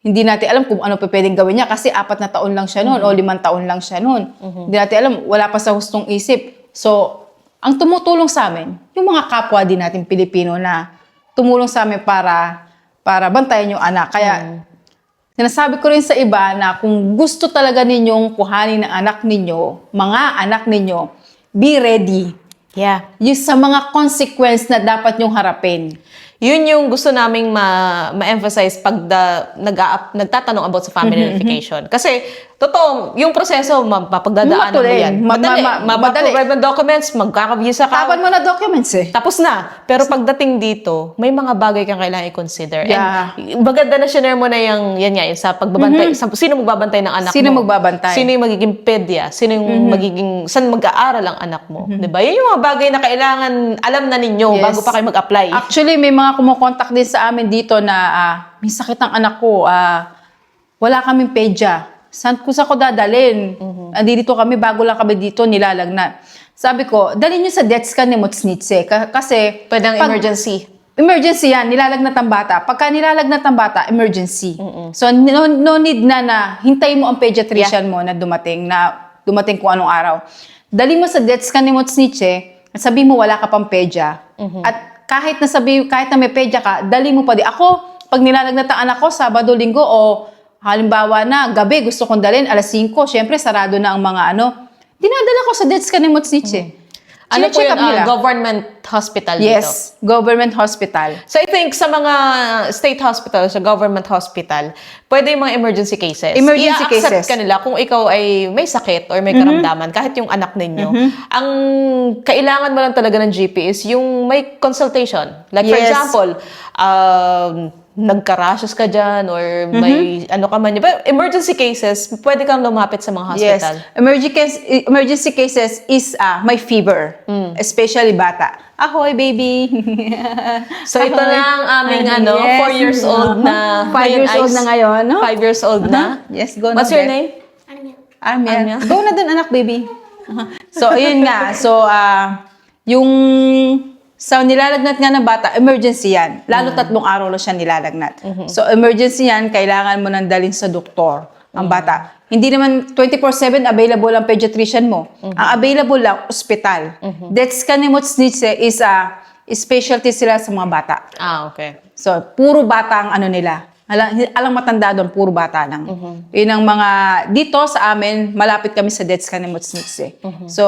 Speaker 2: Hindi natin alam kung ano pwedeng gawin niya kasi 4 na taon lang siya noon o 5 taon lang siya noon. Hindi natin alam, wala pa sa hustong isip. So, ang tumutulong sa amin, yung mga kapwa din natin Pilipino na tumulong sa amin para bantayan yung anak. Kaya, sinasabi ko rin sa iba na kung gusto talaga ninyong kuhanin ng anak ninyo, mga anak ninyo, be ready.
Speaker 1: Yeah.
Speaker 2: Yung sa mga consequence na dapat nyong harapin.
Speaker 1: Yun yung gusto naming ma-emphasize pag nagtatanong about sa family unification. Kasi, totoo, yung proseso, mapagdadaanan mo yan. Madali. Mapaprovide ng documents, magkaka-visa ka.
Speaker 2: Tapan mo na documents eh.
Speaker 1: Tapos na. Pero pagdating dito, may mga bagay kang kailangan i-consider.
Speaker 2: Yeah.
Speaker 1: And maganda na share mo na yung sa pagbabantay. Sino magbabantay ng anak
Speaker 2: Sino
Speaker 1: mo?
Speaker 2: magbabantay?
Speaker 1: Sino yung magiging pedya? Sino yung magiging, saan mag-aaral ang anak mo? Diba? Yan yung mga bagay na kailangan alam na ninyo
Speaker 2: Yes.
Speaker 1: bago pa kayo mag-apply.
Speaker 2: Actually, may mga kumukontak din sa amin dito na may sakit ang anak ko. Wala kaming pedya. Saan ko dadalhin? Andito kami, bago lang kami dito, nilalagnat. Sabi ko, dalhin nyo sa DEXCA ni Motsnitse. Kasi,
Speaker 1: Pwedeng emergency.
Speaker 2: Emergency yan, nilalagnat ang bata. Pagka nilalagnat ang bata, emergency. So, no need na hintayin mo ang pediatrician mo na dumating kung anong araw. Dali mo sa DEXCA ni Motsnitse, at sabi mo wala ka pang pedya. At kahit na may pedya ka, dali mo pa di. Ako, pag nilalagnat ang anak ko, Sabado, Linggo, o halimbawa na, gabi, gusto kong dalhin, alas 5, syempre, sarado na ang mga dinadala ko sa DEXCA ni Motsnitse.
Speaker 1: Ano po
Speaker 2: Chine-check
Speaker 1: yun?
Speaker 2: up nila.
Speaker 1: Government hospital dito?
Speaker 2: Yes, government hospital.
Speaker 1: So I think sa mga state hospital, sa government hospital, pwede yung mga emergency cases.
Speaker 2: Emergency
Speaker 1: I-accept
Speaker 2: cases.
Speaker 1: ka nila kung ikaw ay may sakit or may karamdaman, kahit yung anak ninyo. Ang kailangan mo lang talaga ng GP is yung may consultation. Like for
Speaker 2: Yes.
Speaker 1: example, nagka-rashes ka dyan or may ano ka man. But emergency cases, pwede kang lumapit sa mga hospital.
Speaker 2: Yes. Emergency cases is may fever. Especially bata. Ahoy, baby!
Speaker 1: So ito na ang aming
Speaker 2: Yes.
Speaker 1: 4 years old na
Speaker 2: 5 years old na ngayon, no?
Speaker 1: 5 years old na.
Speaker 2: Yes, go na.
Speaker 1: What's your
Speaker 2: Beth.
Speaker 1: name?
Speaker 2: Armiel. Go na dun, anak, baby. So, ayun nga. So, yung sa nilalagnat nga ng bata, emergency yan. Lalo 3 araw lang siya nilalagnat. So, emergency yan, kailangan mo nang dalhin sa doktor ang bata. Hindi naman 24/7 available ang pediatrician mo. Ang available lang, ospital. DEXCA ni Motsnitse is specialty sila sa mga bata.
Speaker 1: Okay.
Speaker 2: So, puro bata ang nila. Alang matanda doon, puro bata lang. Yun ang mga, dito sa amin, malapit kami sa DEXCA ni Motsnitse. So,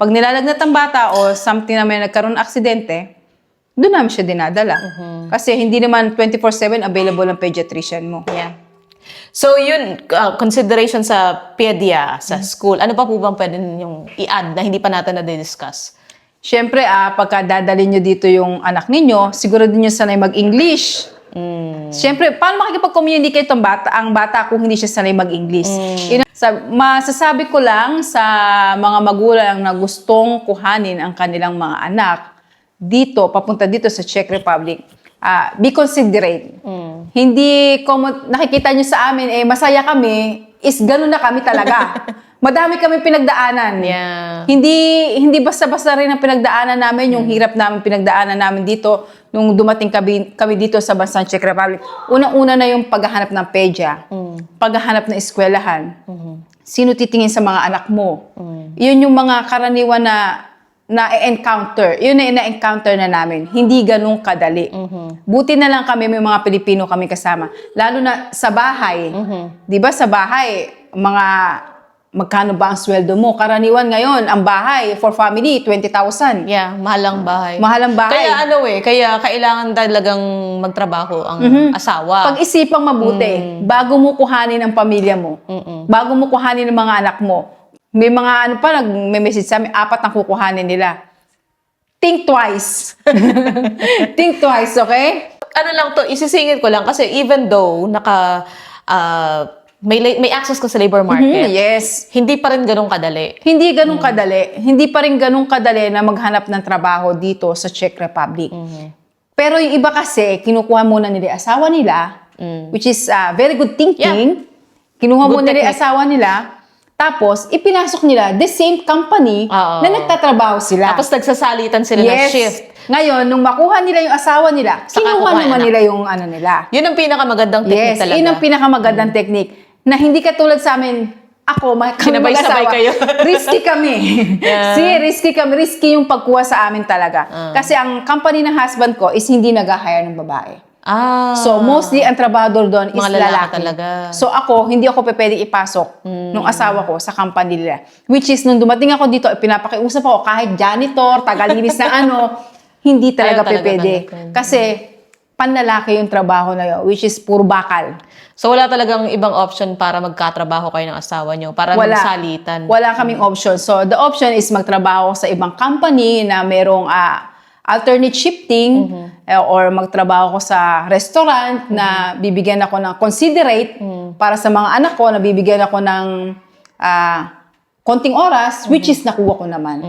Speaker 2: pag nilalagnat ang bata o something na may nagkaroon ng aksidente, doon namin siya dinadala. Kasi hindi naman 24/7 available ang pediatrician mo.
Speaker 1: Yeah. So yun, consideration sa pedia, sa school, ano pa po bang pwede ninyong i-add na hindi pa natin na-discuss?
Speaker 2: Siyempre, pagka dadalhin nyo dito yung anak ninyo, siguro din nyo sanay mag-English. Siyempre, paano makikipag-communicate ang bata kung hindi siya sanay mag-English? Masasabi ko lang sa mga magulang na gustong kuhanin ang kanilang mga anak dito, papunta dito sa Czech Republic, be considerate. Hindi, kung nakikita nyo sa amin, masaya kami, is ganun na kami talaga. Madami kami pinagdaanan.
Speaker 1: Yeah.
Speaker 2: Hindi basta-basta rin ang pinagdaanan namin, yung hirap namin pinagdaanan namin dito nung dumating kami dito sa bansang Czech Republic. Unang-una na yung paghahanap ng pedya, paghahanap ng eskwelahan, sino titingin sa mga anak mo. Yun yung mga karaniwan na-encounter. Yun na encounter na namin. Hindi ganun kadali. Buti na lang kami, may mga Pilipino kami kasama. Lalo na sa bahay. Di ba sa bahay, magkano ba ang sweldo mo? Karaniwan ngayon, ang bahay for family, 20,000.
Speaker 1: Yeah, mahalang bahay.
Speaker 2: Mahalang bahay.
Speaker 1: Kaya kailangan talagang magtrabaho ang asawa.
Speaker 2: Pag-isipang mabuti, bago mo kuhanin ang pamilya mo, bago mo kuhanin ang mga anak mo, may mga nag-message sa amin, 4 ang kukuhanin nila. Think twice. Think twice, okay?
Speaker 1: Ano lang to, isisingit ko lang kasi even though may access ka sa labor market,
Speaker 2: Yes.
Speaker 1: hindi pa rin ganun kadali.
Speaker 2: Hindi ganun kadali. Hindi pa rin ganun kadali na maghanap ng trabaho dito sa Czech Republic. Pero yung iba kasi, kinukuha muna nila yung asawa nila, which is very good thinking. Kinuha muna nila yung asawa nila, tapos ipinasok nila the same company na nagtatrabaho sila.
Speaker 1: Tapos nagsasalitan sila ng shift.
Speaker 2: Ngayon, nung makuha nila yung asawa nila,
Speaker 1: Saka
Speaker 2: kinuha
Speaker 1: kukuha
Speaker 2: naman
Speaker 1: anak.
Speaker 2: nila yung ano nila.
Speaker 1: Yun ang pinakamagandang technique talaga.
Speaker 2: Yun ang pinakamagandang technique. Na hindi katulad sa amin, kami
Speaker 1: Sinabay-sabay
Speaker 2: mag-asawa.
Speaker 1: kayo.
Speaker 2: Risky kami.
Speaker 1: Yeah.
Speaker 2: Risky kami. Risky yung pagkuha sa amin talaga. Kasi ang company ng husband ko is hindi nag-hire ng babae. So, mostly ang trabahador doon is
Speaker 1: Mga lalaki
Speaker 2: lalaki.
Speaker 1: talaga.
Speaker 2: So, hindi ako pwedeng ipasok nung asawa ko sa company nila. Which is, nung dumating ako dito, pinapakiusap ako kahit janitor, tagalinis na hindi talaga
Speaker 1: Ayaw talaga
Speaker 2: pwede.
Speaker 1: tanggapin.
Speaker 2: Kasi, panlalaki yung trabaho na yun, which is puro bakal.
Speaker 1: So wala talagang ibang option para magkatrabaho kayo ng asawa nyo, para magsalitan.
Speaker 2: Wala kaming option. So, the option is magtrabaho sa ibang company na merong alternate shifting or magtrabaho ko sa restaurant na bibigyan ako ng considerate para sa mga anak ko, na bibigyan ako ng konting oras, which is nakuha ko naman.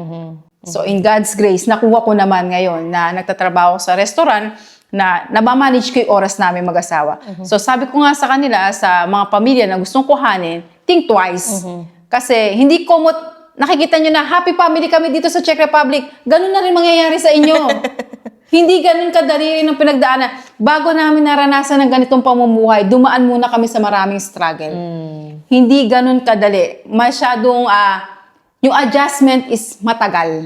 Speaker 2: So, in God's grace, nakuha ko naman ngayon na nagtatrabaho sa restaurant na nabamanage ko yung oras namin mag-asawa. So, sabi ko nga sa kanila, sa mga pamilya na gustong kuhanin, think twice. Kasi hindi ko nakikita nyo na happy family kami dito sa Czech Republic, ganun na rin mangyayari sa inyo. Hindi ganun kadali rin ang pinagdaanan. Bago namin naranasan ng ganitong pamumuhay, dumaan muna kami sa maraming struggle. Hindi ganun kadali. Masyadong, yung adjustment is matagal.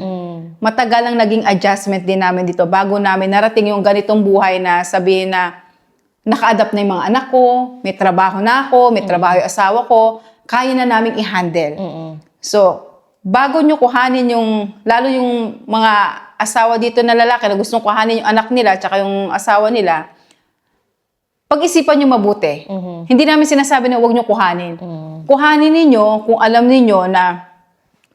Speaker 2: Matagal ang naging adjustment din namin dito bago namin narating yung ganitong buhay na sabihin na naka-adapt na yung mga anak ko, may trabaho na ako, may trabaho yung asawa ko, kaya na namin i-handle. So, bago nyo kuhanin lalo yung mga asawa dito na lalaki na gustong kuhanin yung anak nila tsaka yung asawa nila, pag-isipan nyo mabuti. Hindi namin sinasabi na huwag nyo kuhanin. Kuhanin ninyo kung alam ninyo na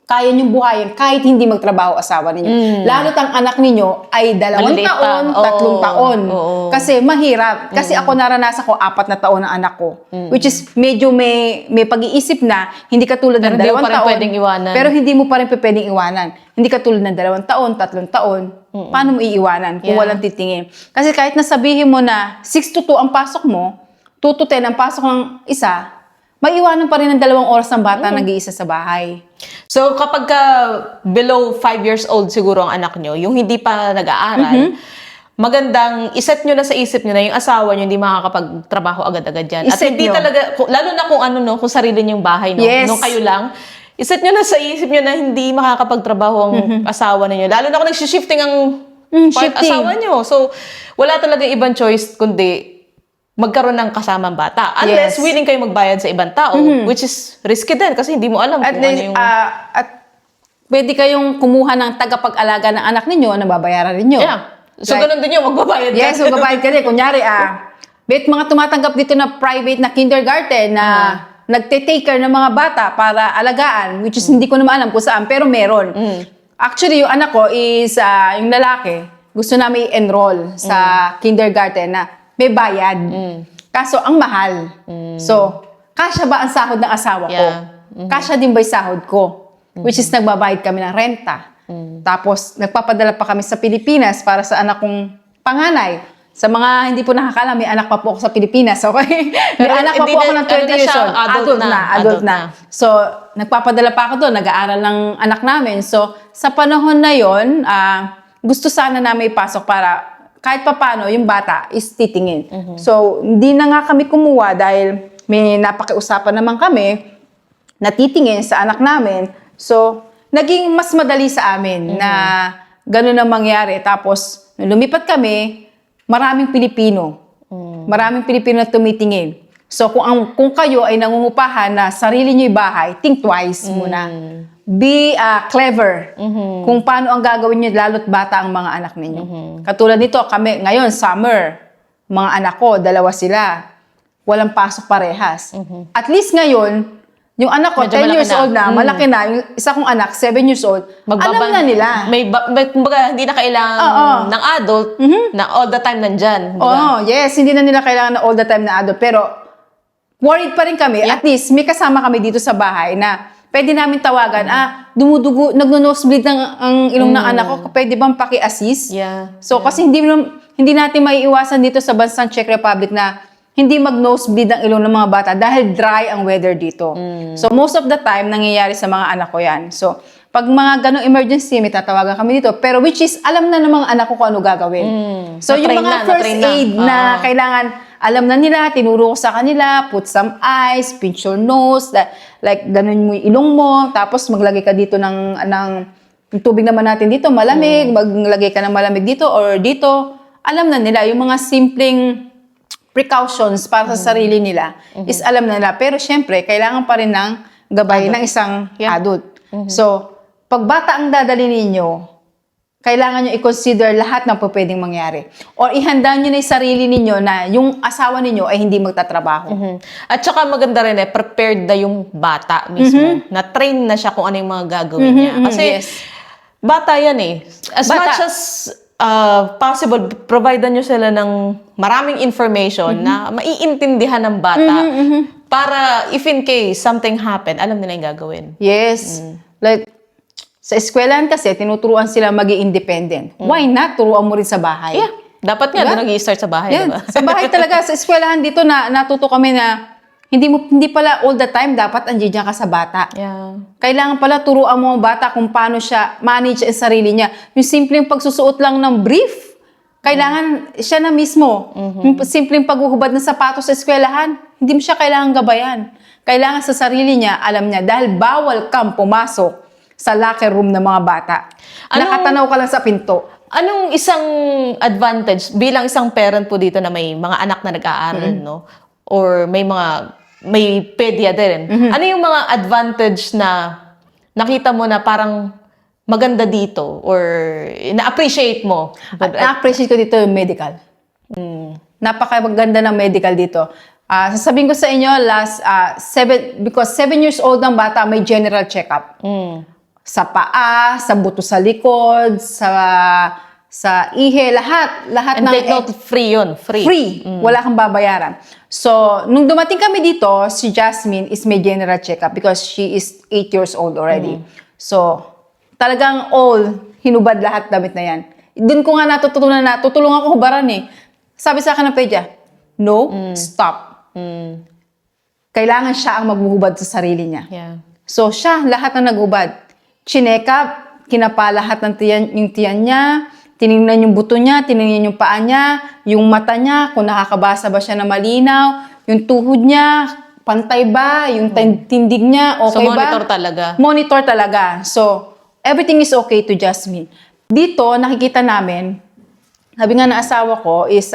Speaker 2: kaya niyong buhayin kahit hindi magtrabaho asawa ninyo. Lalo't ang anak ninyo ay 2
Speaker 1: Maliliit
Speaker 2: taon,
Speaker 1: pa.
Speaker 2: 3 taon.
Speaker 1: Oo.
Speaker 2: Kasi mahirap. Kasi ako naranasan ko 4 na taon ang anak ko. Which is medyo may pag-iisip na hindi katulad ng 2
Speaker 1: Pero hindi mo pa rin
Speaker 2: taon.
Speaker 1: pwedeng iwanan.
Speaker 2: Pero hindi mo pa rin pwedeng iwanan. Hindi katulad ng 2 taon, 3 taon. Paano mo iiwanan kung walang titingin? Kasi kahit nasabihin mo na 6 to 2 ang pasok mo, 2 to 10 ang pasok ng isa, may iwanan pa rin ng 2 oras ng bata nag-iisa sa bahay.
Speaker 1: So kapag below 5 years old siguro ang anak nyo, yung hindi pa nag-aaral, magandang iset nyo na sa isip nyo na yung asawa nyo hindi makakapagtrabaho agad-agad dyan. At
Speaker 2: Iset
Speaker 1: hindi
Speaker 2: nyo.
Speaker 1: talaga, lalo na kung kung sarili nyo yung bahay, no?
Speaker 2: Yes.
Speaker 1: Nung kayo lang, iset nyo na sa isip nyo na hindi makakapagtrabaho ang asawa ninyo. Lalo na kung nagsishifting ang
Speaker 2: shifting.
Speaker 1: asawa nyo. So, wala talaga ibang choice kundi magkaroon ng kasamang bata. Unless
Speaker 2: Yes.
Speaker 1: willing kayo magbayad sa ibang tao, which is risky din kasi hindi mo alam
Speaker 2: At
Speaker 1: kung
Speaker 2: least,
Speaker 1: ano yung...
Speaker 2: at pwede kayong kumuha ng tagapag-alaga ng anak ninyo na babayaran ninyo.
Speaker 1: Yeah. So, ganun din yung magbabayad
Speaker 2: Yes,
Speaker 1: ka.
Speaker 2: magbabayad ka din. Kunyari, bet mga tumatanggap dito na private na kindergarten na nagte-take care ng mga bata para alagaan, which is hindi ko naman alam kung saan, pero meron. Actually, yung anak ko is, yung lalaki, gusto namin i-enroll sa kindergarten na may bayad. Kaso, ang mahal. So, kasya ba ang sahod ng asawa ko?
Speaker 1: Yeah.
Speaker 2: Kasya din ba yung sahod ko? Which is, nagbabayad kami ng renta. Tapos, nagpapadala pa kami sa Pilipinas para sa anak kong panganay. Sa mga hindi po nakakala, may anak pa po ako sa Pilipinas, okay? May
Speaker 1: Pero
Speaker 2: anak pa
Speaker 1: hindi
Speaker 2: po ako
Speaker 1: na-
Speaker 2: ng 20
Speaker 1: ano na
Speaker 2: years
Speaker 1: siya,
Speaker 2: old.
Speaker 1: adult
Speaker 2: Adult na. So, nagpapadala pa ako doon, nag-aaral ng anak namin. So, sa panahon na yon, gusto sana na may pasok para kahit papano yung bata is titingin. So, hindi na nga kami kumuha dahil may napakiusapan naman kami na titingin sa anak namin. So, naging mas madali sa amin na gano'n ang mangyari. Tapos, nung lumipat kami, maraming Pilipino. Maraming Pilipino na tumitingin. So, kung kayo ay nangungupahan na sarili nyo yung bahay, think twice muna. Be clever kung paano ang gagawin nyo, lalo't bata ang mga anak ninyo. Katulad nito, kami ngayon, summer, mga anak ko, 2 sila. Walang pasok parehas. At least ngayon, yung anak ko,
Speaker 1: Medyo
Speaker 2: 10
Speaker 1: malaki
Speaker 2: years
Speaker 1: na.
Speaker 2: old na, malaki na. Yung isa kong anak, 7 years old, alam na nila.
Speaker 1: Kumbaga, hindi na kailangan ng adult na all the time nandyan.
Speaker 2: Oo, yes, hindi na nila kailangan na all the time na adult. Pero, worried pa rin kami. At least, may kasama kami dito sa bahay na pwede namin tawagan, dumudugo, nagno-nosebleed ang ilong ng anak ko, pwede bang paki-assist?
Speaker 1: Yeah.
Speaker 2: So, kasi hindi natin maiiwasan dito sa bansang Czech Republic na hindi mag-nosebleed ang ilong ng mga bata dahil dry ang weather dito. So, most of the time, nangyayari sa mga anak ko yan. So, pag mga ganong emergency, may tatawagan kami dito. Pero which is, alam na ng mga anak ko kung ano gagawin. So, yung
Speaker 1: Na-train
Speaker 2: mga
Speaker 1: na,
Speaker 2: first
Speaker 1: na-train na.
Speaker 2: aid na kailangan, alam na nila, tinuro ko sa kanila, put some ice, pinch your nose, like ganun mo yung ilong mo, tapos maglagay ka dito ng yung tubig naman natin dito, malamig, maglagay ka ng malamig dito or dito. Alam na nila, yung mga simpleng precautions para sa sarili nila is alam na nila. Pero syempre, kailangan pa rin ng gabay ng isang adult. So, pag bata ang dadali ninyo, kailangan nyo i-consider lahat ng pwedeng mangyari. Or ihanda nyo na yung sarili ninyo na yung asawa ninyo ay hindi magtatrabaho.
Speaker 1: At saka maganda rin prepared na yung bata mismo. Na-train na siya kung ano yung mga gagawin niya. Kasi
Speaker 2: yes.
Speaker 1: bata yan As
Speaker 2: Bata.
Speaker 1: much as possible, providean nyo sila ng maraming information na maiintindihan ng bata para if in case something happen, alam nila yung gagawin.
Speaker 2: Yes. Like, sa eskwelahan kasi, tinuturuan sila maging independent. Why not? Turuan mo rin sa bahay.
Speaker 1: Yeah. Dapat nga,
Speaker 2: Diba?
Speaker 1: doon nag-i-start sa bahay,
Speaker 2: Yan.
Speaker 1: diba?
Speaker 2: Sa bahay talaga, sa eskwelahan dito, natuto kami na hindi pala all the time dapat andiyan ka sa bata.
Speaker 1: Yeah.
Speaker 2: Kailangan pala turuan mo ang bata kung paano siya manage ang sarili niya. Yung simpleng pagsusuot lang ng brief, kailangan siya na mismo. Yung simpleng paghuhubad ng sapatos sa eskwelahan, hindi mo siya kailangan gabayan. Kailangan sa sarili niya, alam niya, dahil bawal kang pumasok sa locker room ng mga bata. Nakatanaw ka lang sa pinto.
Speaker 1: Anong isang advantage bilang isang parent po dito na may mga anak na nag-aaral, no? Or may pedya din. Ano yung mga advantage na nakita mo na parang maganda dito or na-appreciate mo?
Speaker 2: At na-appreciate ko dito yung medical. Napakaganda ng medical dito. Sasabihin ko sa inyo, because 7 years old ng bata, may general check-up. Sa paa, sa buto sa likod, sa ihe, lahat
Speaker 1: And
Speaker 2: ng
Speaker 1: take note, free yun. Free.
Speaker 2: Wala kang babayaran. So, nung dumating kami dito, si Jasmine is may general checkup because she is 8 years old already. So, talagang hinubad lahat damit na yan. Doon ko nga natutunan na, tutulungan ko hubaran Sabi sa akin ng pedya, no, stop. Kailangan siya ang maghuhubad sa sarili niya.
Speaker 1: Yeah.
Speaker 2: So, siya, lahat na naghubad. Chinekap, kinapa lahat ng yung tiyan niya, tinignan yung buto niya, tinignan yung paa niya, yung mata niya, kung nakakabasa ba siya na malinaw, yung tuhod niya, pantay ba, yung tindig niya, okay
Speaker 1: So,
Speaker 2: ba?
Speaker 1: monitor talaga.
Speaker 2: Monitor talaga. So, everything is okay to Jasmine. Dito, nakikita namin, sabi nga ng asawa ko, is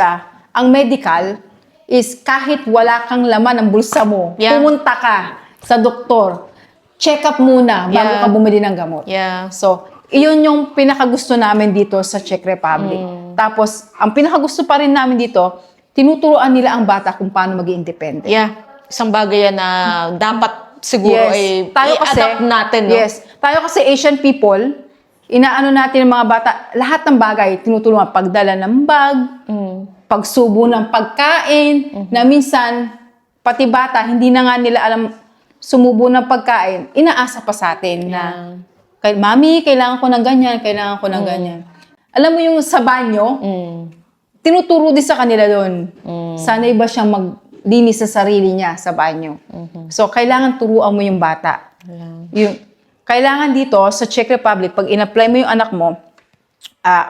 Speaker 2: ang medical is kahit wala kang laman ng bulsa mo, pumunta ka sa doktor, check up muna bago ka bumili ng gamot.
Speaker 1: Yeah.
Speaker 2: So, iyon yung pinakagusto namin dito sa Czech Republic. Tapos, ang pinakagusto pa rin namin dito, tinuturuan nila ang bata kung paano maging independent.
Speaker 1: Yeah. Isang bagay yan na dapat siguro
Speaker 2: Tayo kasi,
Speaker 1: i-adapt natin. No?
Speaker 2: Yes. Tayo kasi Asian people, inaano natin ng mga bata, lahat ng bagay, tinutulungan, pagdala ng bag, pagsubo ng pagkain, na minsan, pati bata, hindi na nga nila alam sumubo ng pagkain, inaasa pa sa atin na, Mami, kailangan ko ng ganyan, kailangan ko ng ganyan. Alam mo yung sa banyo, tinuturo din sa kanila doon. Sanay ba siyang maglinis sa sarili niya sa banyo? So, kailangan turuan mo yung bata. Kailangan dito, sa Czech Republic, pag in-apply mo yung anak mo,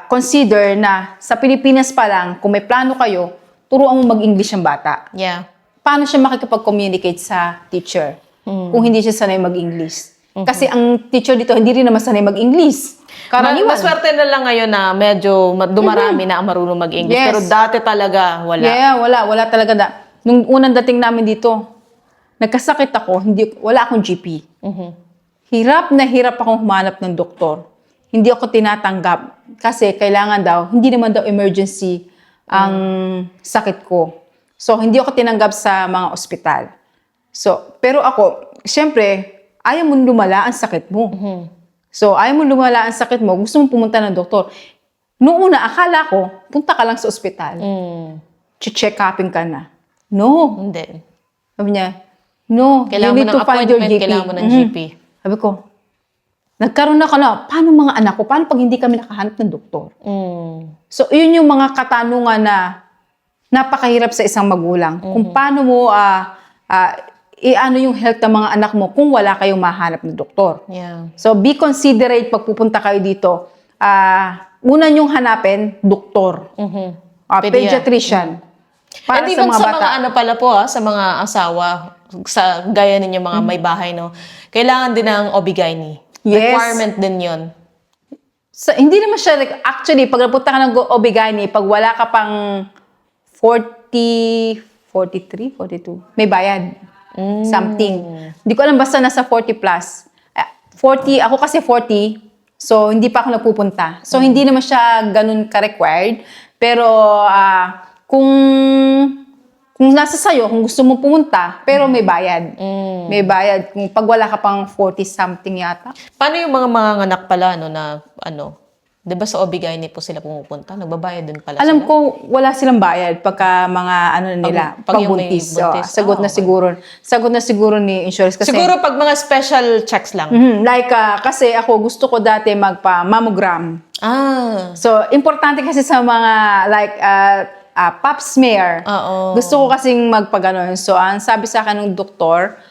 Speaker 2: consider na sa Pilipinas pa lang, kung may plano kayo, turuan mo mag-English ang bata.
Speaker 1: Yeah.
Speaker 2: Paano siya makikipag-communicate sa teacher kung hindi siya sanay mag-English? Kasi ang teacher dito, hindi rin naman sanay mag-English. Karaniwan.
Speaker 1: Maswerte na lang ngayon na medyo dumarami na ang marunong mag-English.
Speaker 2: Yes.
Speaker 1: Pero dati talaga, wala.
Speaker 2: Yeah, wala talaga. Nung unang dating namin dito, nagkasakit ako, wala akong GP. Hirap na hirap akong humanap ng doktor. Hindi ako tinatanggap kasi kailangan daw, hindi naman daw emergency ang sakit ko. So, hindi ako tinanggap sa mga ospital. So, pero ako, syempre, ayaw mo lumala ang sakit mo. So, ayaw mo lumala ang sakit mo, gusto mong pumunta ng doktor. Noong una, akala ko, punta ka lang sa ospital. Check upin ka na. No.
Speaker 1: Hindi.
Speaker 2: Sabi niya, no,
Speaker 1: Kailangan
Speaker 2: you
Speaker 1: mo
Speaker 2: need
Speaker 1: ng
Speaker 2: to find your
Speaker 1: appointment,
Speaker 2: GP.
Speaker 1: kailangan mo ng GP.
Speaker 2: Sabi ko, nagkaroon na ka na, paano mga anak ko? Paano pag hindi kami nakahanap ng doktor? So, yun yung mga katanungan na napakahirap sa isang magulang. Kung paano mo i-ano yung health ng mga anak mo kung wala kayong mahanap ng doktor.
Speaker 1: Yeah.
Speaker 2: So, be considerate pag pupunta kayo dito. Una nyong hanapin, doktor. Pediatrician. Para
Speaker 1: And
Speaker 2: sa
Speaker 1: even
Speaker 2: mga
Speaker 1: sa
Speaker 2: bata.
Speaker 1: mga ano pala po sa mga asawa, sa gaya ninyo mga may bahay, no, kailangan din ng OB-GYN.
Speaker 2: Yes.
Speaker 1: Requirement din yon.
Speaker 2: So, hindi naman siya, actually, pag napunta ka ng OB-GYN, pag wala ka pang 40, 43, 42, may bayad. Something. Hindi ko alam, basta nasa 40 plus. 40, ako kasi 40, so hindi pa ako nagpupunta. So, hindi naman siya ganun ka-required. Pero, kung nasa sayo, kung gusto mo pumunta, pero may bayad. May bayad. Kung pag wala ka pang 40 something yata.
Speaker 1: Paano yung mga anak pala, no, na, ano, di ba sa OB-GYN po sila pumupunta? Nagbabayad din pala
Speaker 2: Alam
Speaker 1: sila?
Speaker 2: ko, wala silang bayad pagka mga ano nila,
Speaker 1: pag yung may
Speaker 2: pagbuntis.
Speaker 1: buntis.
Speaker 2: Sagot na
Speaker 1: Okay.
Speaker 2: siguro. Sagot na siguro ni insurance. Kasi,
Speaker 1: Siguro pag mga special checks lang.
Speaker 2: like, kasi ako gusto ko dati magpa-mammogram. So, importante kasi sa mga like pap smear.
Speaker 1: Oo.
Speaker 2: Gusto ko kasing magpaganon. So, ang sabi sa akin ng doktor,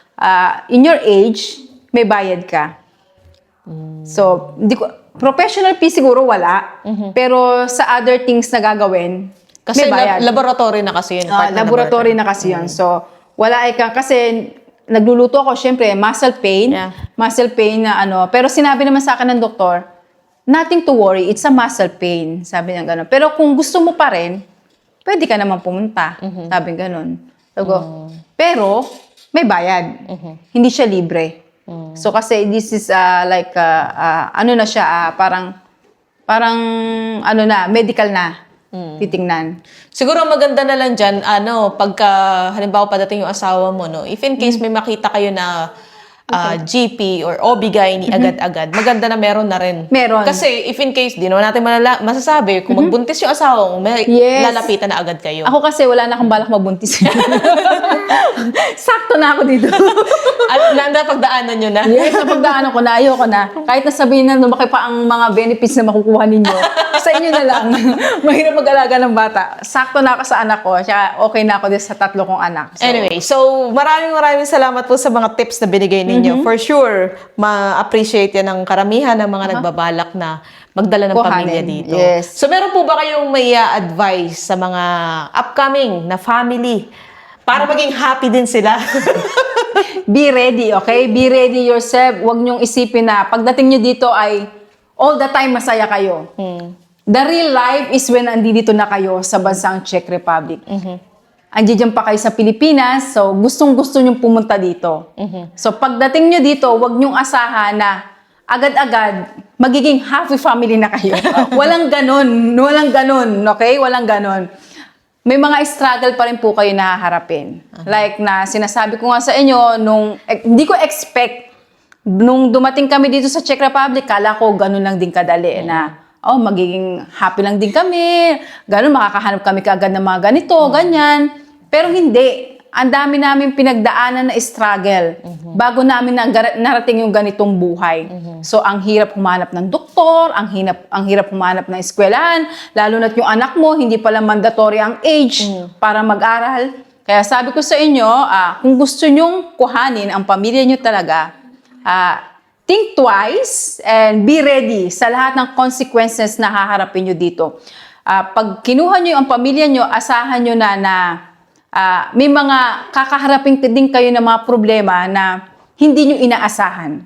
Speaker 2: in your age, may bayad ka. So, professional fee siguro wala. Pero sa other things na gagawin,
Speaker 1: Kasi
Speaker 2: may bayad.
Speaker 1: laboratory na kasi yun. part ng
Speaker 2: Laboratory na kasi yun. So, wala kasi nagluluto ako, syempre, muscle pain.
Speaker 1: Yeah.
Speaker 2: Muscle pain na ano. Pero sinabi naman sa akin ng doktor, nothing to worry, it's a muscle pain. Sabi niya gano'n. Pero kung gusto mo pa rin, pwede ka naman pumunta. Sabi gano'n. Sabi ko, pero may bayad. Hindi siya libre. So kasi this is like, ano na siya, parang ano na, medical na. Titingnan.
Speaker 1: Siguro maganda na lang dyan, pagka halimbawa padating yung asawa mo, no, if in case may makita kayo na GP or OB-GYN agad-agad, maganda na meron na rin.
Speaker 2: Meron.
Speaker 1: Kasi if in case, di naman natin masasabi, kung magbuntis yung asawa mo, may
Speaker 2: Yes.
Speaker 1: lalapitan na agad kayo.
Speaker 2: Ako kasi wala na akong balak mabuntis. Sakto na ako dito.
Speaker 1: At nanda pagdaanan nyo na.
Speaker 2: Yes, napagdaanan ko na, ayoko na. Kahit na sabihin na lumaki pa ang mga benefits na makukuha ninyo, sa inyo na lang. Mahirap mag-alaga ng bata. Sakto na ako sa anak ko, tsaka okay na ako din sa 3 kong anak. So,
Speaker 1: Anyway, so maraming salamat po sa mga tips na binigay ninyo. For sure, ma-appreciate yan ng karamihan ng mga nagbabalak na magdala ng
Speaker 2: Kuhanin.
Speaker 1: pamilya dito.
Speaker 2: Yes.
Speaker 1: So meron po ba kayong may advice sa mga upcoming na family para maging happy din sila?
Speaker 2: be ready, okay? Be ready yourself. Huwag niyong isipin na pagdating niyo dito ay all the time masaya kayo. The real life is when andito na kayo sa bansang Czech Republic. Andiyan pa kayo sa Pilipinas, so gustong-gusto niyong pumunta dito. So pagdating niyo dito, huwag niyong asahan na agad-agad magiging happy family na kayo. Walang ganon, okay? Walang ganon. May mga struggle pa rin po kayo na haharapin. Like na sinasabi ko nga sa inyo, hindi ko expect nung dumating kami dito sa Czech Republic, kala ko ganun lang din kadali na, magiging happy lang din kami, ganun, makakahanap kami kaagad ng mga ganito, ganyan. Pero hindi. Ang dami namin pinagdaanan na struggle bago namin narating yung ganitong buhay. So, ang hirap humanap ng doktor, ang hirap humanap ng eskwelahan, lalo na't yung anak mo, hindi pala mandatory ang age para mag-aral. Kaya sabi ko sa inyo, kung gusto nyong kuhanin ang pamilya nyo talaga, think twice and be ready sa lahat ng consequences na haharapin nyo dito. Pag kinuha nyo ang pamilya nyo, asahan nyo na may mga kakaharapin din kayo ng mga problema na hindi nyo inaasahan.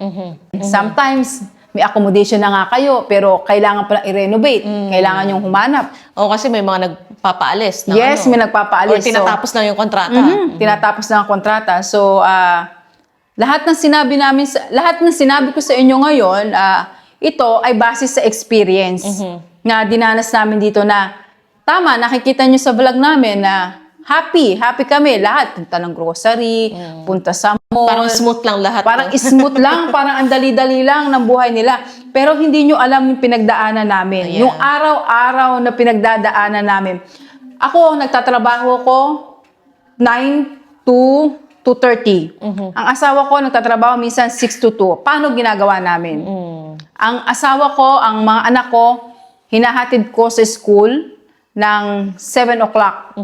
Speaker 2: Sometimes, may accommodation na nga kayo, pero kailangan palang i-renovate. Kailangan nyong humanap.
Speaker 1: O kasi may mga nagpapaalis.
Speaker 2: Yes, may nagpapaalis.
Speaker 1: Or tinatapos na yung kontrata.
Speaker 2: Tinatapos na ang kontrata. So, lahat ng sinabi ko sa inyo ngayon, ito ay base sa experience na dinanas namin dito na tama, nakikita nyo sa vlog namin na happy kami. Lahat, punta ng grocery, punta sa mall.
Speaker 1: Parang smooth lang lahat.
Speaker 2: Parang smooth lang, parang ang dali-dali lang ng buhay nila. Pero hindi nyo alam yung pinagdaanan namin.
Speaker 1: Ayan.
Speaker 2: Yung araw-araw na pinagdadaanan namin. Ako, nagtatrabaho ko 9 to 2:30. Ang asawa ko, nagtatrabaho minsan 6 to 2. Paano ginagawa namin? Ang asawa ko, ang mga anak ko, hinahatid ko sa school ng 7 o'clock.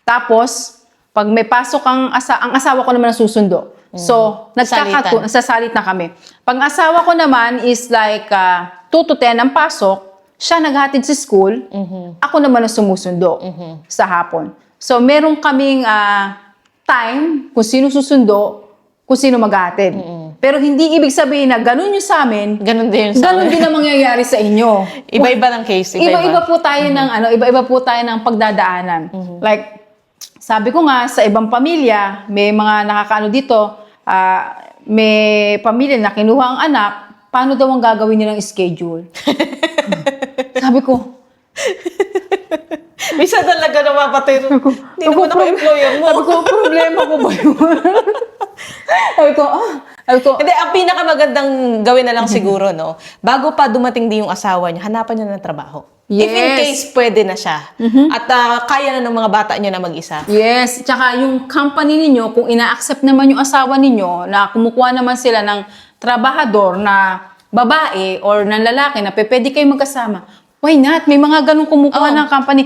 Speaker 2: Tapos, pag may pasok ang asawa ko naman ang susundo. So, nagsasalit na kami. Pag asawa ko naman is like 2 to 10 ang pasok, siya naghatid sa school, ako naman ang sumusundo sa hapon. So, meron kaming time kung sino susundo, kung sino maghatid. Pero hindi ibig sabihin na ganun yung sa amin,
Speaker 1: Ganun din sa
Speaker 2: ganun din ang mangyayari sa inyo.
Speaker 1: Iba-iba ng case.
Speaker 2: Iba-iba po tayo ng iba-iba po tayo ng pagdadaanan. Like sabi ko nga sa ibang pamilya, may mga nakakaano dito, may pamilya na kinuha ang anak, paano daw ang gagawin nilang schedule? Sabi ko,
Speaker 1: Minsan talaga napapatay. Hindi naman ako employer mo.
Speaker 2: sabi ko, problema ko ba yun? sabi ko,
Speaker 1: Hindi, ang pinakamagandang gawin na lang siguro, no? Bago pa dumating din yung asawa niya, hanapan niya ng trabaho. If in
Speaker 2: Yes.
Speaker 1: case pwede na siya. At kaya na ng mga bata niya na mag-isa.
Speaker 2: yes, tsaka yung company ninyo, kung ina-accept naman yung asawa ninyo, na kumukuha naman sila ng trabahador na babae or ng lalaki na pwede kayo magkasama, why not? May mga ganun kumukuha ng company.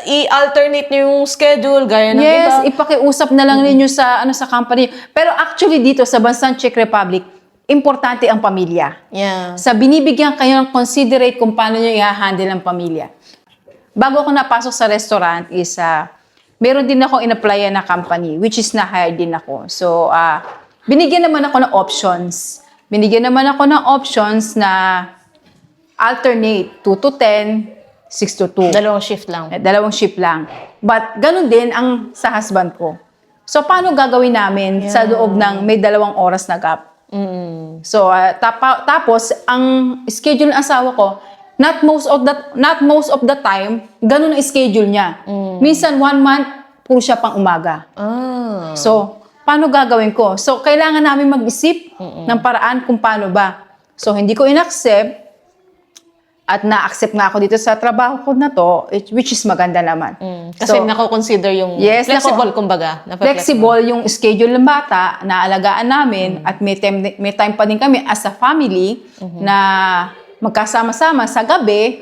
Speaker 1: I-alternate niyo yung schedule, gaya ng
Speaker 2: Yes,
Speaker 1: iba.
Speaker 2: ipakiusap na lang ninyo sa sa company. Pero actually dito sa bansang Czech Republic, importante ang pamilya.
Speaker 1: Yeah.
Speaker 2: Sa binibigyan kayo ng considerate kung paano nyo i-handle ang pamilya. Bago ako napasok sa restaurant is, meron din ako in-applyan na company, which is na-hire din ako. So, binigyan naman ako ng options. Binigyan naman ako ng options na alternate 2 to 10, 6 to 2.
Speaker 1: Dalawang shift lang.
Speaker 2: Dalawang shift lang. But ganun din ang sa husband ko. So, paano gagawin namin sa loob ng may 2 oras na gap? So, tapos, ang schedule ng asawa ko, not most of the time, ganun ang schedule niya. Minsan, 1 month, puro siya pang umaga. So, paano gagawin ko? So, kailangan namin mag-isip ng paraan kung paano ba. So, hindi ko in-accept. At na-accept nga ako dito sa trabaho ko na to, which is maganda naman.
Speaker 1: Kasi
Speaker 2: So,
Speaker 1: nako-consider yung
Speaker 2: yes,
Speaker 1: flexible, kumbaga.
Speaker 2: flexible yung schedule ng bata na alagaan namin at may time pa din kami as a family na magkasama-sama sa gabi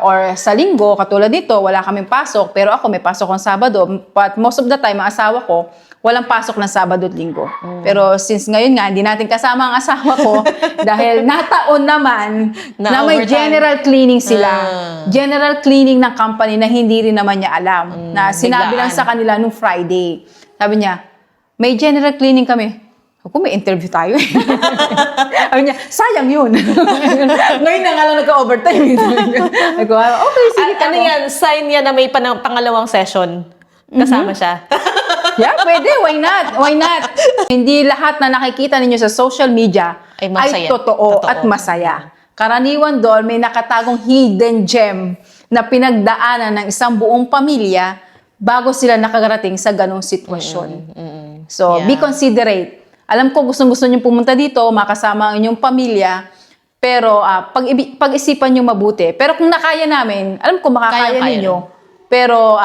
Speaker 2: or sa linggo. Katulad dito, wala kaming pasok, pero ako may pasok ng Sabado. But most of the time, ang asawa ko, walang pasok ng Sabado at Linggo. Pero since ngayon nga, hindi natin kasama ang asawa ko dahil nataon naman na may
Speaker 1: overtime.
Speaker 2: general cleaning sila. General cleaning ng company na hindi rin naman niya alam. Na sinabi lang
Speaker 1: biglaan.
Speaker 2: sa kanila nung Friday. Sabi niya, may general cleaning kami. Ako, may interview tayo. Sabi niya, sayang yun. Ngayon na nga lang nagka-overtime. Ako, okay, sige.
Speaker 1: Ano yan? Sign yan na may pangalawang session. Kasama siya.
Speaker 2: Yeah, pwede. Why not? Why not? Hindi lahat na nakikita ninyo sa social media
Speaker 1: Ay masaya.
Speaker 2: totoo
Speaker 1: Totoo.
Speaker 2: at masaya. Karaniwan doon, may nakatagong hidden gem na pinagdaanan ng isang buong pamilya bago sila nakagarating sa ganong sitwasyon. So,
Speaker 1: Yeah.
Speaker 2: be considerate. Alam ko gustong-gusto niyo pumunta dito, makasama ang inyong pamilya, pero pag-isipan niyo mabuti. Pero kung nakaya namin, alam ko makakaya
Speaker 1: Kaya-kaya
Speaker 2: ninyo, pero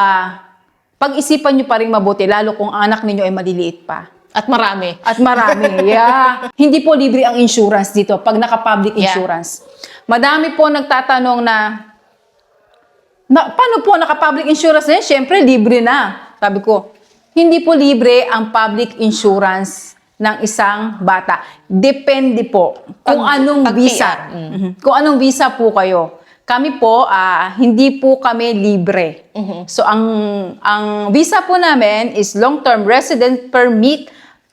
Speaker 2: pag-isipan niyo pa rin mabuti, lalo kung ang anak ninyo ay maliliit pa.
Speaker 1: At marami.
Speaker 2: At marami, yeah. Hindi po libre ang insurance dito pag naka-public
Speaker 1: Yeah.
Speaker 2: insurance. Madami po nagtatanong na paano po naka-public insurance na yan? Siyempre, libre na. Sabi ko, hindi po libre ang public insurance ng isang bata. Depende po kung anong
Speaker 1: pag
Speaker 2: visa.
Speaker 1: PR.
Speaker 2: Mhm. Kung anong visa po kayo. Kami po, hindi po kami libre. So, ang visa po namin is long-term resident permit,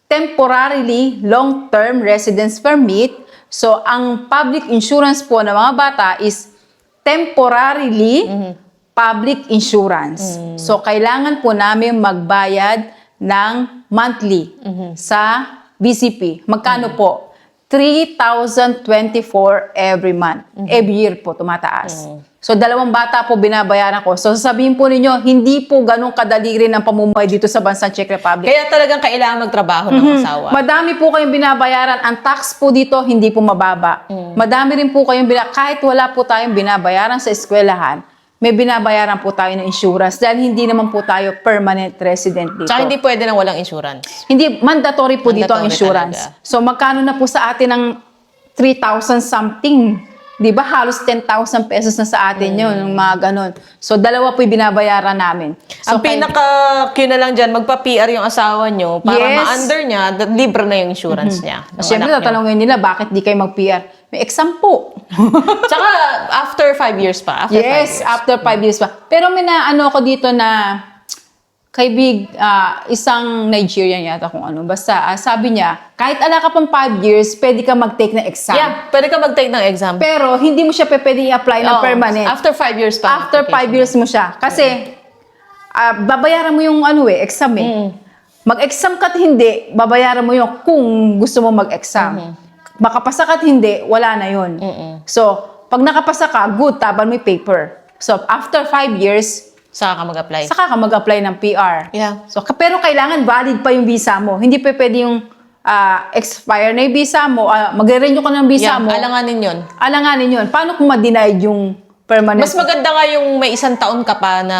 Speaker 2: temporarily long-term residence permit. So, ang public insurance po ng mga bata is temporarily public insurance. So, kailangan po namin magbayad ng monthly sa BCP. Magkano po? 3,024 every month. Every year po, tumataas. So, 2 bata po binabayaran ko. So, sasabihin po ninyo, hindi po ganun kadali rin ang pamumuhay dito sa bansang Czech Republic.
Speaker 1: Kaya talagang kailangan magtrabaho ng asawa.
Speaker 2: Madami po kayong binabayaran. Ang tax po dito, hindi po mababa. Madami rin po kayong kahit wala po tayong binabayaran sa eskwelahan, may binabayaran po tayo ng insurance dahil hindi naman po tayo permanent resident dito.
Speaker 1: Tsaka hindi pwede nang walang insurance.
Speaker 2: Hindi, mandatory po dito ang
Speaker 1: Mandatory
Speaker 2: insurance.
Speaker 1: talaga.
Speaker 2: So, magkano na po sa atin ng 3,000 something? Di ba? Halos 10,000 pesos na sa atin yun, yung mga ganun. So, 2 po yung binabayaran namin. So,
Speaker 1: Ang pinaka-cue na lang dyan, magpa-PR yung asawa nyo para
Speaker 2: Yes.
Speaker 1: ma-under niya, libre na yung insurance niya. ng
Speaker 2: Siyempre,
Speaker 1: anak nyo.
Speaker 2: tatanungin nila, bakit di kayo mag-PR? May exam po.
Speaker 1: Tsaka after 5 years pa. After 5
Speaker 2: Yes,
Speaker 1: years.
Speaker 2: after 5 years pa. Pero may naano ko dito na isang Nigerian yata kung ano. Basta sabi niya, kahit ala ka pang 5 years, pwede ka mag-take ng exam.
Speaker 1: Yeah, pwede ka mag-take ng exam.
Speaker 2: Pero hindi mo siya pwede i-apply ng
Speaker 1: Oo,
Speaker 2: permanent.
Speaker 1: After 5 years pa.
Speaker 2: After 5 years mo siya. Kasi, babayaran mo yung exam eh. Mag-exam ka't hindi, babayaran mo yung kung gusto mo mag-exam. Makapasa ka't hindi, wala na yun. So, pag nakapasa ka, good, taban mo yung paper. So, after 5 years,
Speaker 1: Saka ka mag-apply.
Speaker 2: saka ka mag-apply ng PR.
Speaker 1: Yeah.
Speaker 2: So, pero kailangan valid pa yung visa mo. Hindi pa pwede yung expire na yung visa mo, magre-renew ka ng visa
Speaker 1: Yeah,
Speaker 2: mo.
Speaker 1: alanganin yun.
Speaker 2: Alanganin yun. Paano kung ma-denied yung permanent?
Speaker 1: Mas maganda nga yung may 1 taon ka pa na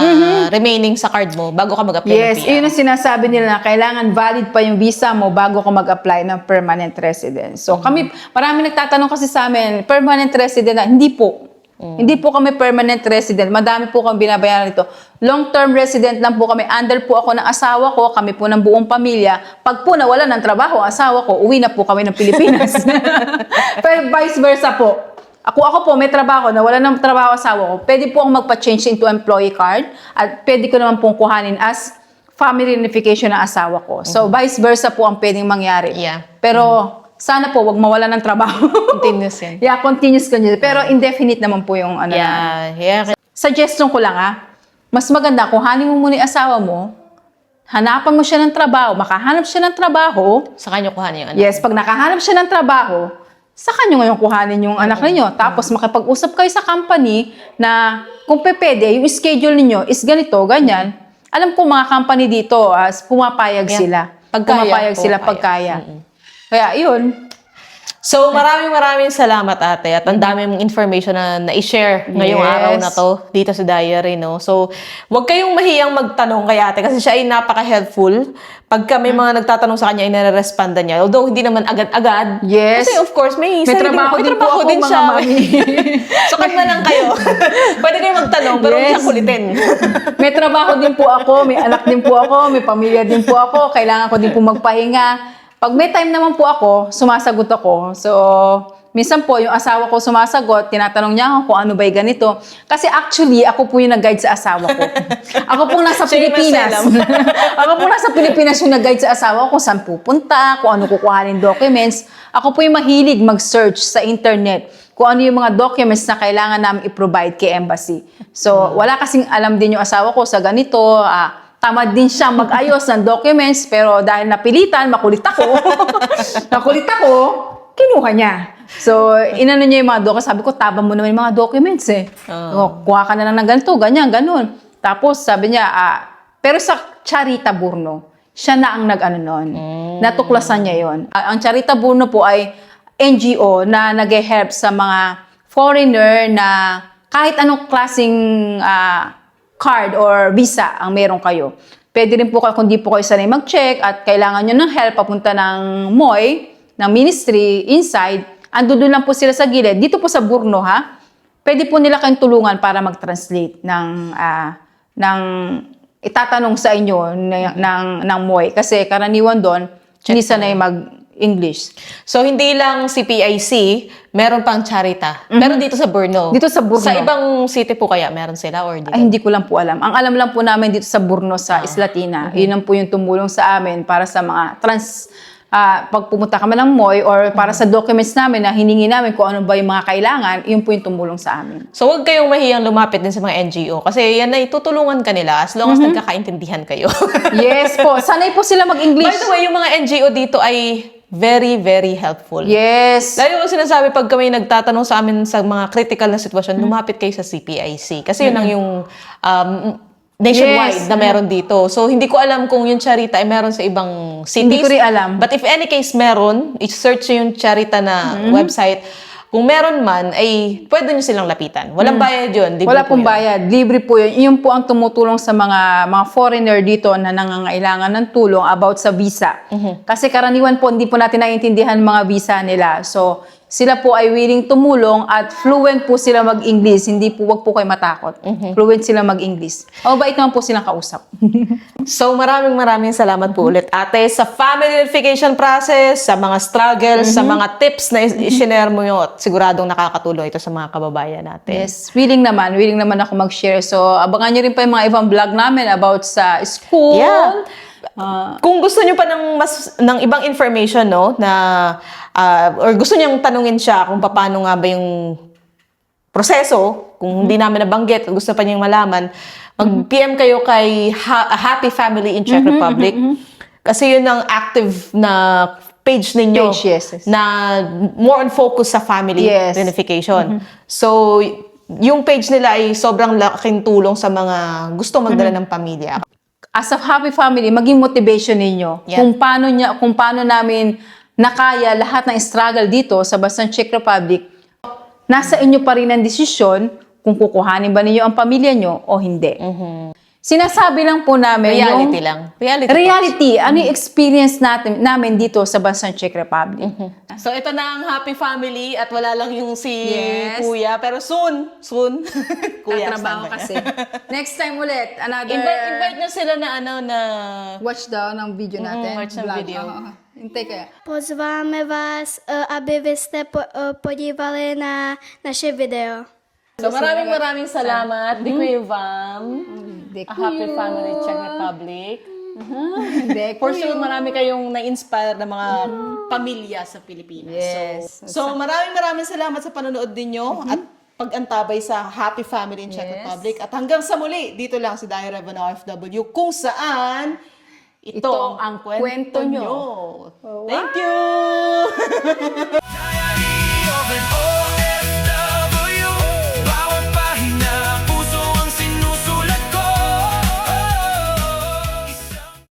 Speaker 1: remaining sa card mo bago ka mag-apply
Speaker 2: Yes,
Speaker 1: ng PR.
Speaker 2: yun ang sinasabi nila na kailangan valid pa yung visa mo bago ka mag-apply ng permanent residence. So kami, marami nagtatanong kasi sa amin, permanent resident na, hindi po. Hindi po kami permanent resident. Madami po kami binabayaran nito. Long-term resident lang po kami. Under po ako ng asawa ko, kami po ng buong pamilya. Pag po nawala ng trabaho ang asawa ko, uwi na po kami ng Pilipinas. Pero vice versa po. Ako po, may trabaho, nawala ng trabaho asawa ko, pwede po akong magpa-change into employee card at pwede ko naman pong kuhanin as family reunification ng asawa ko. So, vice versa po ang pwedeng mangyari.
Speaker 1: Yeah.
Speaker 2: Pero, sana po, wag mawala ng trabaho.
Speaker 1: Continuous yan.
Speaker 2: Yeah, continuous. Pero indefinite naman po yung ano na.
Speaker 1: Yeah.
Speaker 2: Suggestion ko lang mas maganda kuhanin mo muna yung asawa mo, hanapan mo siya ng trabaho, makahanap siya ng trabaho.
Speaker 1: Sa kanya kuhanin yung anak.
Speaker 2: Yes, pag nakahanap siya ng trabaho, sa kanya ngayon kuhanin yung anak ninyo. Tapos makipag-usap kayo sa company na kung pwede, yung schedule ninyo is ganito, ganyan. Alam ko mga company dito, pumapayag
Speaker 1: Yeah.
Speaker 2: sila.
Speaker 1: Pagkaya,
Speaker 2: Pagkaya. Kaya yun.
Speaker 1: So, maraming salamat, ate. At ang dami mong information na na-share ngayong
Speaker 2: Yes.
Speaker 1: araw na to dito sa diary, no? So, huwag kayong mahiyang magtanong kay ate kasi siya ay napaka-helpful. Pagka may mga nagtatanong sa kanya, ay nare-respondan niya. Although, hindi naman agad-agad.
Speaker 2: Yes.
Speaker 1: Kasi, of course, may
Speaker 2: trabaho din po ako, mga
Speaker 1: siya.
Speaker 2: mami.
Speaker 1: So, kalma lang kayo. Pwede kayo magtanong, pero huwag
Speaker 2: Yes.
Speaker 1: siyang kulitin.
Speaker 2: May trabaho din po ako, may anak din po ako, may pamilya din po ako, kailangan ko din po magpahinga. Pag may time naman po ako, sumasagot ako. So, minsan po, yung asawa ko sumasagot, tinatanong niya ako kung ano ba'y ganito. Kasi actually, ako po yung nag-guide sa asawa ko. Ako po nasa
Speaker 1: Siya yung
Speaker 2: Pilipinas.
Speaker 1: maselam.
Speaker 2: Ako po nasa Pilipinas yung nag-guide sa asawa ko kung saan pupunta, kung ano kukuhanin documents. Ako po yung mahilig mag-search sa internet kung ano yung mga documents na kailangan namin i-provide kay embassy. So, wala kasing alam din yung asawa ko sa ganito, tamad din siya mag-ayos ng documents, pero dahil napilitan, makulit ako, kinuha niya. So, inano niya yung mga documents. Sabi ko, tabang mo naman yung mga documents eh. Kuha ka na lang ng ganito, ganyan, ganun. Tapos, sabi niya, pero sa Charita Burno, siya na ang nag-ano nun. natuklasan niya yon. Ang Charita Burno po ay NGO na nag-help sa mga foreigner na kahit anong klaseng card or visa ang meron kayo. Pwede rin po kayo, kung di po kayo sanay mag-check at kailangan nyo ng help papunta ng MOI, ng ministry, inside, ando doon lang po sila sa gilid. Dito po sa Burno, ha? Pwede po nila kayong tulungan para mag-translate ng itatanong sa inyo ng MOI. Kasi karaniwan doon, hindi sanay mag-English.
Speaker 1: So, hindi lang CPIC, meron pang Charita. Pero dito sa Burno.
Speaker 2: Dito sa Burno.
Speaker 1: Sa ibang city po kaya meron sila or dito?
Speaker 2: Ay, hindi ko lang po alam. Ang alam lang po namin dito sa Burno, sa Islatina, yun lang po yung tumulong sa amin para sa mga pag pumunta kami ng MOI or para sa documents namin na hiningi namin kung ano ba yung mga kailangan, yun po yung tumulong sa amin.
Speaker 1: So, huwag kayong mahiyang lumapit din sa mga NGO kasi yan ay tutulungan ka nila as long as nagkakaintindihan kayo.
Speaker 2: Yes po. Sanay po sila mag-English.
Speaker 1: By the way, yung mga NGO dito ay very, very helpful.
Speaker 2: Yes.
Speaker 1: Lalo ko sinasabi pag kami nagtatanong sa amin sa mga critical na sitwasyon, lumapit kayo sa CPIC. Kasi yun ang yung nationwide
Speaker 2: Yes.
Speaker 1: na meron dito. So, hindi ko alam kung yung Charita ay meron sa ibang cities.
Speaker 2: Hindi ko rin alam.
Speaker 1: But if any case meron, i-search nyo yung Charita na website. Kung meron man, ay pwede nyo silang lapitan. Walang bayad yun. Libre
Speaker 2: Wala
Speaker 1: po
Speaker 2: pong
Speaker 1: yun.
Speaker 2: bayad. Libre po yun. Yun po ang tumutulong sa mga foreigner dito na nangangailangan ng tulong about sa visa. Kasi karaniwan po, hindi po natin naiintindihan mga visa nila. So, sila po ay willing tumulong at fluent po sila mag-English. Hindi po, wag po kayo matakot. Fluent sila mag-English. Mabait naman po silang kausap.
Speaker 1: So, maraming salamat po ulit, ate, sa family unification process, sa mga struggles, sa mga tips na i-share mo yun. At siguradong nakakatulong ito sa mga kababayan natin.
Speaker 2: Yes, willing naman ako mag-share. So, abangan nyo rin pa yung mga ibang vlog namin about sa school.
Speaker 1: Yeah. Kung gusto niyo pa ng ibang information, no, na or gusto niyang tanungin siya kung paano nga ba yung proseso, kung hindi namin nabanggit, gusto pa niyang malaman, mag-PM kayo kay Happy Family in Czech Republic. Kasi yun ang active na page ninyo
Speaker 2: Page, yes.
Speaker 1: na more on focus sa family
Speaker 2: Yes.
Speaker 1: reunification. So, yung page nila ay sobrang laking tulong sa mga gusto magdala ng pamilya.
Speaker 2: As a happy family, maging motivation ninyo.
Speaker 1: Yeah.
Speaker 2: Kung paano namin nakaya lahat ng struggle dito sa bansang Czech Republic, nasa inyo pa rin ang desisyon kung kukuhanin ba ninyo ang pamilya nyo o hindi. Sinasabi lang po namin
Speaker 1: Reality lang.
Speaker 2: Reality. Ano yung experience namin dito sa bansang Czech Republic.
Speaker 1: So, ito na ang happy family at wala lang yung si
Speaker 2: Yes.
Speaker 1: Kuya. Pero soon. Kuya,
Speaker 2: Tatrabaho
Speaker 1: standby.
Speaker 2: kasi. Next time ulit, another...
Speaker 1: Invite nyo sila na na...
Speaker 2: Watch daw ng video natin.
Speaker 1: watch ng
Speaker 2: Vlog.
Speaker 1: video.
Speaker 2: Oo. Hintay kaya.
Speaker 4: Pozváme vás, aby vy jste podívali na naše video.
Speaker 1: So, maraming salamat. Di Kuya Vam. A happy family Czech Republic. For sure, marami kayong na-inspire na mga pamilya sa Pilipinas.
Speaker 2: Yes.
Speaker 1: So maraming salamat sa panonood ninyo at pag-antabay sa Happy Family in Czech
Speaker 2: Yes.
Speaker 1: Republic. At hanggang sa muli, dito lang si Dai Revan OFW kung saan ito ang kwento nyo. Thank you!